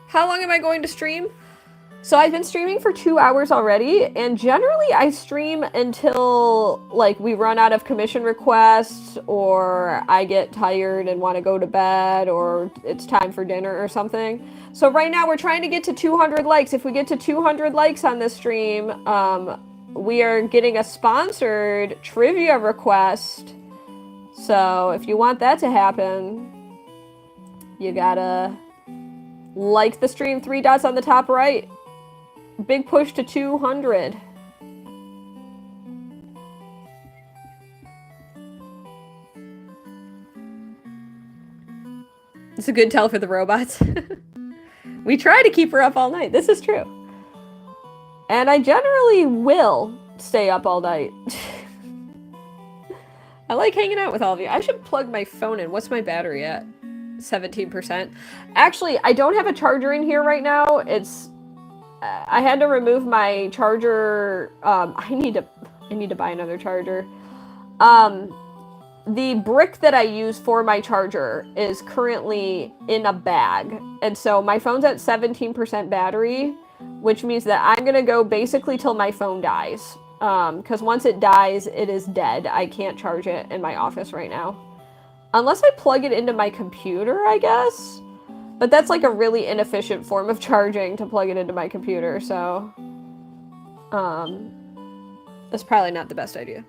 How long am I going to stream? So I've been streaming for 2 hours already, and generally I stream until, like, we run out of commission requests, or I get tired and want to go to bed, or it's time for dinner or something. So right now we're trying to get to 200 likes. If we get to 200 likes on this stream, we are getting a sponsored trivia request. So if you want that to happen, you gotta like the stream, 3 dots on the top right. Big push to 200. It's a good tell for the robots. We try to keep her up all night. This is true. And I generally will stay up all night. I like hanging out with all of you. I should plug my phone in. What's my battery at? 17%. Actually, I don't have a charger in here right now. It's I had to remove my charger. I need to buy another charger. The brick that I use for my charger is currently in a bag. And so my phone's at 17% battery, which means that I'm going to go basically till my phone dies. Because once it dies, it is dead. I can't charge it in my office right now. Unless I plug it into my computer, I guess. But that's like a really inefficient form of charging to plug it into my computer, so... that's probably not the best idea.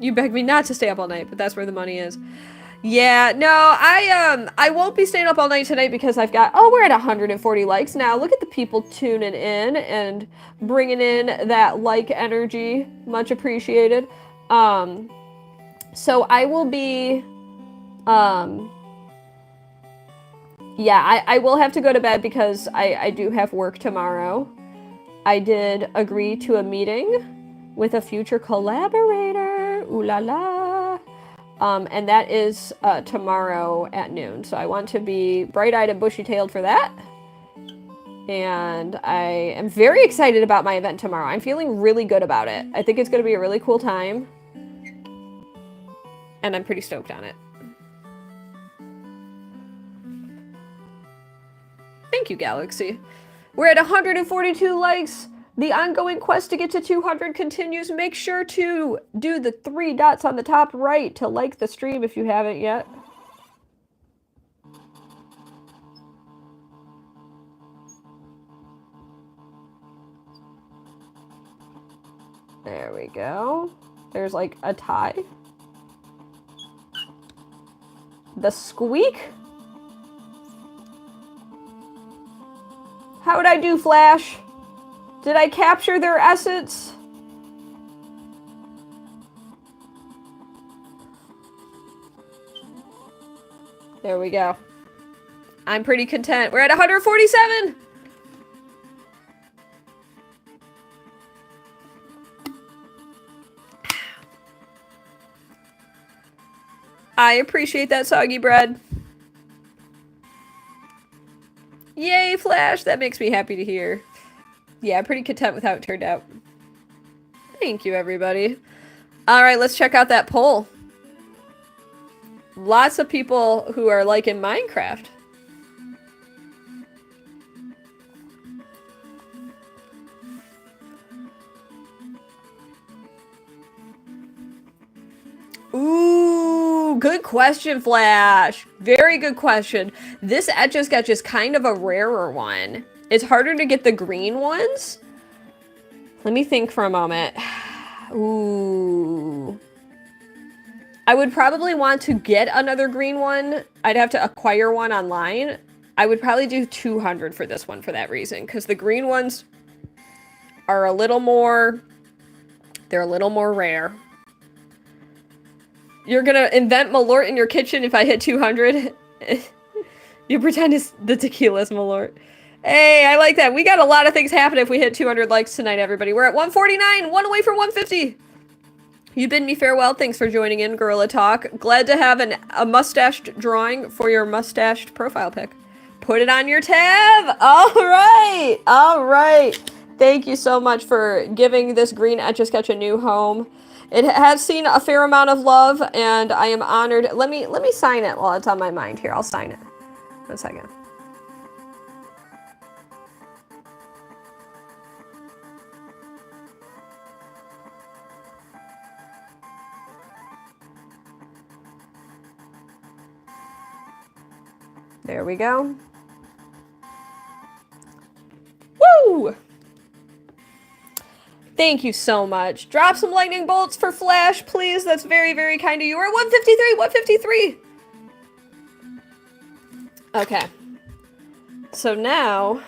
You begged me not to stay up all night, but that's where the money is. Yeah, no, I won't be staying up all night tonight because I've got, oh, we're at 140 likes now. Look at the people tuning in and bringing in that like energy. Much appreciated. So I will be, yeah, I will have to go to bed because I do have work tomorrow. I did agree to a meeting with a future collaborator. Ooh la la. And that is tomorrow at noon. So I want to be bright-eyed and bushy-tailed for that. And I am very excited about my event tomorrow. I'm feeling really good about it. I think it's going to be a really cool time. And I'm pretty stoked on it. Thank you, Galaxy. We're at 142 likes. The ongoing quest to get to 200 continues. Make sure to do the 3 dots on the top right to like the stream if you haven't yet. There we go. There's like a tie. The squeak? How would I do, Flash? Did I capture their essence? There we go. I'm pretty content. We're at 147! I appreciate that, soggy bread. Yay, Flash! That makes me happy to hear. Yeah, I'm pretty content with how it turned out. Thank you, everybody. Alright, let's check out that poll. Lots of people who are liking Minecraft. Ooh, good question, Flash. Very good question. This Etch A Sketch is kind of a rarer one. It's harder to get the green ones. Let me think for a moment. Ooh. I would probably want to get another green one. I'd have to acquire one online. I would probably do 200 for this one for that reason, because the green ones are a little more... They're a little more rare. You're gonna invent Malort in your kitchen if I hit 200? You pretend it's the tequila's Malort. Hey, I like that. We got a lot of things happening if we hit 200 likes tonight, everybody. We're at 149, one away from 150. You bid me farewell. Thanks for joining in, Gorilla Talk. Glad to have a mustached drawing for your mustached profile pic. Put it on your tab. All right. All right. Thank you so much for giving this green Etch A Sketch a new home. It has seen a fair amount of love, and I am honored. Let me sign it while it's on my mind here. I'll sign it. 1 second. There we go. Woo! Thank you so much. Drop some lightning bolts for Flash, please. That's very, very kind of you. We're at 153, 153. Okay. So now,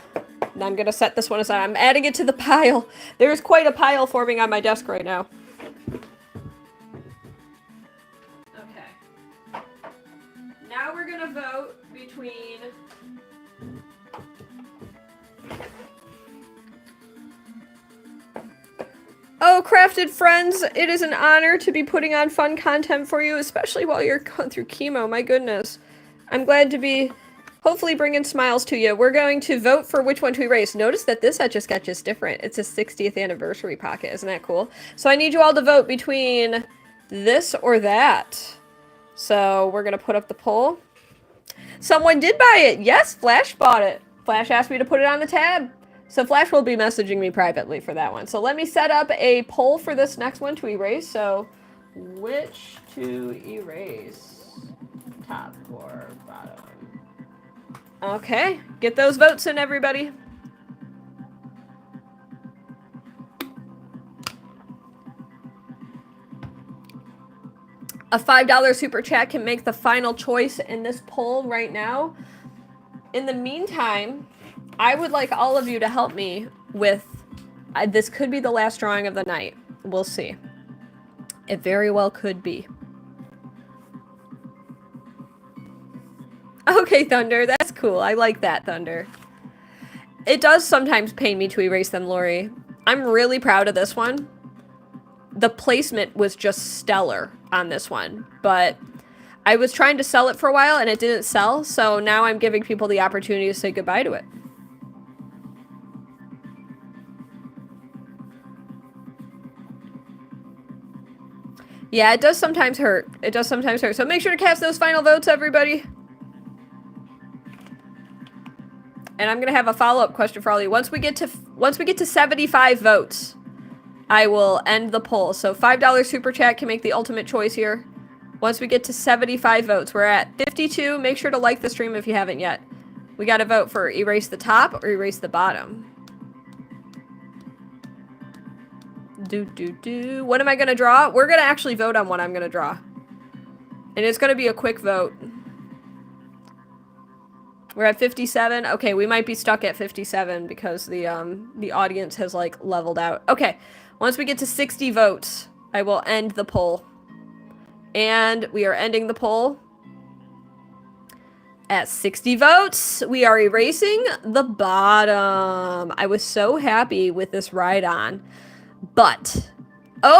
I'm going to set this one aside. I'm adding it to the pile. There's quite a pile forming on my desk right now. Okay. Now we're going to vote between... Oh, crafted friends, it is an honor to be putting on fun content for you, especially while you're going through chemo. My goodness. I'm glad to be Hopefully bringing smiles to you. We're going to vote for which one to erase. Notice that this Etch A Sketch is different. It's a 60th anniversary pocket. Isn't that cool? So I need you all to vote between this or that. So we're going to put up the poll. Someone did buy it. Yes, Flash bought it. Flash asked me to put it on the tab. So Flash will be messaging me privately for that one. So let me set up a poll for this next one to erase. So which to erase? Top or bottom? Okay, get those votes in, everybody. A $5 super chat can make the final choice in this poll right now. In the meantime, I would like all of you to help me with, this could be the last drawing of the night. We'll see. It very well could be. Okay, Thunder, that's cool. I like that, Thunder. It does sometimes pain me to erase them, Lori. I'm really proud of this one. The placement was just stellar on this one, but I was trying to sell it for a while and it didn't sell, so now I'm giving people the opportunity to say goodbye to it. Yeah, it does sometimes hurt. It does sometimes hurt. So make sure to cast those final votes, everybody. And I'm gonna have a follow-up question for all of you. Once we get to 75 votes, I will end the poll. So $5 super chat can make the ultimate choice here. Once we get to 75 votes, we're at 52. Make sure to like the stream if you haven't yet. We gotta vote for erase the top or erase the bottom. What am I gonna draw? We're gonna actually vote on what I'm gonna draw. And it's gonna be a quick vote. We're at 57. Okay, we might be stuck at 57 because the audience has like leveled out. Okay, once we get to 60 votes, I will end the poll. And we are ending the poll. At 60 votes, we are erasing the bottom. I was so happy with this ride-on. But, oh,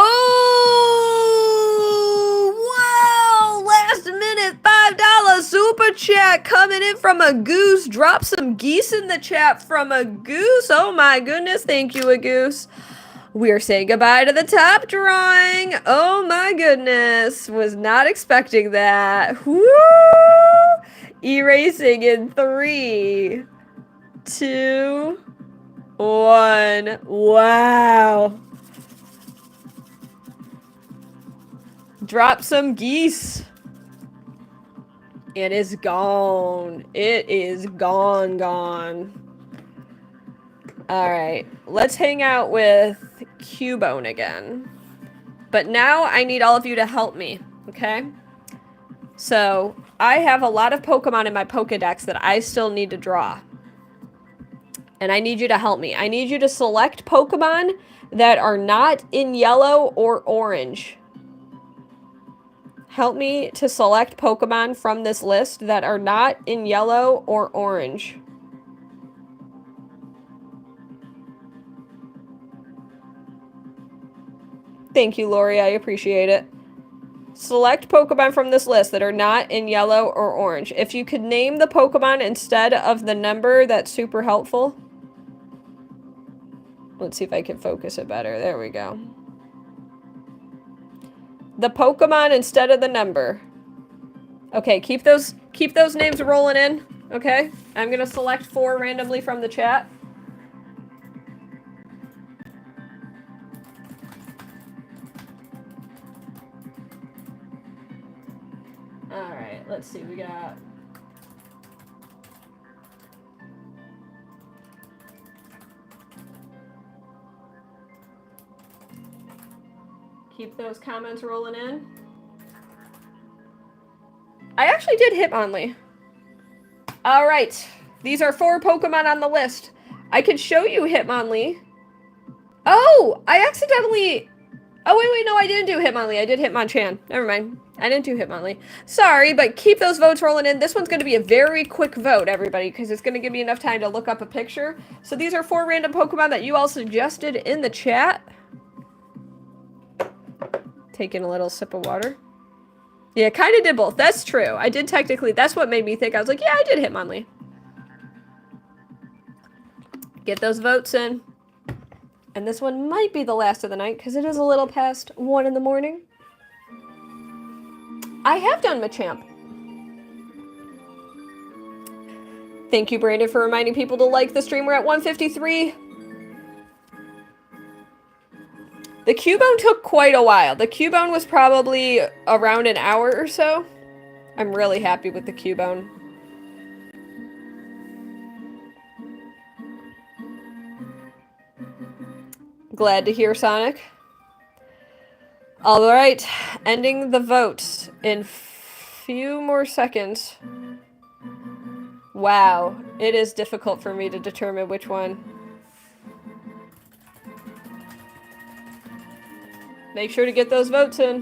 wow, last minute $5 super chat coming in from a goose. Drop some geese in the chat from a goose. Oh my goodness, thank you, a goose. We are saying goodbye to the top drawing. Oh my goodness, was not expecting that. Woo! Erasing in 3, 2, 1. Wow. Drop some geese. It is gone. It is gone. Alright, let's hang out with Cubone again. But now I need all of you to help me, okay? So, I have a lot of Pokemon in my Pokedex that I still need to draw. And I need you to help me. I need you to select Pokemon that are not in yellow or orange. Help me to select Pokemon from this list that are not in yellow or orange. Thank you, Lori. I appreciate it. Select Pokemon from this list that are not in yellow or orange. If you could name the Pokemon instead of the number, that's super helpful. Let's see if I can focus it better. There we go. The Pokemon instead of the number. Okay, keep those names rolling in, okay? I'm gonna select 4 randomly from the chat. Alright, let's see, we got... Keep those comments rolling in. I actually did Hitmonlee. Alright, these are 4 Pokemon on the list. I could show you Hitmonlee. Oh, I accidentally... Oh, wait, no, I didn't do Hitmonlee. I did Hitmonchan. Never mind. I didn't do Hitmonlee. Sorry, but keep those votes rolling in. This one's going to be a very quick vote, everybody, because it's going to give me enough time to look up a picture. So these are 4 random Pokemon that you all suggested in the chat. Taking a little sip of water. Yeah, kind of did both. That's true. I did technically. That's what made me think. I was like, yeah, I did Hitmonlee. Get those votes in. And this one might be the last of the night because it is a little past 1 in the morning. I have done Machamp. Thank you, Brandon, for reminding people to like the stream. We're at 153. The Cubone took quite a while. The Cubone was probably around an hour or so. I'm really happy with the Cubone. Glad to hear, Sonic. All right, ending the votes in few more seconds. Wow, it is difficult for me to determine which one. Make sure to get those votes in.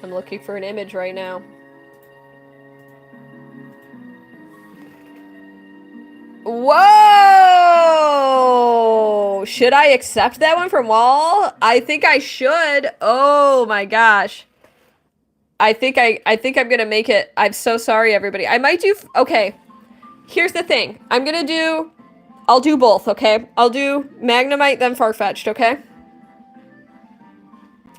I'm looking for an image right now. Whoa! Should I accept that one from Wall? I think I should. Oh my gosh. I think I'm gonna make it. I'm so sorry, everybody. I might do. Okay. Here's the thing. I'll do both, okay? I'll do Magnemite, then Farfetch'd, okay?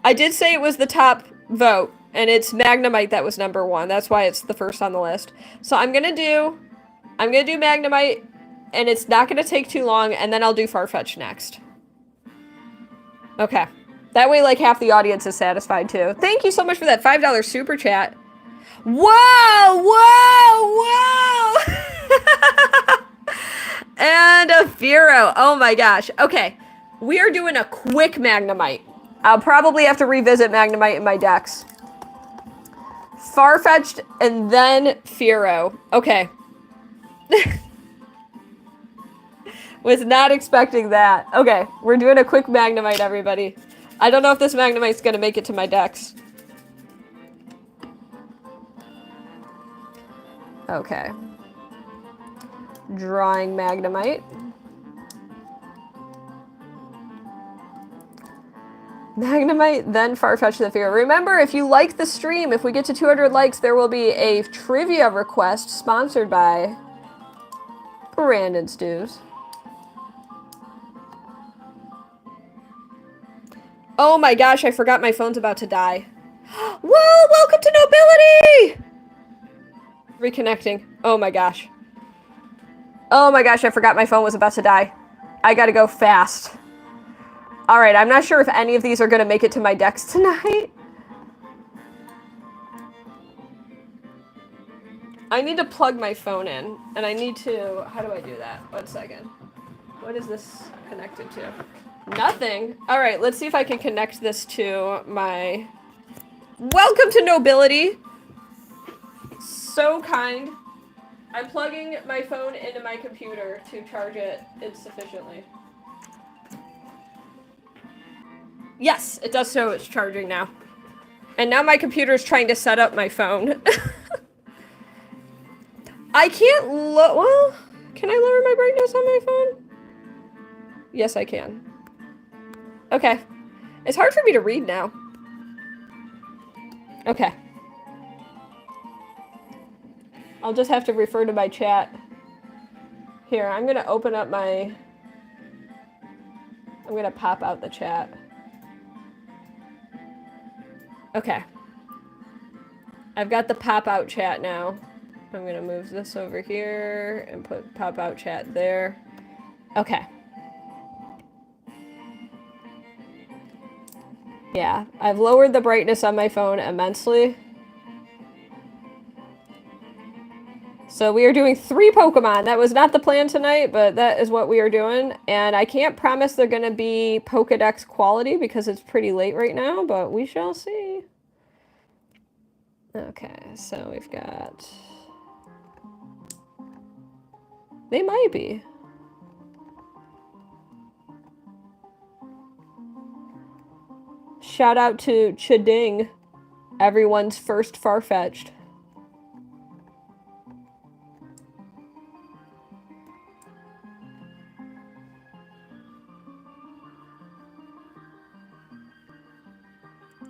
I did say it was the top vote, and it's Magnemite that was number 1. That's why it's the first on the list. So I'm gonna do Magnemite, and it's not gonna take too long, and then I'll do Farfetch'd next. Okay. That way, like, half the audience is satisfied, too. Thank you so much for that $5 super chat. Whoa! Whoa! Whoa! And a Firo. Oh my gosh. Okay. We are doing a quick Magnemite. I'll probably have to revisit Magnemite in my decks. Farfetch'd and then Firo. Okay. Was not expecting that. Okay. We're doing a quick Magnemite, everybody. I don't know if this Magnemite's gonna make it to my decks. Okay. Drawing Magnemite. Magnemite, then Farfetch'd the Firo. Remember, if you like the stream, if we get to 200 likes, there will be a trivia request sponsored by Brandon Stews. Oh my gosh, I forgot my phone's about to die. Whoa, welcome to Nobility! Reconnecting. Oh my gosh. Oh my gosh, I forgot my phone was about to die. I gotta go fast. Alright, I'm not sure if any of these are gonna make it to my decks tonight. I need to plug my phone in, and I need to... How do I do that? 1 second. What is this connected to? Nothing. Alright, let's see if I can connect this to my... Welcome to Nobility! So kind. I'm plugging my phone into my computer to charge it insufficiently. Yes, it does so. It's charging now. And now my computer is trying to set up my phone. I can't well, can I lower my brightness on my phone? Yes, I can. Okay. It's hard for me to read now. Okay. I'll just have to refer to my chat. Here, I'm gonna open up my... I'm gonna pop out the chat. Okay. I've got the pop-out chat now. I'm gonna move this over here and put pop-out chat there. Okay. Yeah, I've lowered the brightness on my phone immensely. So we are doing 3 Pokemon. That was not the plan tonight, but that is what we are doing. And I can't promise they're going to be Pokedex quality because it's pretty late right now, but we shall see. Okay, so we've got... They might be. Shout out to Chading, everyone's first Farfetch'd.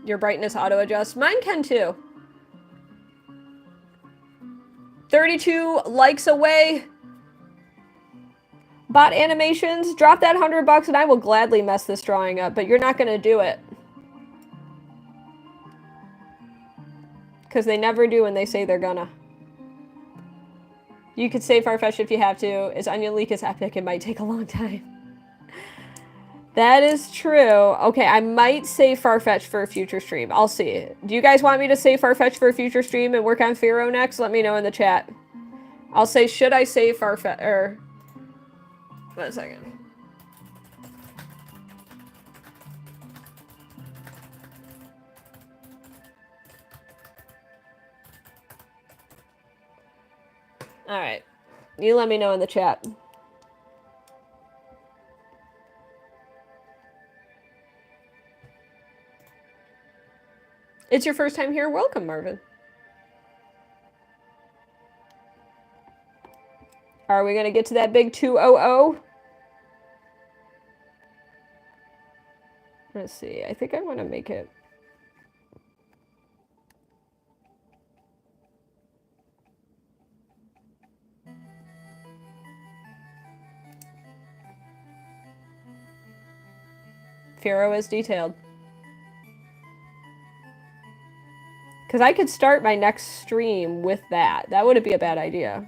Your brightness auto adjusts. Mine can too. 32 likes away. Bot animations, drop that $100 and I will gladly mess this drawing up, but you're not gonna do it. Because they never do when they say they're gonna. You could say Farfetch'd if you have to. Its onion leak is epic. It might take a long time. That is true. Okay, I might save Farfetch'd for a future stream. I'll see. Do you guys want me to save Farfetch'd for a future stream and work on Pharaoh next? Let me know in the chat. I'll say, should I save Farfetch'd? Or... 1 second. Alright. You let me know in the chat. It's your first time here? Welcome, Marvin. Are we going to get to that big 200? Let's see. I think I want to make it... Pharaoh is detailed. Because I could start my next stream with that. That wouldn't be a bad idea.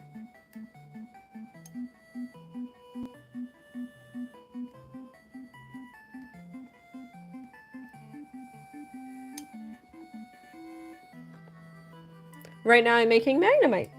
Right now I'm making Magnemite.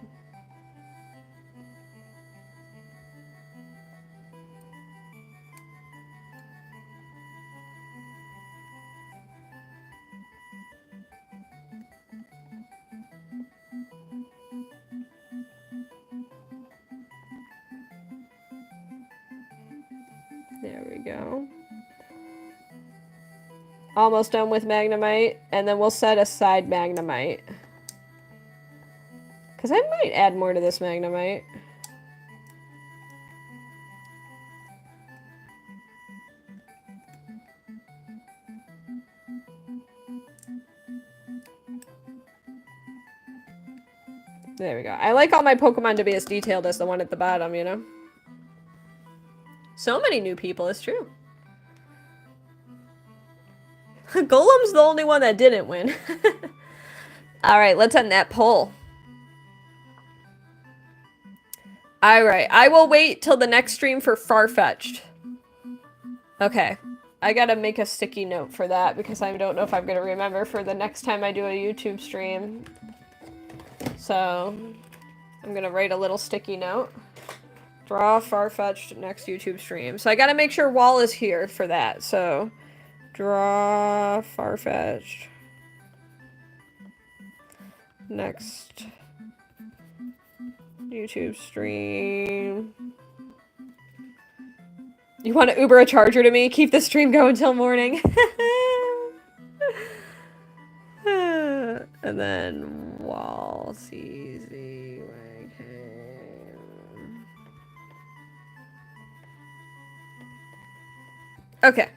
There we go. Almost done with Magnemite, and then we'll set aside Magnemite. Because I might add more to this Magnemite. There we go. I like all my Pokemon to be as detailed as the one at the bottom, you know? So many new people, it's true. Golem's the only one that didn't win. Alright, let's end that poll. Alright, I will wait till the next stream for Farfetch'd. Okay. I gotta make a sticky note for that because I don't know if I'm gonna remember for the next time I do a YouTube stream. So, I'm gonna write a little sticky note. Draw Farfetch'd next YouTube stream. So I gotta make sure Wall is here for that. So, draw Farfetch'd next YouTube stream. You want to Uber a charger to me? Keep the stream going till morning. And then Wall CZ. Okay.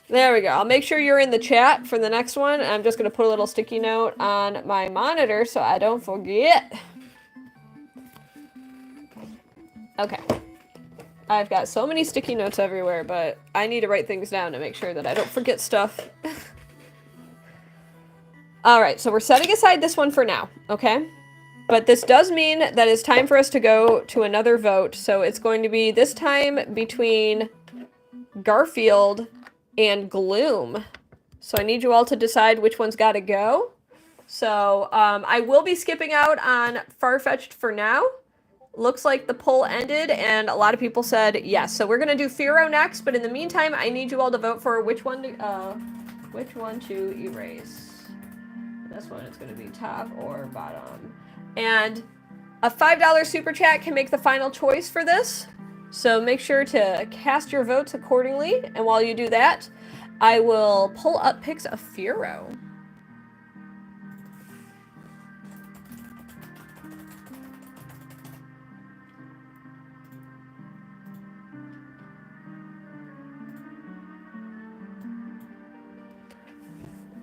There we go. I'll make sure you're in the chat for the next one. I'm just going to put a little sticky note on my monitor so I don't forget. Okay. I've got so many sticky notes everywhere, but I need to write things down to make sure that I don't forget stuff. Alright, so we're setting aside this one for now, okay? But this does mean that it's time for us to go to another vote. So it's going to be this time between Garfield and Gloom. So I need you all to decide which one's got to go. So I will be skipping out on Farfetch'd for now. Looks like the poll ended and a lot of people said yes. So we're going to do Pharaoh next. But in the meantime, I need you all to vote for which one to erase. This one is going to be top or bottom. And a $5 super chat can make the final choice for this. So make sure to cast your votes accordingly. And while you do that, I will pull up pics of Pharaoh.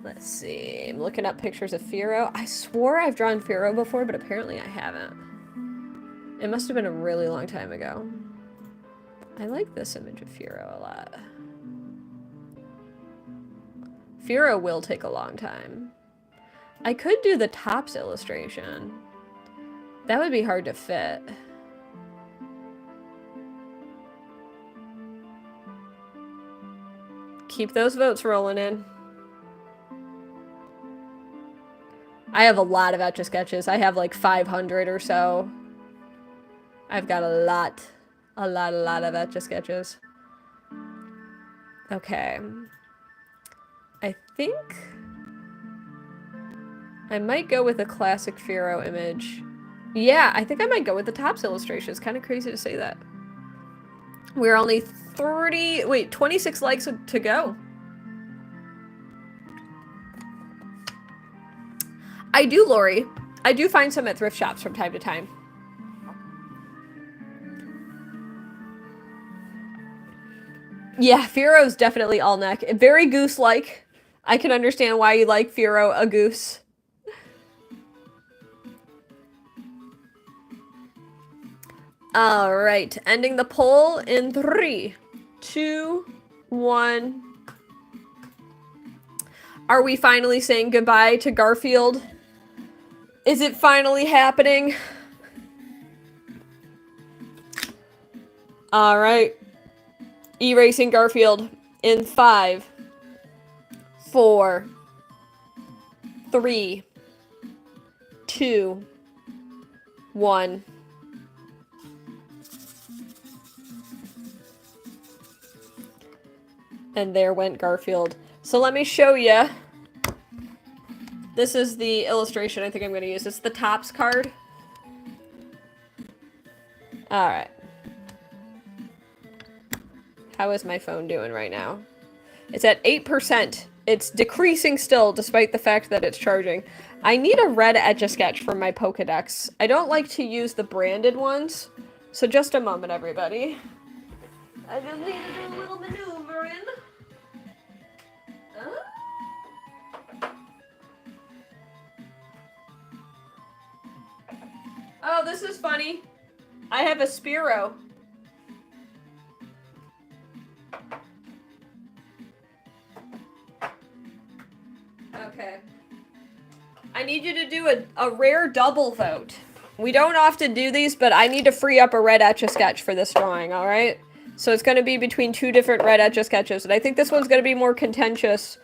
Let's see. I'm looking up pictures of Firo. I swore I've drawn Firo before, but apparently I haven't. It must have been a really long time ago. I like this image of Firo a lot. Firo will take a long time. I could do the tops illustration. That would be hard to fit. Keep those votes rolling in. I have a lot of Etch A Sketches. I have like 500 or so. I've got a lot of Etch A Sketches. Okay. I think I might go with a classic Firo image. Yeah, I think I might go with the tops illustration. It's kind of crazy to say that. We're only 26 likes to go. I do, Lori. I do find some at thrift shops from time to time. Yeah, Firo's definitely all neck. Very goose-like. I can understand why you like Firo a goose. All right, ending the poll in 3, 2, 1. Are we finally saying goodbye to Garfield? Is it finally happening? All right. Erasing Garfield in 5, 4, 3, 2, 1. And there went Garfield. So let me show you. This is the illustration I think I'm going to use. It's the tops card. All right. How is my phone doing right now? It's at 8%. It's decreasing still, despite the fact that it's charging. I need a red Etch A Sketch for my Pokedex. I don't like to use the branded ones. So just a moment, everybody. I just need to do a little maneuvering. Oh, this is funny. I have a Spearow. Okay. I need you to do a rare double vote. We don't often do these, but I need to free up a red Etch A Sketch for this drawing, alright? So it's going to be between 2 different red Etch A Sketches, and I think this one's going to be more contentious.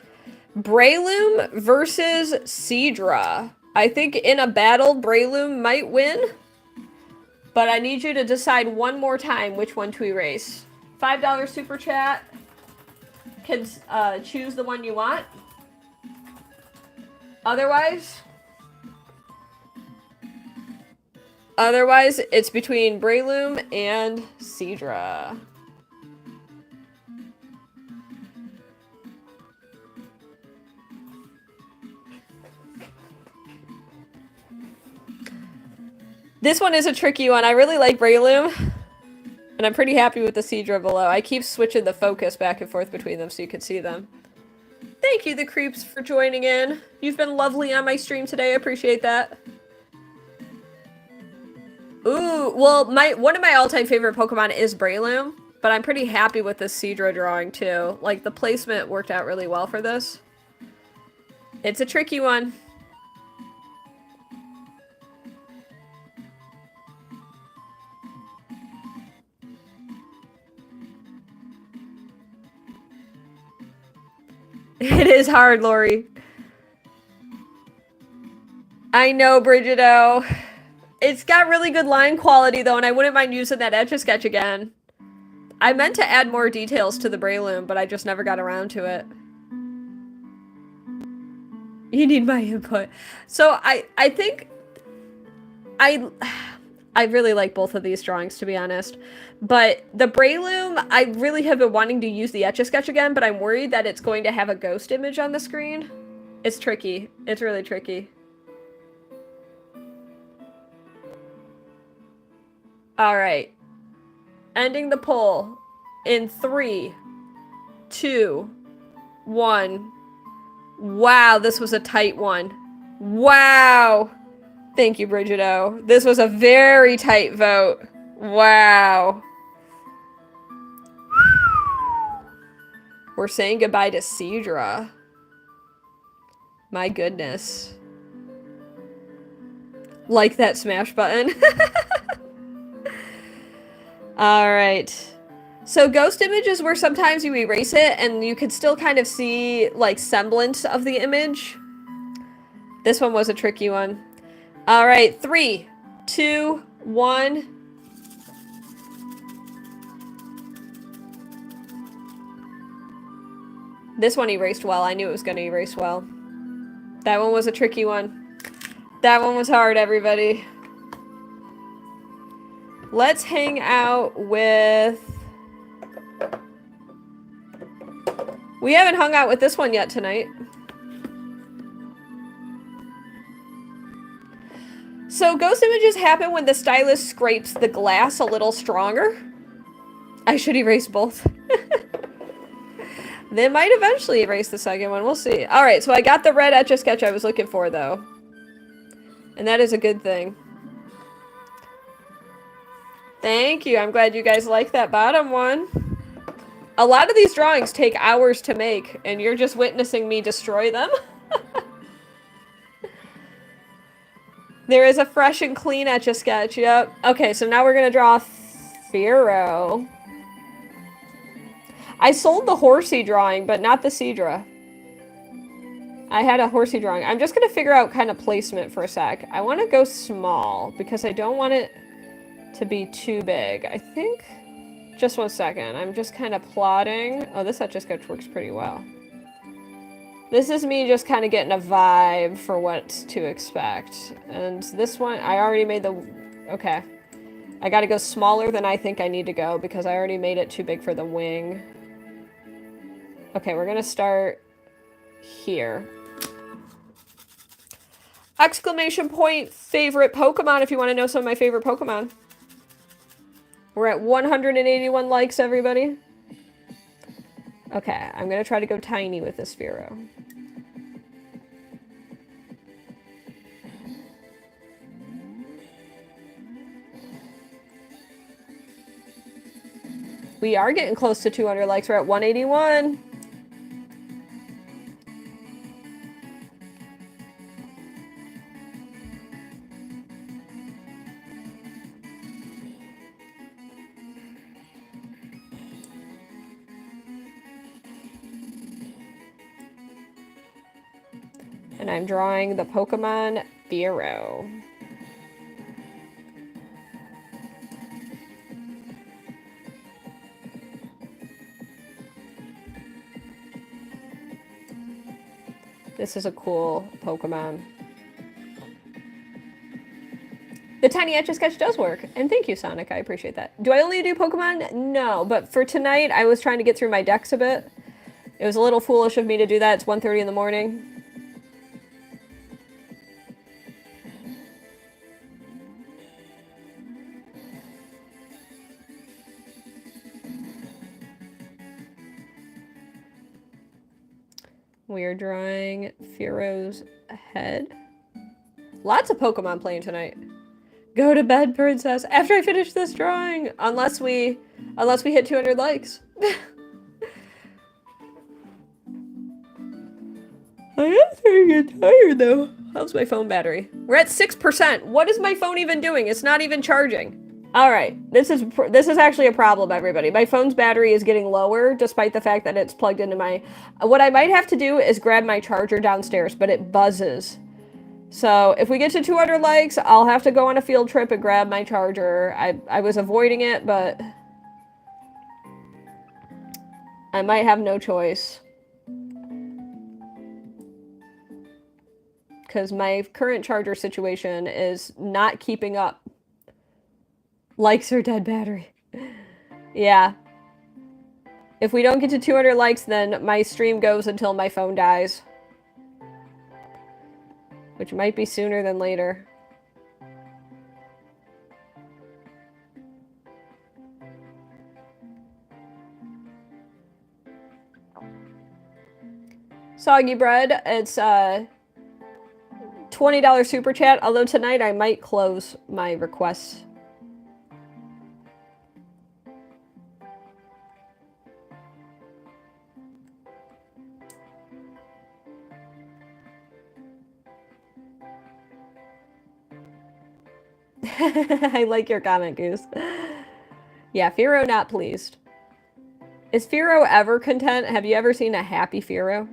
Breloom versus Seadra. I think in a battle, Breloom might win, but I need you to decide one more time which one to erase. $5 super chat. Can choose the one you want. Otherwise, it's between Breloom and Seadra. This one is a tricky one. I really like Breloom, and I'm pretty happy with the Seadra below. I keep switching the focus back and forth between them so you can see them. Thank you, the creeps, for joining in. You've been lovely on my stream today. I appreciate that. Ooh, well, one of my all-time favorite Pokemon is Breloom, but I'm pretty happy with this Seadra drawing, too. Like, the placement worked out really well for this. It's a tricky one. It is hard, Lori. I know, Brigido. It's got really good line quality, though, and I wouldn't mind using that Etch A Sketch again. I meant to add more details to the Breloom, but I just never got around to it. You need my input. So, I think... I really like both of these drawings, to be honest. But the Breloom, I really have been wanting to use the Etch A Sketch again, but I'm worried that it's going to have a ghost image on the screen. It's tricky. It's really tricky. Alright. Ending the poll in 3, 2, 1. Wow, this was a tight one. Wow. Thank you, Bridget O. This was a very tight vote. Wow. We're saying goodbye to Cedra. My goodness. Like that smash button. Alright. So ghost images where sometimes you erase it and you could still kind of see like semblance of the image. This one was a tricky one. Alright, 3, 2, 1. This one erased well. I knew it was going to erase well. That one was a tricky one. That one was hard, everybody. Let's hang out with... We haven't hung out with this one yet tonight. So ghost images happen when the stylus scrapes the glass a little stronger. I should erase both. They might eventually erase the second one. We'll see. Alright, so I got the red Etch A Sketch I was looking for, though. And that is a good thing. Thank you. I'm glad you guys like that bottom one. A lot of these drawings take hours to make, and you're just witnessing me destroy them. There is a fresh and clean Etch A Sketch, yep. Okay, so now we're gonna draw Firo. I sold the horsey drawing, but not the Cedra. I had a horsey drawing. I'm just gonna figure out kind of placement for a sec. I want to go small, because I don't want it to be too big. I think... Just 1 second. I'm just kind of plotting. Oh, this Etch A Sketch works pretty well. This is me just kind of getting a vibe for what to expect. And this one, I already made the... Okay. I gotta go smaller than I think I need to go because I already made it too big for the wing. Okay, we're gonna start here. Exclamation point favorite Pokemon if you want to know some of my favorite Pokemon. We're at 181 likes, everybody. Okay, I'm gonna try to go tiny with this Firo. We are getting close to 200 likes. We're at 181. And I'm drawing the Pokemon Firo. This is a cool Pokemon. The tiny Etch A Sketch does work. And thank you, Sonic. I appreciate that. Do I only do Pokemon? No. But for tonight, I was trying to get through my decks a bit. It was a little foolish of me to do that. It's 1:30 in the morning. We are drawing Firo's head. Lots of Pokemon playing tonight. Go to bed, princess. After I finish this drawing, unless we hit 200 likes. I am starting to get tired though. How's my phone battery? We're at 6%. What is my phone even doing? It's not even charging. All right, this is actually a problem, everybody. My phone's battery is getting lower, despite the fact that it's plugged into my... What I might have to do is grab my charger downstairs, but it buzzes. So if we get to 200 likes, I'll have to go on a field trip and grab my charger. I was avoiding it, but... I might have no choice. Because my current charger situation is not keeping up. Likes or dead battery. Yeah. If we don't get to 200 likes, then my stream goes until my phone dies. Which might be sooner than later. Soggy Bread, it's $20 super chat, although tonight I might close my requests. I like your comment, Goose. Yeah, Firo not pleased. Is Firo ever content? Have you ever seen a happy Firo?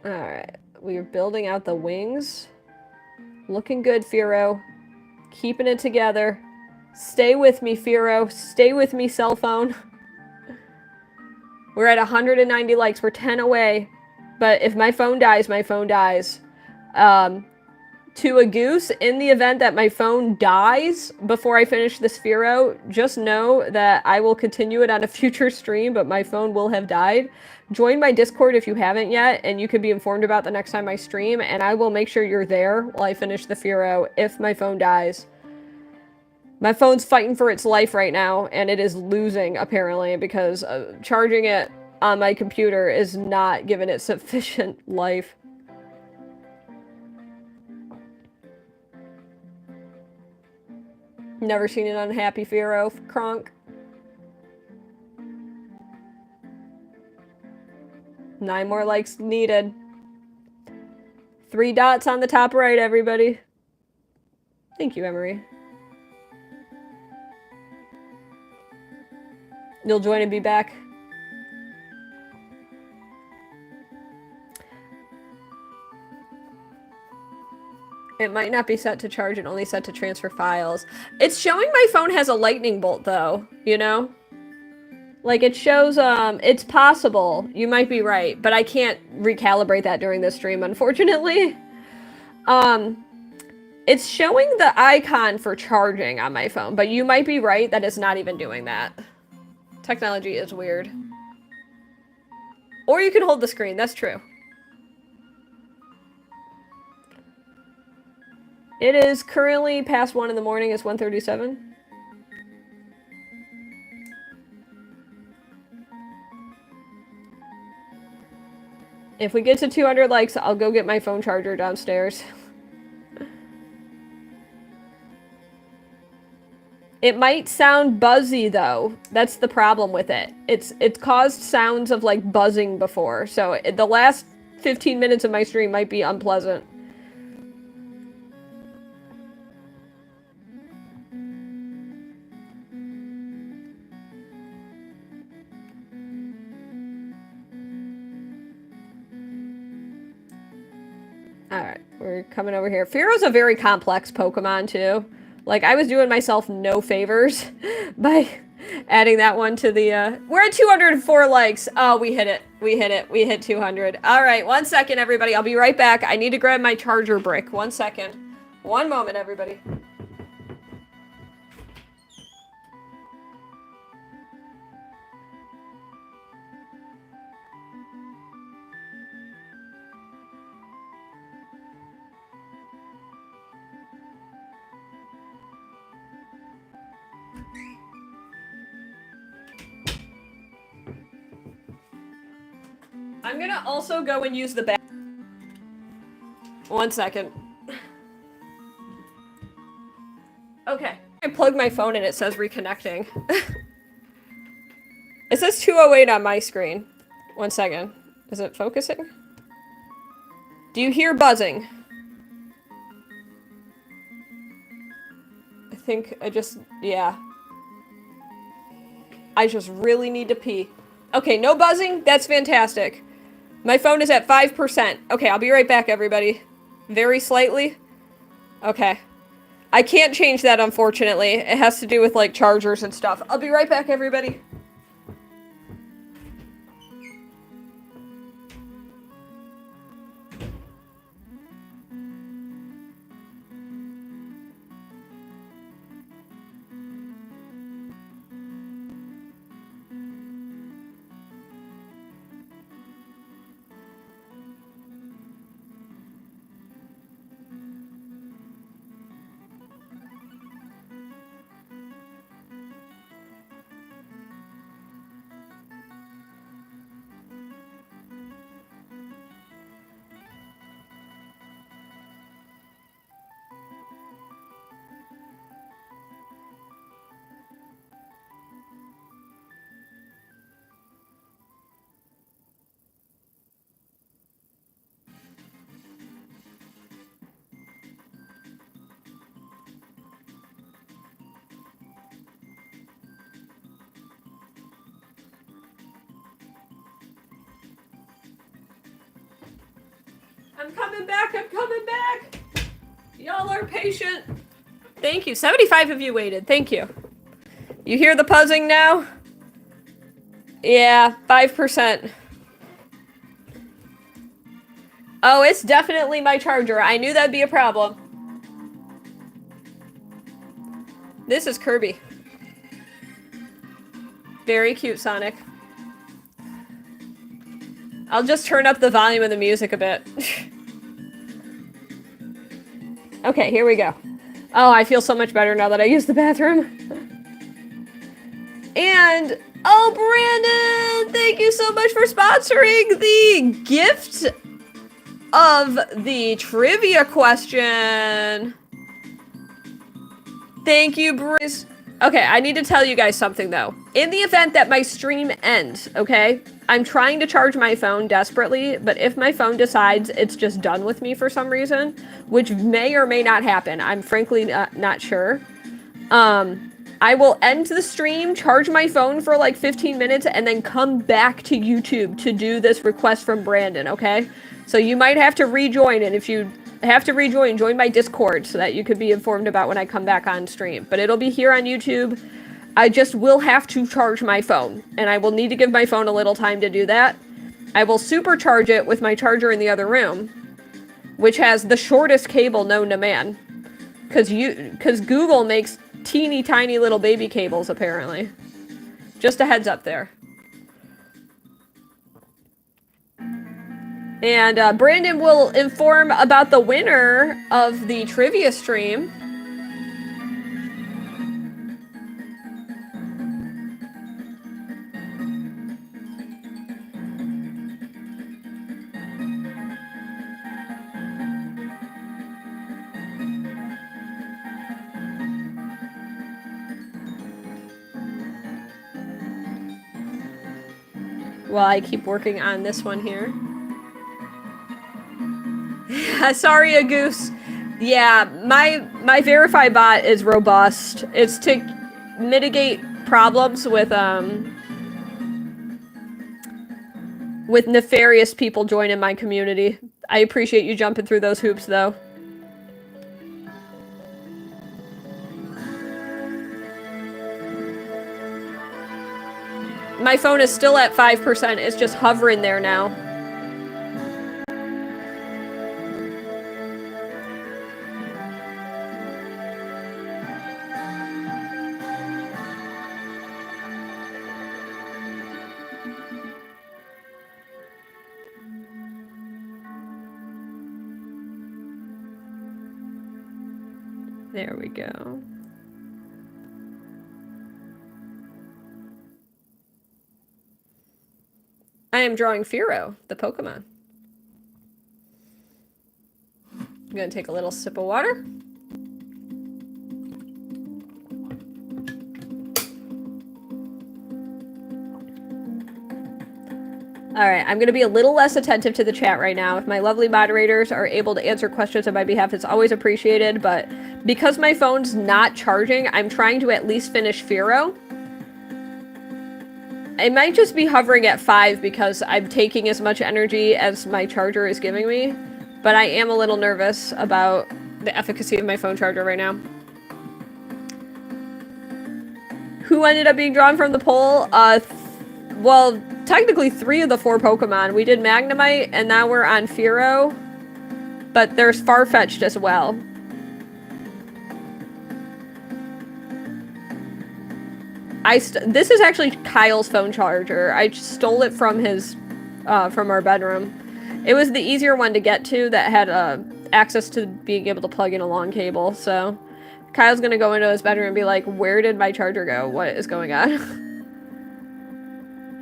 Alright, we're building out the wings. Looking good, Firo. Keeping it together. Stay with me, Firo. Stay with me, cell phone. We're at 190 likes. We're 10 away. But if my phone dies, my phone dies. To a Goose, in the event that my phone dies before I finish this Firo, just know that I will continue it on a future stream, but my phone will have died. Join my Discord if you haven't yet, and you can be informed about the next time I stream, and I will make sure you're there while I finish the Firo if my phone dies. My phone's fighting for its life right now, and it is losing, apparently, because charging it on my computer is not giving it sufficient life. Never seen an unhappy Firo, Kronk. 9 more likes needed. 3 dots on the top right, everybody. Thank you, Emery. You'll join and be back. It might not be set to charge and only set to transfer files. It's showing my phone has a lightning bolt, though, you know? Like, it shows, it's possible. You might be right, but I can't recalibrate that during this stream, unfortunately. It's showing the icon for charging on my phone, but you might be right that it's not even doing that. Technology is weird. Or you can hold the screen, that's true. It is currently past 1 in the morning, it's 1:37. If we get to 200 likes, I'll go get my phone charger downstairs. It might sound buzzy, though. That's the problem with it. It's caused sounds of, like, buzzing before, so the last 15 minutes of my stream might be unpleasant. Alright, we're coming over here. Firo's a very complex Pokemon, too. Like, I was doing myself no favors by adding that one to the, We're at 204 likes. Oh, we hit it. We hit it. We hit 200. Alright, 1 second, everybody. I'll be right back. I need to grab my charger brick. 1 second. 1 moment, everybody. I'm gonna also go and use the back. 1 second. Okay. I plug my phone and it says reconnecting. It says 208 on my screen. 1 second. Is it focusing? Do you hear buzzing? I think I just, yeah. I just really need to pee. Okay, no buzzing? That's fantastic. My phone is at 5%. Okay, I'll be right back, everybody. Very slightly. Okay. I can't change that, unfortunately. It has to do with, like, chargers and stuff. I'll be right back, everybody. I'm coming back. I'm coming back. Y'all are patient. Thank you. 75 of you waited. Thank you. You hear the buzzing now? Yeah, 5%. Oh, it's definitely my charger. I knew that'd be a problem. This is Kirby. Very cute, Sonic. I'll just turn up the volume of the music a bit. Okay, here we go. Oh, I feel so much better now that I use the bathroom. And, oh, Brandon, thank you so much for sponsoring the gift of the trivia question. Thank you, Bruce. Okay, I need to tell you guys something, though. In the event that my stream ends, okay, I'm trying to charge my phone desperately, but if my phone decides it's just done with me for some reason, which may or may not happen, I'm frankly not sure, I will end the stream, charge my phone for like 15 minutes, and then come back to YouTube to do this request from Brandon, okay? So you might have to rejoin, and if you have to rejoin, join my Discord so that you could be informed about when I come back on stream. But it'll be here on YouTube. I just will have to charge my phone, and I will need to give my phone a little time to do that. I will supercharge it with my charger in the other room, which has the shortest cable known to man. Because Google makes teeny tiny little baby cables, apparently. Just a heads up there. And Brandon will inform about the winner of the trivia stream. While I keep working on this one here. Sorry, a goose. Yeah, my verify bot is robust. It's to mitigate problems with nefarious people joining my community. I appreciate you jumping through those hoops, though. My phone is still at 5%. It's just hovering there now. There we go. I am drawing Firo, the Pokemon. I'm gonna take a little sip of water. Alright, I'm gonna be a little less attentive to the chat right now. If my lovely moderators are able to answer questions on my behalf, it's always appreciated, but because my phone's not charging, I'm trying to at least finish Firo. I might just be hovering at 5 because I'm taking as much energy as my charger is giving me, but I am a little nervous about the efficacy of my phone charger right now. Who ended up being drawn from the poll? Well, technically 3 of the 4 Pokemon. We did Magnemite, and now we're on Firo, but there's Farfetch'd as well. This is actually Kyle's phone charger. I stole it from his, from our bedroom. It was the easier one to get to that had access to being able to plug in a long cable. So Kyle's gonna go into his bedroom and be like, "Where did my charger go? What is going on?"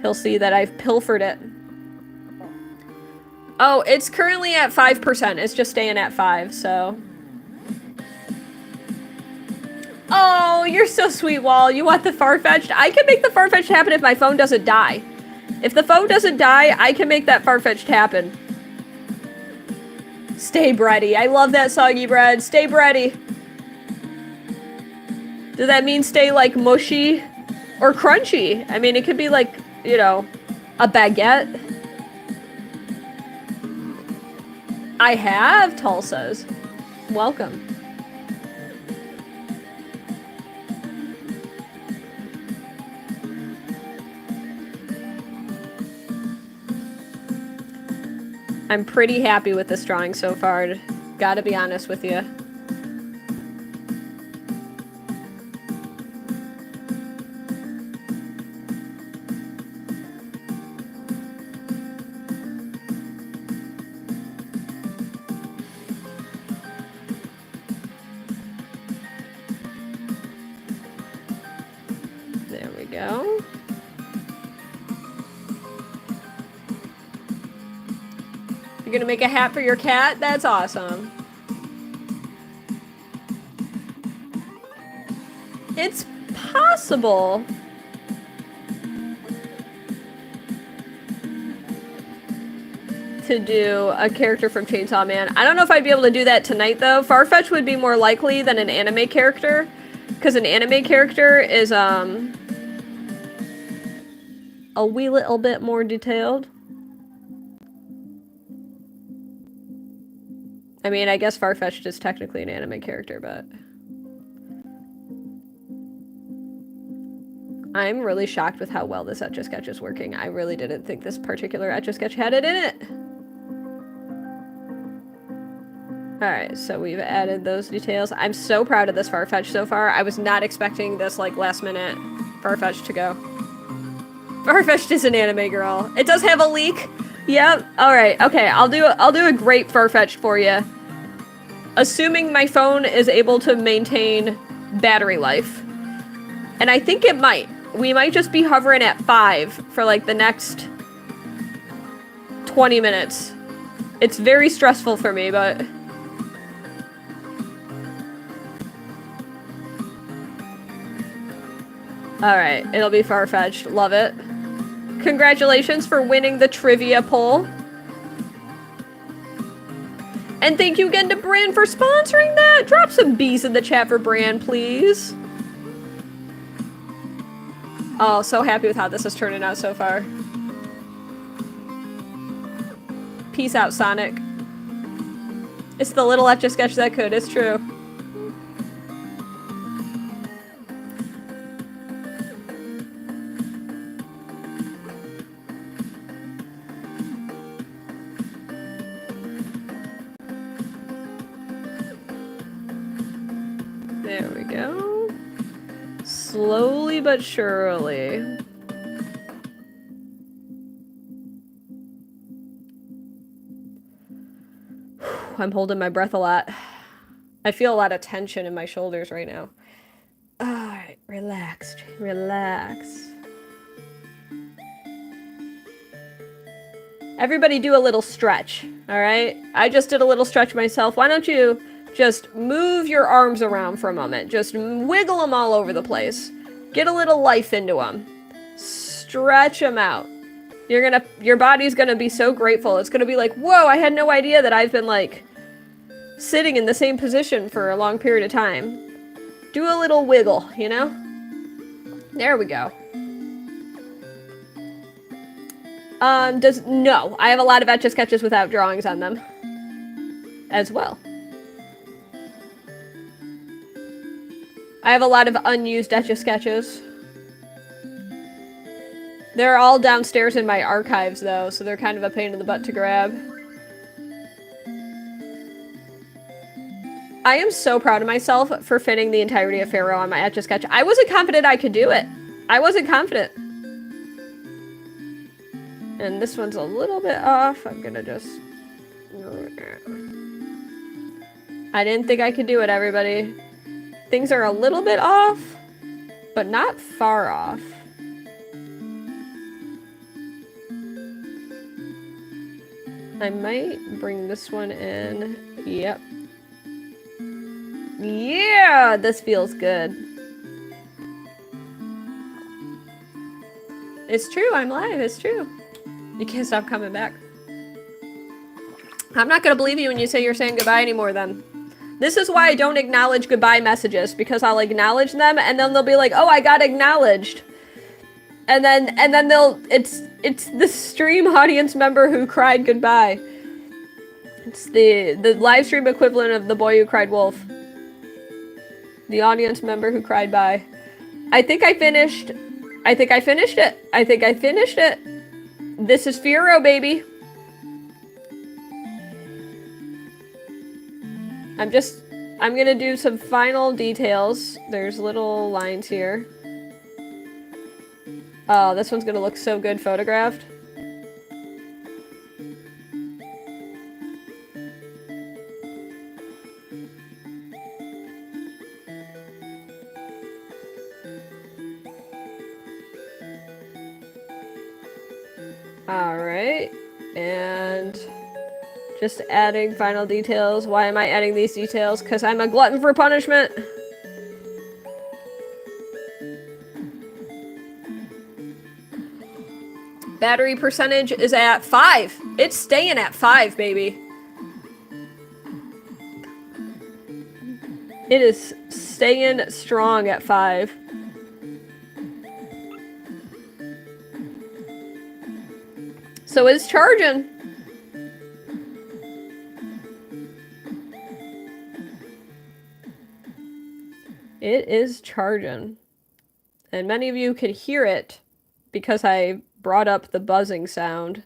He'll see that I've pilfered it. Oh, it's currently at 5%. It's just staying at 5, so. Oh, you're so sweet, Wall. You want the Farfetch'd? I can make the Farfetch'd happen if my phone doesn't die. If the phone doesn't die, I can make that Farfetch'd happen. Stay bready. I love that soggy bread. Stay bready. Does that mean stay, like, mushy or crunchy? I mean, it could be, like, you know, a baguette. I have, Tulsa's. Welcome. I'm pretty happy with this drawing so far, gotta be honest with you. There we go. You're gonna make a hat for your cat? That's awesome. It's possible. To do a character from Chainsaw Man. I don't know if I'd be able to do that tonight though. Farfetch'd would be more likely than an anime character. Because an anime character is a wee little bit more detailed. I mean, I guess Farfetch'd is technically an anime character, but... I'm really shocked with how well this Etch A Sketch is working. I really didn't think this particular Etch A Sketch had it in it. Alright, so we've added those details. I'm so proud of this Farfetch'd so far. I was not expecting this, like, last minute Farfetch'd to go. Farfetch'd is an anime girl. It does have a leak. Yep. Alright, okay. I'll do a great Farfetch'd for you. Assuming my phone is able to maintain battery life. And I think it might. We might just be hovering at 5 for like the next 20 minutes. It's very stressful for me, but... Alright, it'll be Farfetch'd. Love it. Congratulations for winning the trivia poll. And thank you again to Bran for sponsoring that. Drop some B's in the chat for Bran, please. Oh, so happy with how this is turning out so far. Peace out, Sonic. It's the little Etch A Sketch that could, it's true. There we go. Slowly but surely. I'm holding my breath a lot. I feel a lot of tension in my shoulders right now. Alright, relax, relax. Everybody do a little stretch, alright? I just did a little stretch myself. Why don't you just move your arms around for a moment. Just wiggle them all over the place. Get a little life into them. Stretch them out. Your body's gonna be so grateful. It's gonna be like, whoa, I had no idea that I've been like sitting in the same position for a long period of time. Do a little wiggle, you know? There we go. No, I have a lot of Etch A Sketches without drawings on them as well. I have a lot of unused Etch A Sketches. They're all downstairs in my archives, though, so they're kind of a pain in the butt to grab. I am so proud of myself for fitting the entirety of Pharaoh on my Etch A Sketch. I wasn't confident I could do it. I wasn't confident. And this one's a little bit off. I'm gonna just... I didn't think I could do it, everybody. Things are a little bit off, but not far off. I might bring this one in. Yep. Yeah, this feels good. It's true, I'm live, it's true. You can't stop coming back. I'm not gonna believe you when you say you're saying goodbye anymore then. This is why I don't acknowledge goodbye messages, because I'll acknowledge them and then they'll be like, oh, I got acknowledged. And then it's the stream audience member who cried goodbye. It's the live stream equivalent of the boy who cried wolf. The audience member who cried bye. I think I finished. I think I finished it. I think I finished it. This is Firo, baby. I'm gonna do some final details. There's little lines here. Oh, this one's gonna look so good photographed. Alright, and just adding final details. Why am I adding these details? Because I'm a glutton for punishment. Battery percentage is at 5. It's staying at 5, baby. It is staying strong at 5. So it's charging. It is charging. And many of you could hear it because I brought up the buzzing sound.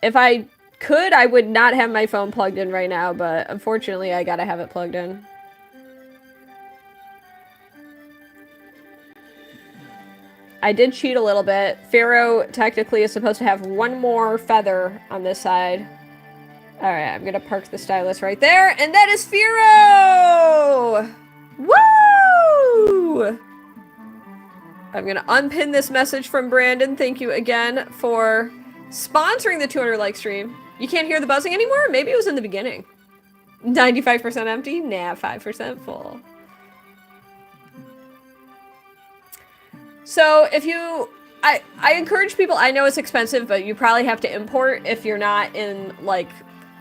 If I could, I would not have my phone plugged in right now, but unfortunately I gotta have it plugged in. I did cheat a little bit. Pharaoh technically is supposed to have one more feather on this side. Alright, I'm gonna park the stylus right there, and that is Pharaoh! Woo! I'm gonna unpin this message from Brandon. Thank you again for sponsoring the 200 like stream. You can't hear the buzzing anymore? Maybe it was in the beginning. 95% empty? Nah, 5% full. So if you, I encourage people, I know it's expensive, but you probably have to import if you're not in like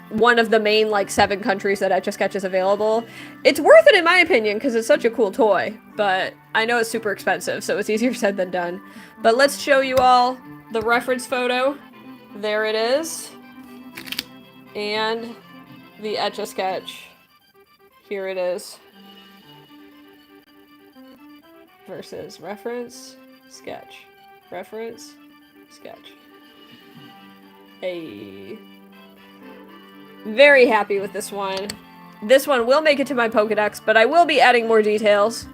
one of the main like 7 countries that Etch A Sketch is available. It's worth it in my opinion because it's such a cool toy, but I know it's super expensive, so it's easier said than done. But let's show you all the reference photo. There it is. And the Etch A Sketch. Here it is. Versus reference, sketch. Reference, sketch. Hey. Very happy with this one. This one will make it to my Pokedex, but I will be adding more details.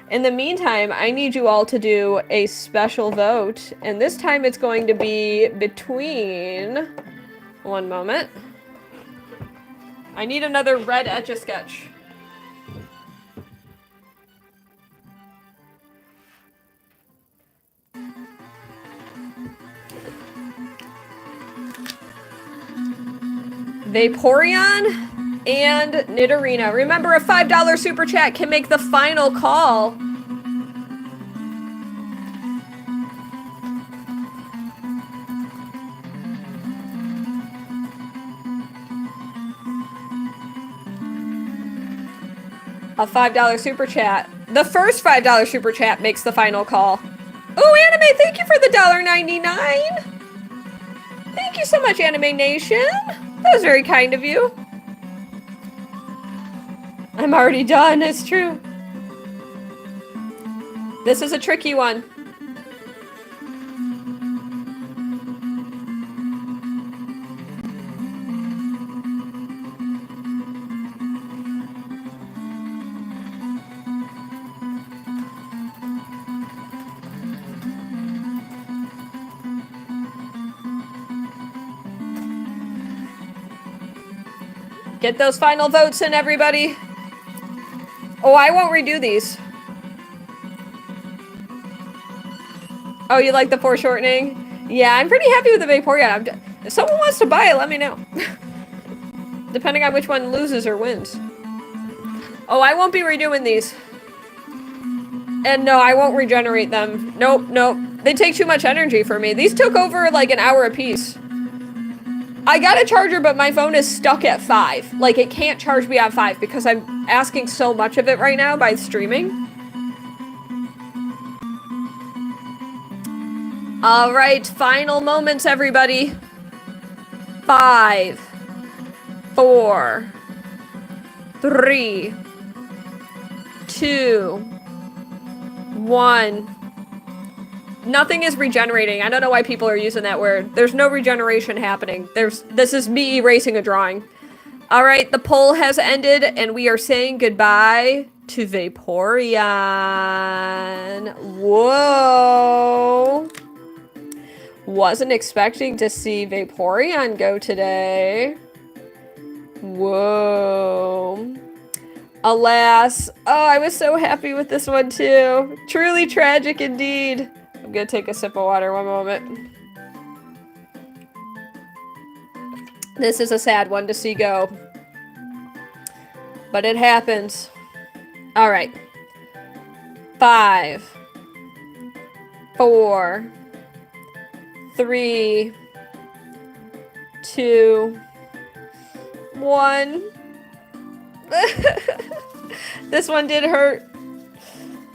In the meantime, I need you all to do a special vote, and this time it's going to be between... One moment. I need another red Etch A Sketch. Vaporeon and Nidorina. Remember, a $5 super chat can make the final call. A $5 super chat. The first $5 super chat makes the final call. Ooh, Anime, thank you for the $1.99. Thank you so much, Anime Nation. That was very kind of you. I'm already done, it's true. This is a tricky one. Get those final votes in, everybody. Oh, I won't redo these. Oh, you like the foreshortening? Yeah, I'm pretty happy with the Vaporeon. If someone wants to buy it, let me know. Depending on which one loses or wins. Oh, I won't be redoing these. And no, I won't regenerate them. Nope, nope. They take too much energy for me. These took over like an hour apiece. I got a charger, but my phone is stuck at 5. Like, it can't charge me at 5 because I'm asking so much of it right now by streaming. All right, final moments, everybody. 5, 4, 3, 2, 1. Nothing is regenerating. I don't know why people are using that word. There's no regeneration happening. This is me erasing a drawing. All right, the poll has ended, and we are saying goodbye to Vaporeon. Whoa. Wasn't expecting to see Vaporeon go today. Whoa. Alas. Oh, I was so happy with this one too. Truly tragic indeed. I'm gonna take a sip of water, one moment. This is a sad one to see go. But it happens. Alright. 5, 4, 3, 2, 1. This one did hurt.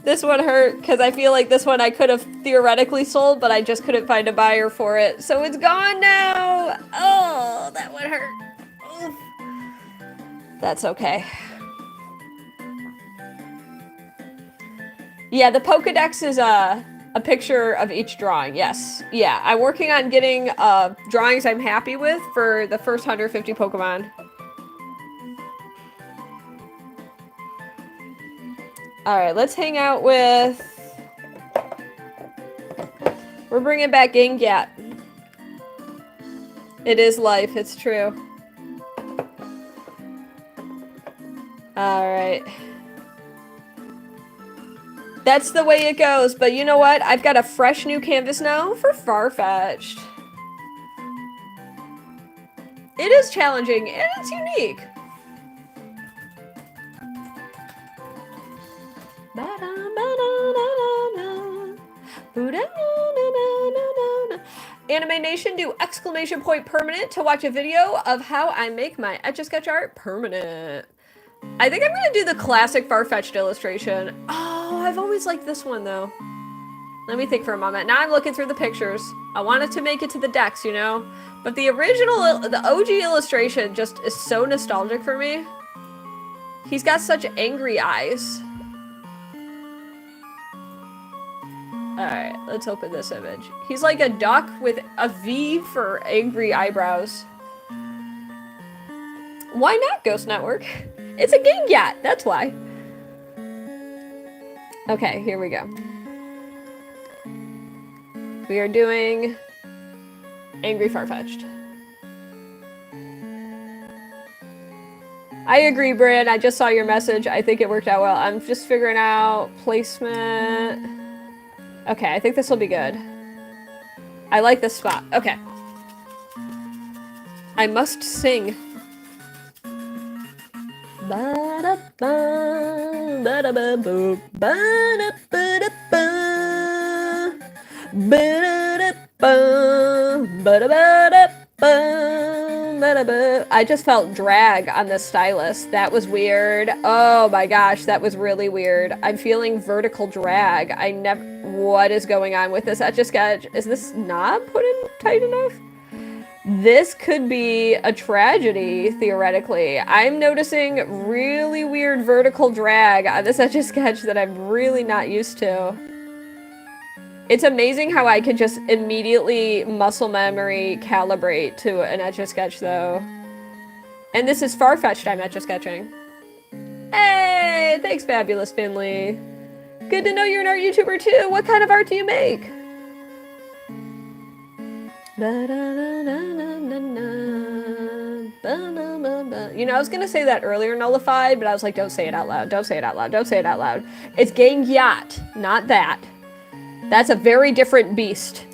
This one hurt because I feel like this one I could have theoretically sold, but I just couldn't find a buyer for it. So it's gone now. Oh, that one hurt. Oof. That's okay. Yeah, the Pokedex is a picture of each drawing. Yes. Yeah, I'm working on getting drawings I'm happy with for the first 150 Pokemon. Alright, let's hang out with... We're bringing back Gang Yap. It is life, it's true. Alright. That's the way it goes, but you know what? I've got a fresh new canvas now for Farfetch'd. It is challenging, and it's unique. Anime Nation, do exclamation point permanent to watch a video of how I make my Etch A Sketch art permanent. I think I'm gonna do the classic Farfetch'd illustration. Oh, I've always liked this one though. Let me think for a moment. Now I'm looking through the pictures. I wanted to make it to the decks, you know? But the original, the OG illustration just is so nostalgic for me. He's got such angry eyes. Alright, let's open this image. He's like a duck with a V for angry eyebrows. Why not, Ghost Network? It's a Gang Yap, that's why. Okay, here we go. We are doing Angry Farfetch'd. I agree, Bryn. I just saw your message. I think it worked out well. I'm just figuring out placement. Okay, I think this will be good. I like this spot. Okay. I must sing. I just felt drag on the stylus. That was weird. Oh my gosh, that was really weird. I'm feeling vertical drag. What is going on with this Etch A Sketch? Is this knob put in tight enough? This could be a tragedy, theoretically. I'm noticing really weird vertical drag on this Etch A Sketch that I'm really not used to. It's amazing how I can just immediately muscle memory calibrate to an Etch A Sketch, though. And this is Farfetch'd I'm Etch A Sketching. Hey! Thanks, Fabulous Finley. Good to know you're an art YouTuber, too. What kind of art do you make? You know, I was gonna say that earlier, Nullified, but I was like, don't say it out loud. Don't say it out loud. Don't say it out loud. It's Gang Yap, not that. That's a very different beast.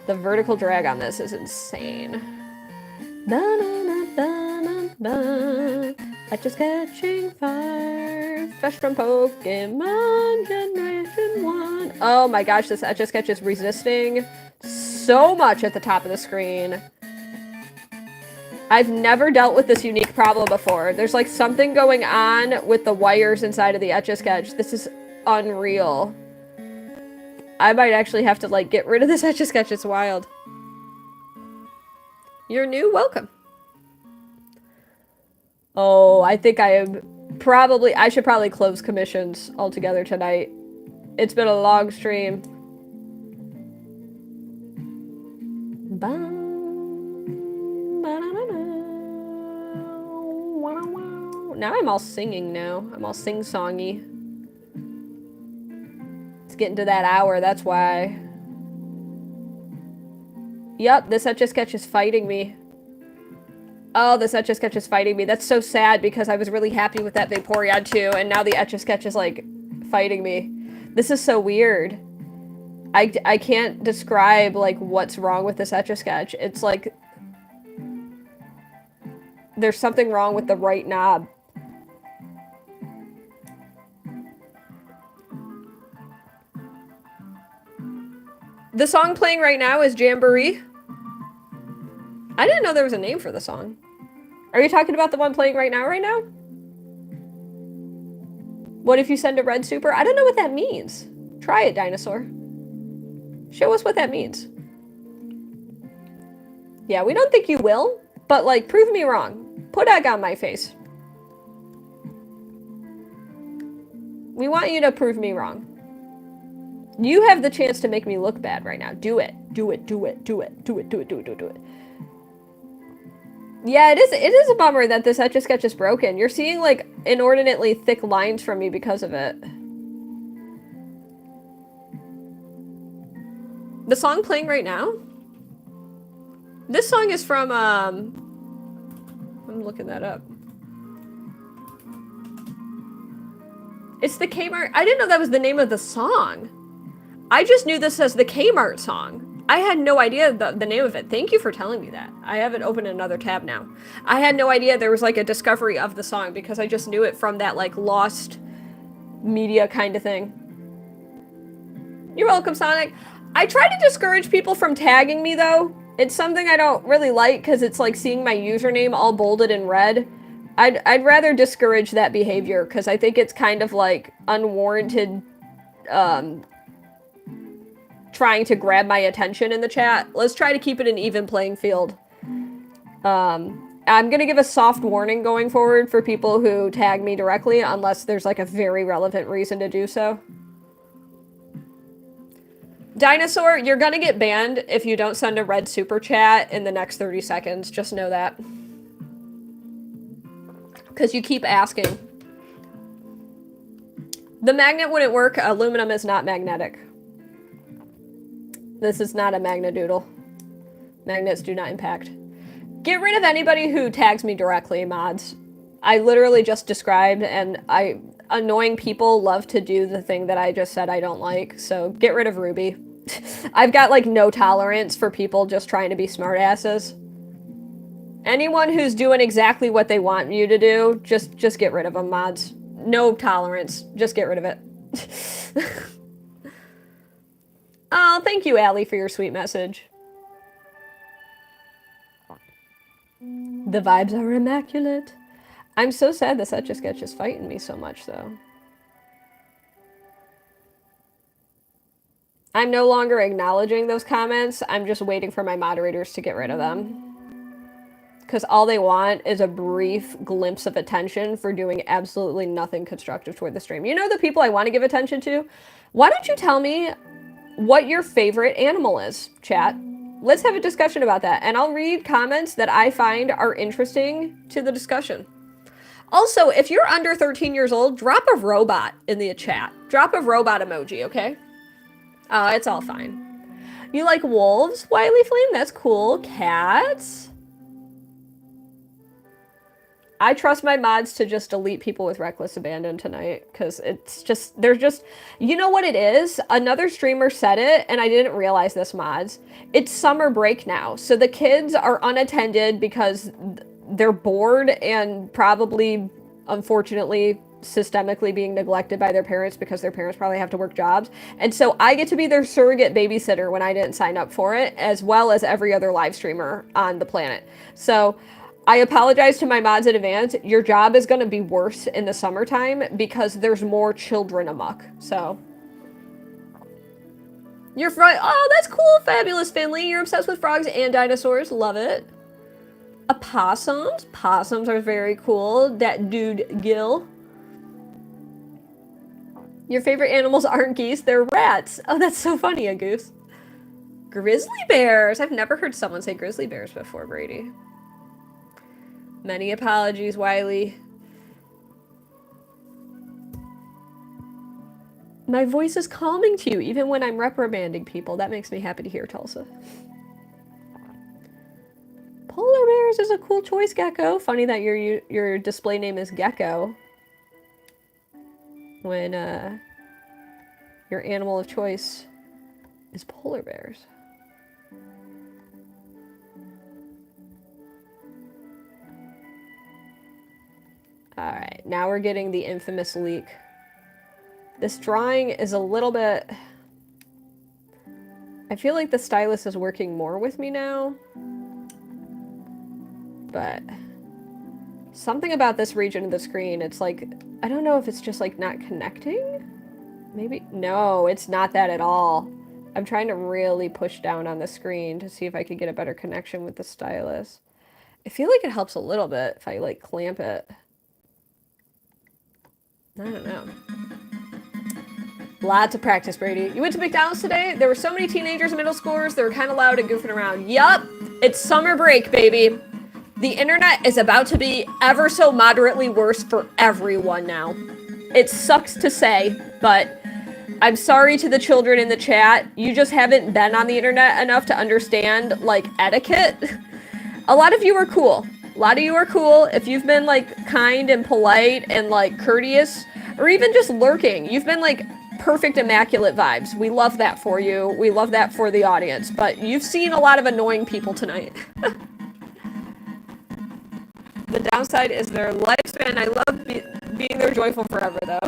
The vertical drag on this is insane. Etch A Sketching fire, fresh from Pokemon Generation 1. Oh my gosh, this Etch A Sketch is resisting so much at the top of the screen. I've never dealt with this unique problem before. There's like something going on with the wires inside of the Etch A Sketch. This is unreal. I might actually have to like get rid of this Etch A Sketch. It's wild. You're new? Welcome. Oh, I think I should probably close commissions altogether tonight. It's been a long stream. Now I'm all singing now. I'm all sing-songy. It's getting to that hour, that's why. Yep, this Etch A Sketch is fighting me. Oh, this Etch A Sketch is fighting me. That's so sad because I was really happy with that Vaporeon too, and now the Etch A Sketch is like fighting me. This is so weird. I can't describe like what's wrong with this Etch A Sketch. It's like there's something wrong with the right knob. The song playing right now is Jamboree. I didn't know there was a name for the song. Are you talking about the one playing right now? What if you send a red super? I don't know what that means. Try it, dinosaur. Show us what that means. Yeah, we don't think you will, but like, prove me wrong. Put egg on my face. We want you to prove me wrong. You have the chance to make me look bad right now. Do it. Do it. Do it. Do it. Do it. Do it. Do it. Do it. Do it. Yeah, it is a bummer that this Etch A Sketch is broken. You're seeing like inordinately thick lines from me because of it. The song playing right now? This song is from I'm looking that up. It's the Kmart. I didn't know that was the name of the song. I just knew this as the Kmart song. I had no idea the name of it. Thank you for telling me that. I haven't opened another tab now. I had no idea there was like a discovery of the song because I just knew it from that like lost media kind of thing. You're welcome, Sonic. I try to discourage people from tagging me though. It's something I don't really like because it's like seeing my username all bolded in red. I'd rather discourage that behavior because I think it's kind of like unwarranted trying to grab my attention in the chat. Let's try to keep it an even playing field. I'm gonna give a soft warning going forward for people who tag me directly unless there's like a very relevant reason to do so. Dinosaur, you're gonna get banned if you don't send a red super chat in the next 30 seconds. Just know that. Because you keep asking. The magnet wouldn't work. Aluminum is not magnetic. This is not a magnadoodle. Magnets do not impact. Get rid of anybody who tags me directly, mods. I literally just described, and annoying people love to do the thing that I just said I don't like, so get rid of Ruby. I've got like no tolerance for people just trying to be smartasses. Anyone who's doing exactly what they want you to do, just get rid of them, mods. No tolerance. Just get rid of it. Oh, thank you, Allie, for your sweet message. The vibes are immaculate. I'm so sad this Etch A Sketch is fighting me so much, though. I'm no longer acknowledging those comments. I'm just waiting for my moderators to get rid of them. Because all they want is a brief glimpse of attention for doing absolutely nothing constructive toward the stream. You know the people I want to give attention to? Why don't you tell me what your favorite animal is, chat? Let's have a discussion about that. And I'll read comments that I find are interesting to the discussion. Also, if you're under 13 years old, drop a robot in the chat. Drop a robot emoji, okay? It's all fine. You like wolves, Wily Flame? That's cool. Cats? I trust my mods to just delete people with reckless abandon tonight, because it's just, they're just, you know what it is? Another streamer said it, and I didn't realize this, mods. It's summer break now, so the kids are unattended because they're bored and probably, unfortunately, systemically being neglected by their parents because their parents probably have to work jobs. And so I get to be their surrogate babysitter when I didn't sign up for it, as well as every other live streamer on the planet. So I apologize to my mods in advance. Your job is going to be worse in the summertime because there's more children amok. So you're right. Oh, that's cool, Fabulous Finley. You're obsessed with frogs and dinosaurs. Love it. Opossums. Possums are very cool. That dude Gil. Your favorite animals aren't geese, they're rats. Oh, that's so funny, a goose. Grizzly bears. I've never heard someone say grizzly bears before, Brady. Many apologies, Wiley. My voice is calming to you, even when I'm reprimanding people. That makes me happy to hear, Tulsa. Polar bears is a cool choice, Gecko. Funny that your display name is Gecko. When, your animal of choice is polar bears. Alright, now we're getting the infamous leak. This drawing is a little bit... I feel like the stylus is working more with me now. But... something about this region of the screen, it's like... I don't know if it's just like not connecting? Maybe? No, it's not that at all. I'm trying to really push down on the screen to see if I could get a better connection with the stylus. I feel like it helps a little bit if I like clamp it. I don't know. Lots of practice, Brady. You went to McDonald's today? There were so many teenagers and middle schoolers. They were kind of loud and goofing around. Yup, it's summer break, baby. The internet is about to be ever so moderately worse for everyone now. It sucks to say, but I'm sorry to the children in the chat. You just haven't been on the internet enough to understand, like, etiquette. A lot of you are cool. A lot of you are cool. If you've been, like, kind and polite and, like, courteous, or even just lurking, you've been, like, perfect, immaculate vibes. We love that for you. We love that for the audience. But you've seen a lot of annoying people tonight. The downside is their lifespan. I love being there joyful forever, though.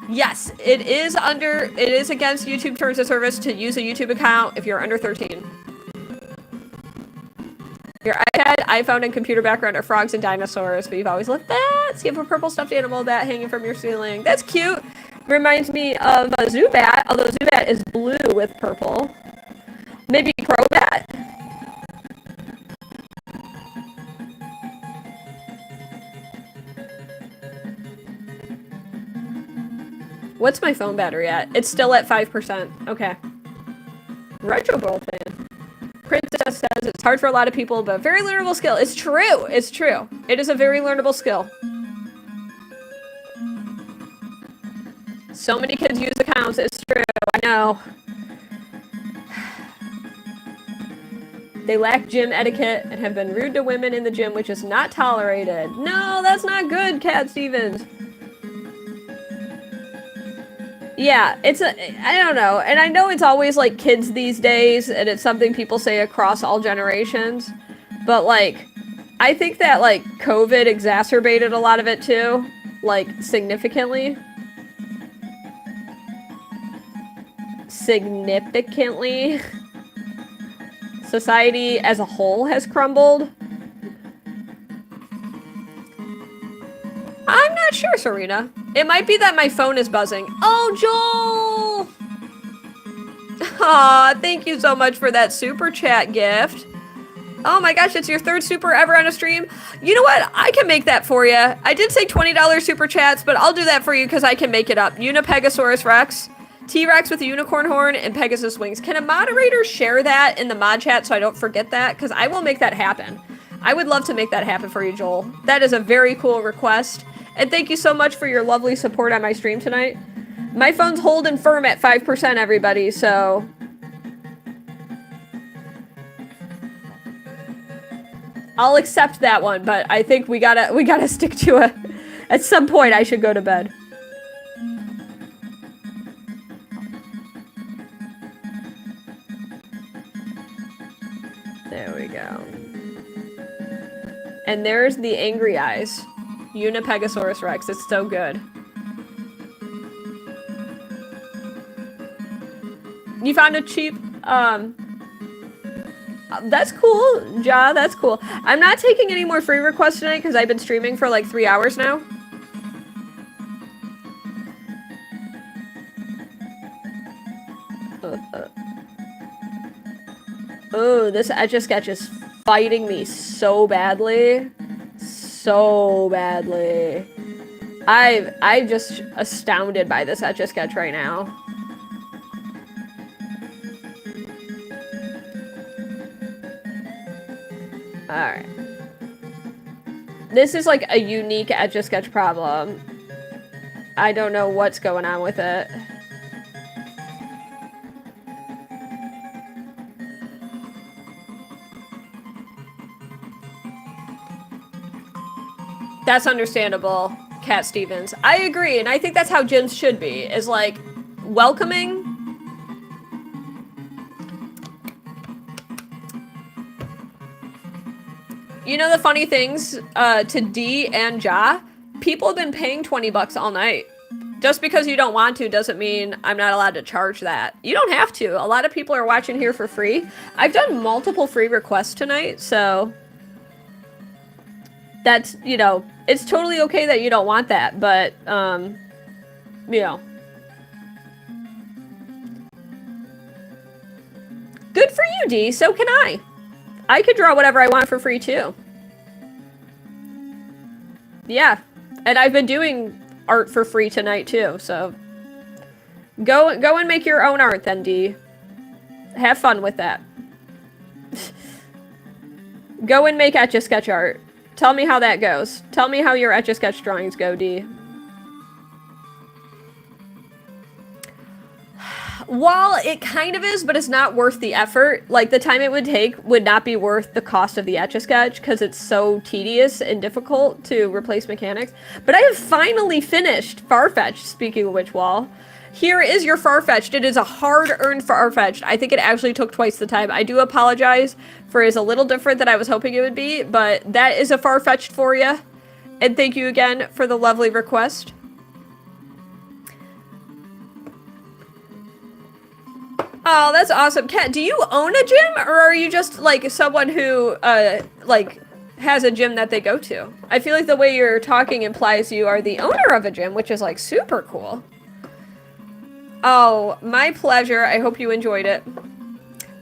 Yes, it is against YouTube terms of service to use a YouTube account if you're under 13. Your iPad, iPhone, and computer background are frogs and dinosaurs, but you've always loved that. So you have a purple stuffed animal bat hanging from your ceiling. That's cute. Reminds me of a Zubat, although Zubat is blue with purple. Maybe Crobat? What's my phone battery at? It's still at 5%. Okay. Retro Bowl fan. Princess says it's hard for a lot of people, but very learnable skill. It's true. It's true. It is a very learnable skill. So many kids use accounts. It's true. I know. They lack gym etiquette and have been rude to women in the gym, which is not tolerated. No, that's not good, Cat Stevens. Yeah, I don't know. And I know it's always, like, kids these days, and it's something people say across all generations. But, like, I think that, like, COVID exacerbated a lot of it, too. Like, significantly. Significantly. Society as a whole has crumbled. I'm not sure, Serena. It might be that my phone is buzzing. Oh, Joel! Aw, thank you so much for that super chat gift. Oh my gosh, it's your third super ever on a stream. You know what? I can make that for you. I did say $20 super chats, but I'll do that for you because I can make it up. Unipegasaurus Rex, T-Rex with a unicorn horn, and Pegasus wings. Can a moderator share that in the mod chat so I don't forget that? Because I will make that happen. I would love to make that happen for you, Joel. That is a very cool request. And thank you so much for your lovely support on my stream tonight. My phone's holding firm at 5%, everybody, so... I'll accept that one, but I think we gotta stick to it. At some point, I should go to bed. There we go. And there's the angry eyes. Unipegasaurus Rex. It's so good. You found a cheap, that's cool, Ja, that's cool. I'm not taking any more free requests tonight because I've been streaming for like 3 hours now. Oh, this Etch A Sketch is fighting me so badly. So badly. I'm just astounded by this Etch A Sketch right now. Alright. This is like a unique Etch A Sketch problem. I don't know what's going on with it. That's understandable, Cat Stevens. I agree, and I think that's how gyms should be, is like welcoming. You know the funny things to D and Ja? People have been paying 20 bucks all night. Just because you don't want to doesn't mean I'm not allowed to charge that. You don't have to. A lot of people are watching here for free. I've done multiple free requests tonight, so that's, you know, it's totally okay that you don't want that, but, you know. Good for you, D. So can I. I could draw whatever I want for free, too. Yeah. And I've been doing art for free tonight, too, so. Go and make your own art, then, D. Have fun with that. Go and make Etch A Sketch art. Tell me how that goes. Tell me how your Etch A Sketch drawings go, D. While it kind of is, but it's not worth the effort. Like, the time it would take would not be worth the cost of the Etch A Sketch because it's so tedious and difficult to replace mechanics. But I have finally finished Farfetch'd, speaking of which, Wall. Here is your Farfetch'd. It is a hard-earned Farfetch'd. I think it actually took twice the time. I do apologize for it's a little different than I was hoping it would be, but that is a Farfetch'd for you. And thank you again for the lovely request. Oh, that's awesome. Kat, do you own a gym, or are you just, like, someone who, like, has a gym that they go to? I feel like the way you're talking implies you are the owner of a gym, which is, like, super cool. Oh, my pleasure. I hope you enjoyed it.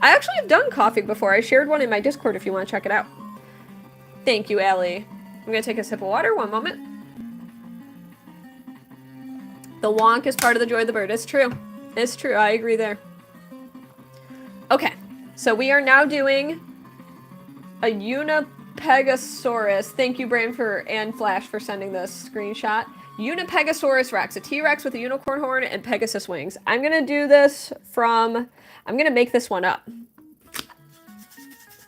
I actually have done coffee before. I shared one in my Discord if you want to check it out. Thank you, Allie. I'm going to take a sip of water. One moment. The wonk is part of the joy of the bird. It's true. It's true. I agree there. Okay, so we are now doing a Unipegasaurus. Thank you, Bran and Flash for sending this screenshot. Unipegasaurus Rex, a T-Rex with a unicorn horn and Pegasus wings. I'm gonna do this from, I'm gonna make this one up.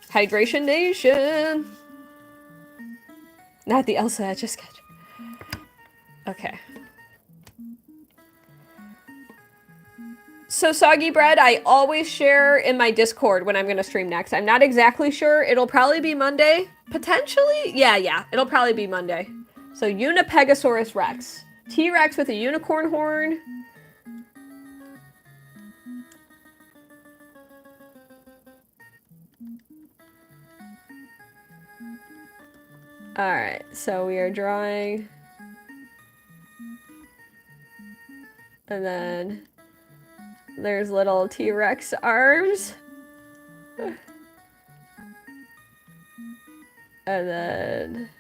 Hydration Nation. Not the Elsa Etch A Sketch. Okay. So Soggy Bread, I always share in my Discord when I'm going to stream next. I'm not exactly sure. It'll probably be Monday. Potentially? Yeah. It'll probably be Monday. So Unipegasaurus Rex. T-Rex with a unicorn horn. Alright, so we are drawing. And then there's little T-Rex arms. And then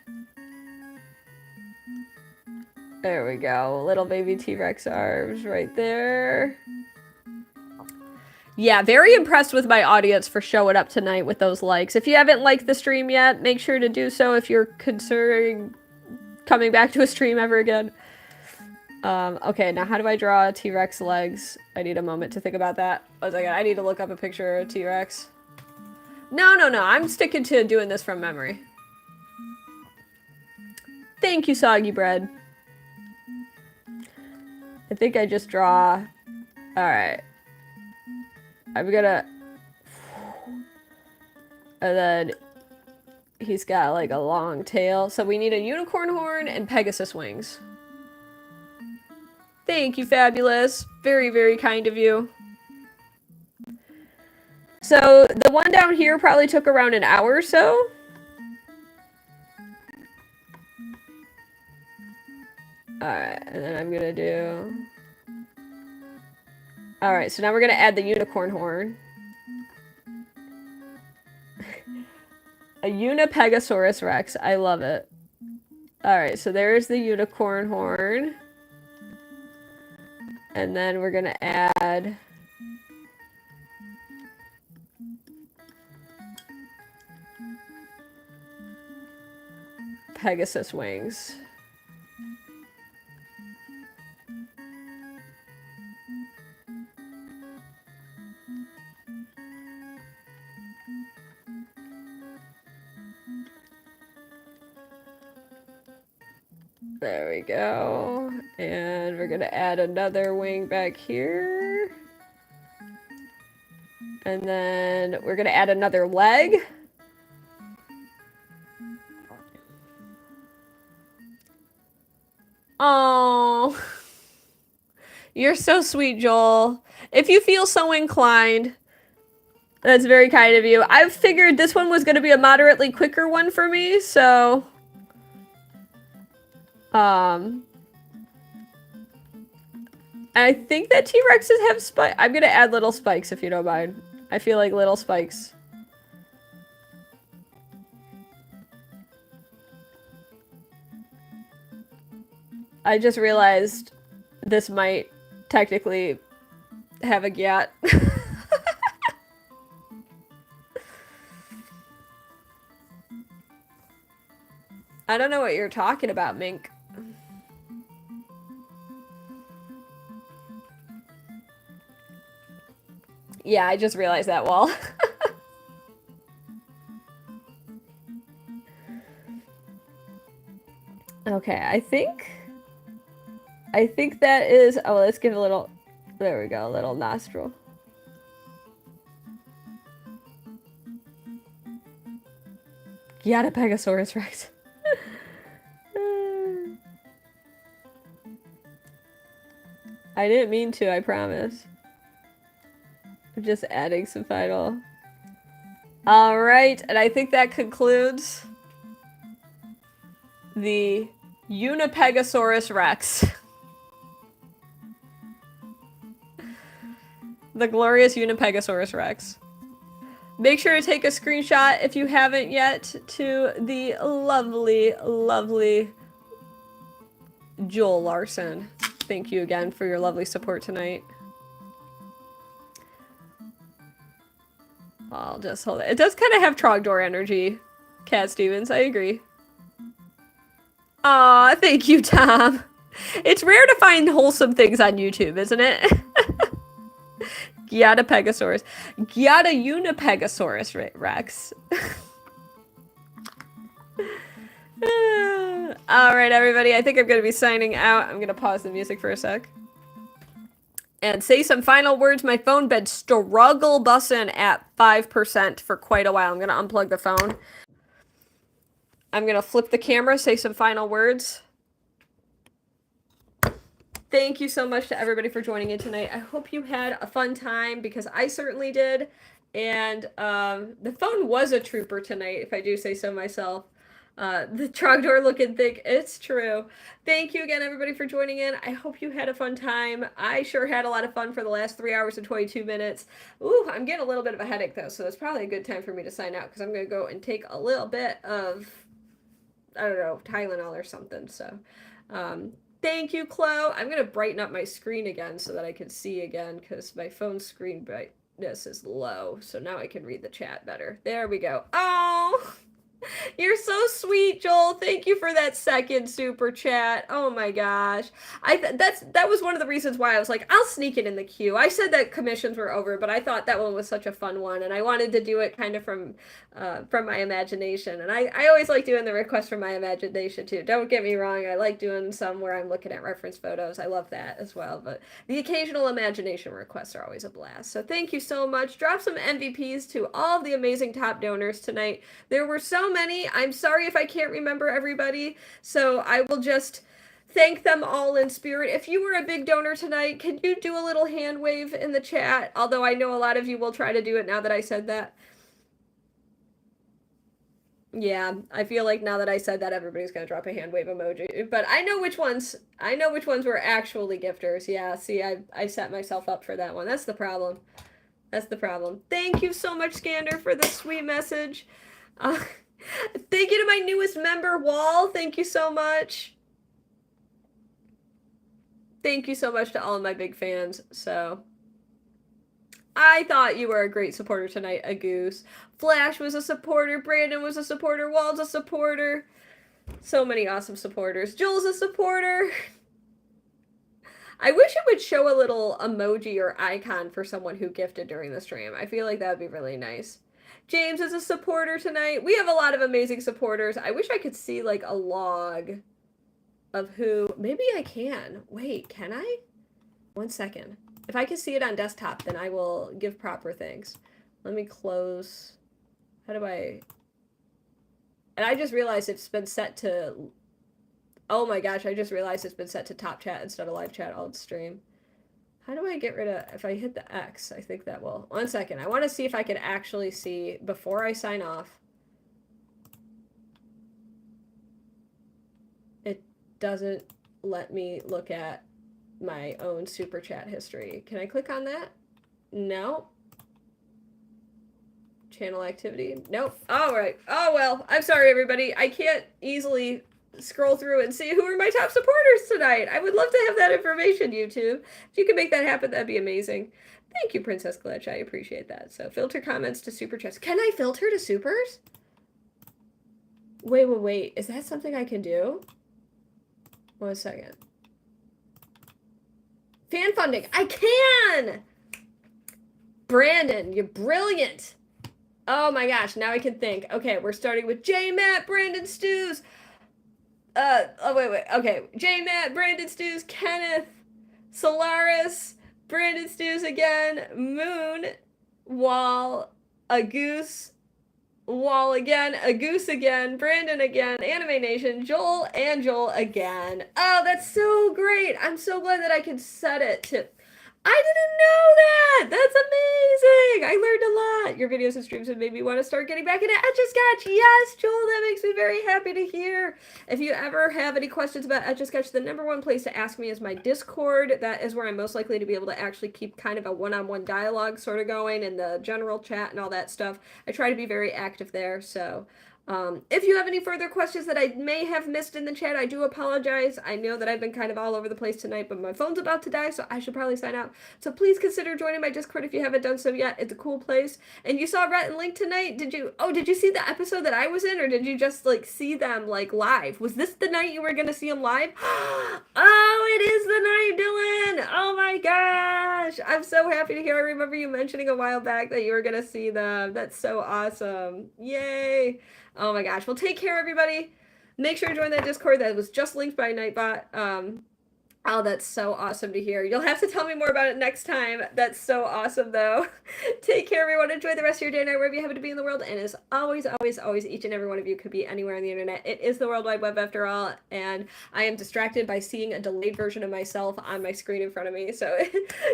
there we go. Little baby T-Rex arms right there. Yeah, very impressed with my audience for showing up tonight with those likes. If you haven't liked the stream yet, make sure to do so if you're considering coming back to a stream ever again. Okay, now how do I draw T-Rex legs? I need a moment to think about that. One second, I need to look up a picture of T-Rex. No, I'm sticking to doing this from memory. Thank you, Soggy Bread. I think I just draw... Alright. I'm gonna... And then... He's got, like, a long tail. So we need a unicorn horn and Pegasus wings. Thank you, Fabulous. Very, very kind of you. So, the one down here probably took around an hour or so. Alright, and then I'm gonna do... Alright, so now we're gonna add the unicorn horn. A Unipegasaurus Rex. I love it. Alright, so there's the unicorn horn. And then we're gonna add Pegasus wings. There we go. And we're gonna add another wing back here. And then we're gonna add another leg. Oh, you're so sweet, Joel. If you feel so inclined, that's very kind of you. I figured this one was gonna be a moderately quicker one for me, so I think that T-Rexes have spikes. I'm gonna add little spikes if you don't mind. I feel like little spikes. I just realized this might technically have a gat. I don't know what you're talking about, Mink. Yeah, I just realized that wall. Okay, I think that is... Oh, let's give a little... There we go, a little nostril. Unipegasaurus Rex. I didn't mean to, I promise. I'm just adding some final. Alright, and I think that concludes the Unipegasaurus Rex. The glorious Unipegasaurus Rex. Make sure to take a screenshot if you haven't yet to the lovely, lovely Joel Larson. Thank you again for your lovely support tonight. I'll just hold it. It does kind of have Trogdor energy, Cat Stevens. I agree. Aw, thank you, Tom. It's rare to find wholesome things on YouTube, isn't it? Unipegasaurus. Unipegasaurus Rex. Alright, everybody. I think I'm going to be signing out. I'm going to pause the music for a sec. And say some final words. My phone been struggle bussin' at 5% for quite a while. I'm going to unplug the phone. I'm going to flip the camera, say some final words. Thank you so much to everybody for joining in tonight. I hope you had a fun time, because I certainly did. And the phone was a trooper tonight, if I do say so myself. The Trogdor looking thick, it's true. Thank you again, everybody, for joining in. I hope you had a fun time. I sure had a lot of fun for the last 3 hours and 22 minutes. Ooh, I'm getting a little bit of a headache, though, so it's probably a good time for me to sign out, because I'm going to go and take a little bit of, I don't know, Tylenol or something. So, thank you, Chloe. I'm going to brighten up my screen again so that I can see again, because my phone screen brightness is low. So now I can read the chat better. There we go. Oh! You're so sweet, Joel. Thank you for that second super chat. Oh my gosh. That was one of the reasons why I was like, I'll sneak it in the queue. I said that commissions were over, but I thought that one was such a fun one, and I wanted to do it kind of from my imagination. And I always like doing the request from my imagination too. Don't get me wrong. I like doing some where I'm looking at reference photos. I love that as well. But the occasional imagination requests are always a blast. So thank you so much. Drop some MVPs to all of the amazing top donors tonight. There were so many. I'm sorry if I can't remember everybody, so I will just thank them all in spirit. If you were a big donor tonight, can you do a little hand wave in the chat? Although I know a lot of you will try to do it now that I said that. Yeah, I feel like now that I said that, everybody's gonna drop a hand wave emoji. But I know which ones were actually gifters. Yeah, see, I set myself up for that one. That's the problem. That's the problem. Thank you so much, Scander, for the sweet message. Thank you to my newest member, Wall. Thank you so much. Thank you so much to all of my big fans. So, I thought you were a great supporter tonight, a goose. Flash was a supporter. Brandon was a supporter. Wall's a supporter. So many awesome supporters. Joel's a supporter. I wish it would show a little emoji or icon for someone who gifted during the stream. I feel like that would be really nice. James is a supporter tonight. We have a lot of amazing supporters. I wish I could see like a log of who. Maybe I can. Wait, can I? 1 second. If I can see it on desktop, then I will give proper thanks. Let me close. How do I... And I just realized it's been set to... Oh my gosh, I just realized it's been set to top chat instead of live chat all stream. How do I get rid of... If I hit the X, I think that will... 1 second. I want to see if I can actually see before I sign off. It doesn't let me look at my own super chat history. Can I click on that? No. Channel activity? Nope. All right. Oh, well, I'm sorry, everybody. I can't easily scroll through and see who are my top supporters tonight. I would love to have that information, YouTube. If you can make that happen, that'd be amazing. Thank you, Princess Glitch. I appreciate that. So filter comments to super chats. Can I filter to supers? Wait. Is that something I can do? 1 second. Fan funding. I can! Brandon, you're brilliant. Oh my gosh, now I can think. Okay, we're starting with J Matt, Brandon Stews. Wait. Okay, J Matt, Brandon Stews, Kenneth, Solaris, Brandon Stews again, Moon, Wall, a goose, Wall again, a goose again, Brandon again, Anime Nation, Joel, and Joel again. Oh, that's so great. I'm so glad that I can set it to... I didn't know that! That's amazing! I learned a lot. Your videos and streams have made me want to start getting back into Etch A Sketch. Yes, Joel, that makes me very happy to hear. If you ever have any questions about Etch A Sketch, the #1 place to ask me is my Discord. That is where I'm most likely to be able to actually keep kind of a one-on-one dialogue sort of going in the general chat and all that stuff. I try to be very active there, so... if you have any further questions that I may have missed in the chat, I do apologize. I know that I've been kind of all over the place tonight, but my phone's about to die, so I should probably sign out. So please consider joining my Discord if you haven't done so yet. It's a cool place. And you saw Rhett and Link tonight. Did you see the episode that I was in, or did you just like see them like live? Was this the night you were gonna see them live? Oh, it is the night, Dylan! Oh my gosh! I'm so happy to hear. I remember you mentioning a while back that you were gonna see them. That's so awesome. Yay! Oh my gosh. Well, take care, everybody. Make sure to join that Discord. That was just linked by Nightbot. Oh, that's so awesome to hear. You'll have to tell me more about it next time. That's so awesome, though. Take care, everyone. Enjoy the rest of your day and night, wherever you happen to be in the world. And as always, each and every one of you could be anywhere on the internet. It is the World Wide Web, after all. And I am distracted by seeing a delayed version of myself on my screen in front of me. So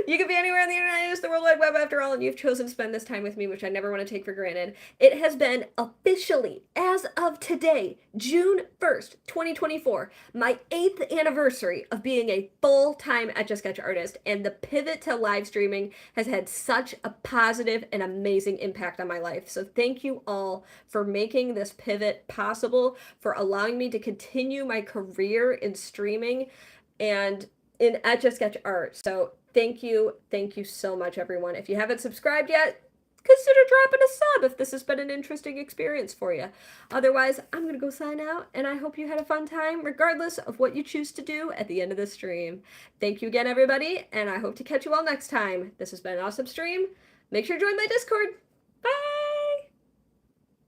you could be anywhere on the internet. It is the World Wide Web, after all. And you've chosen to spend this time with me, which I never want to take for granted. It has been officially, as of today, June 1st, 2024, my 8th anniversary of being a full-time Etch A Sketch artist, and the pivot to live streaming has had such a positive and amazing impact on my life. So thank you all for making this pivot possible, for allowing me to continue my career in streaming and in Etch A Sketch art. So thank you so much, everyone. If you haven't subscribed yet, consider dropping a sub if this has been an interesting experience for you. Otherwise, I'm going to go sign out, and I hope you had a fun time, regardless of what you choose to do at the end of the stream. Thank you again, everybody, and I hope to catch you all next time. This has been an awesome stream. Make sure to join my Discord.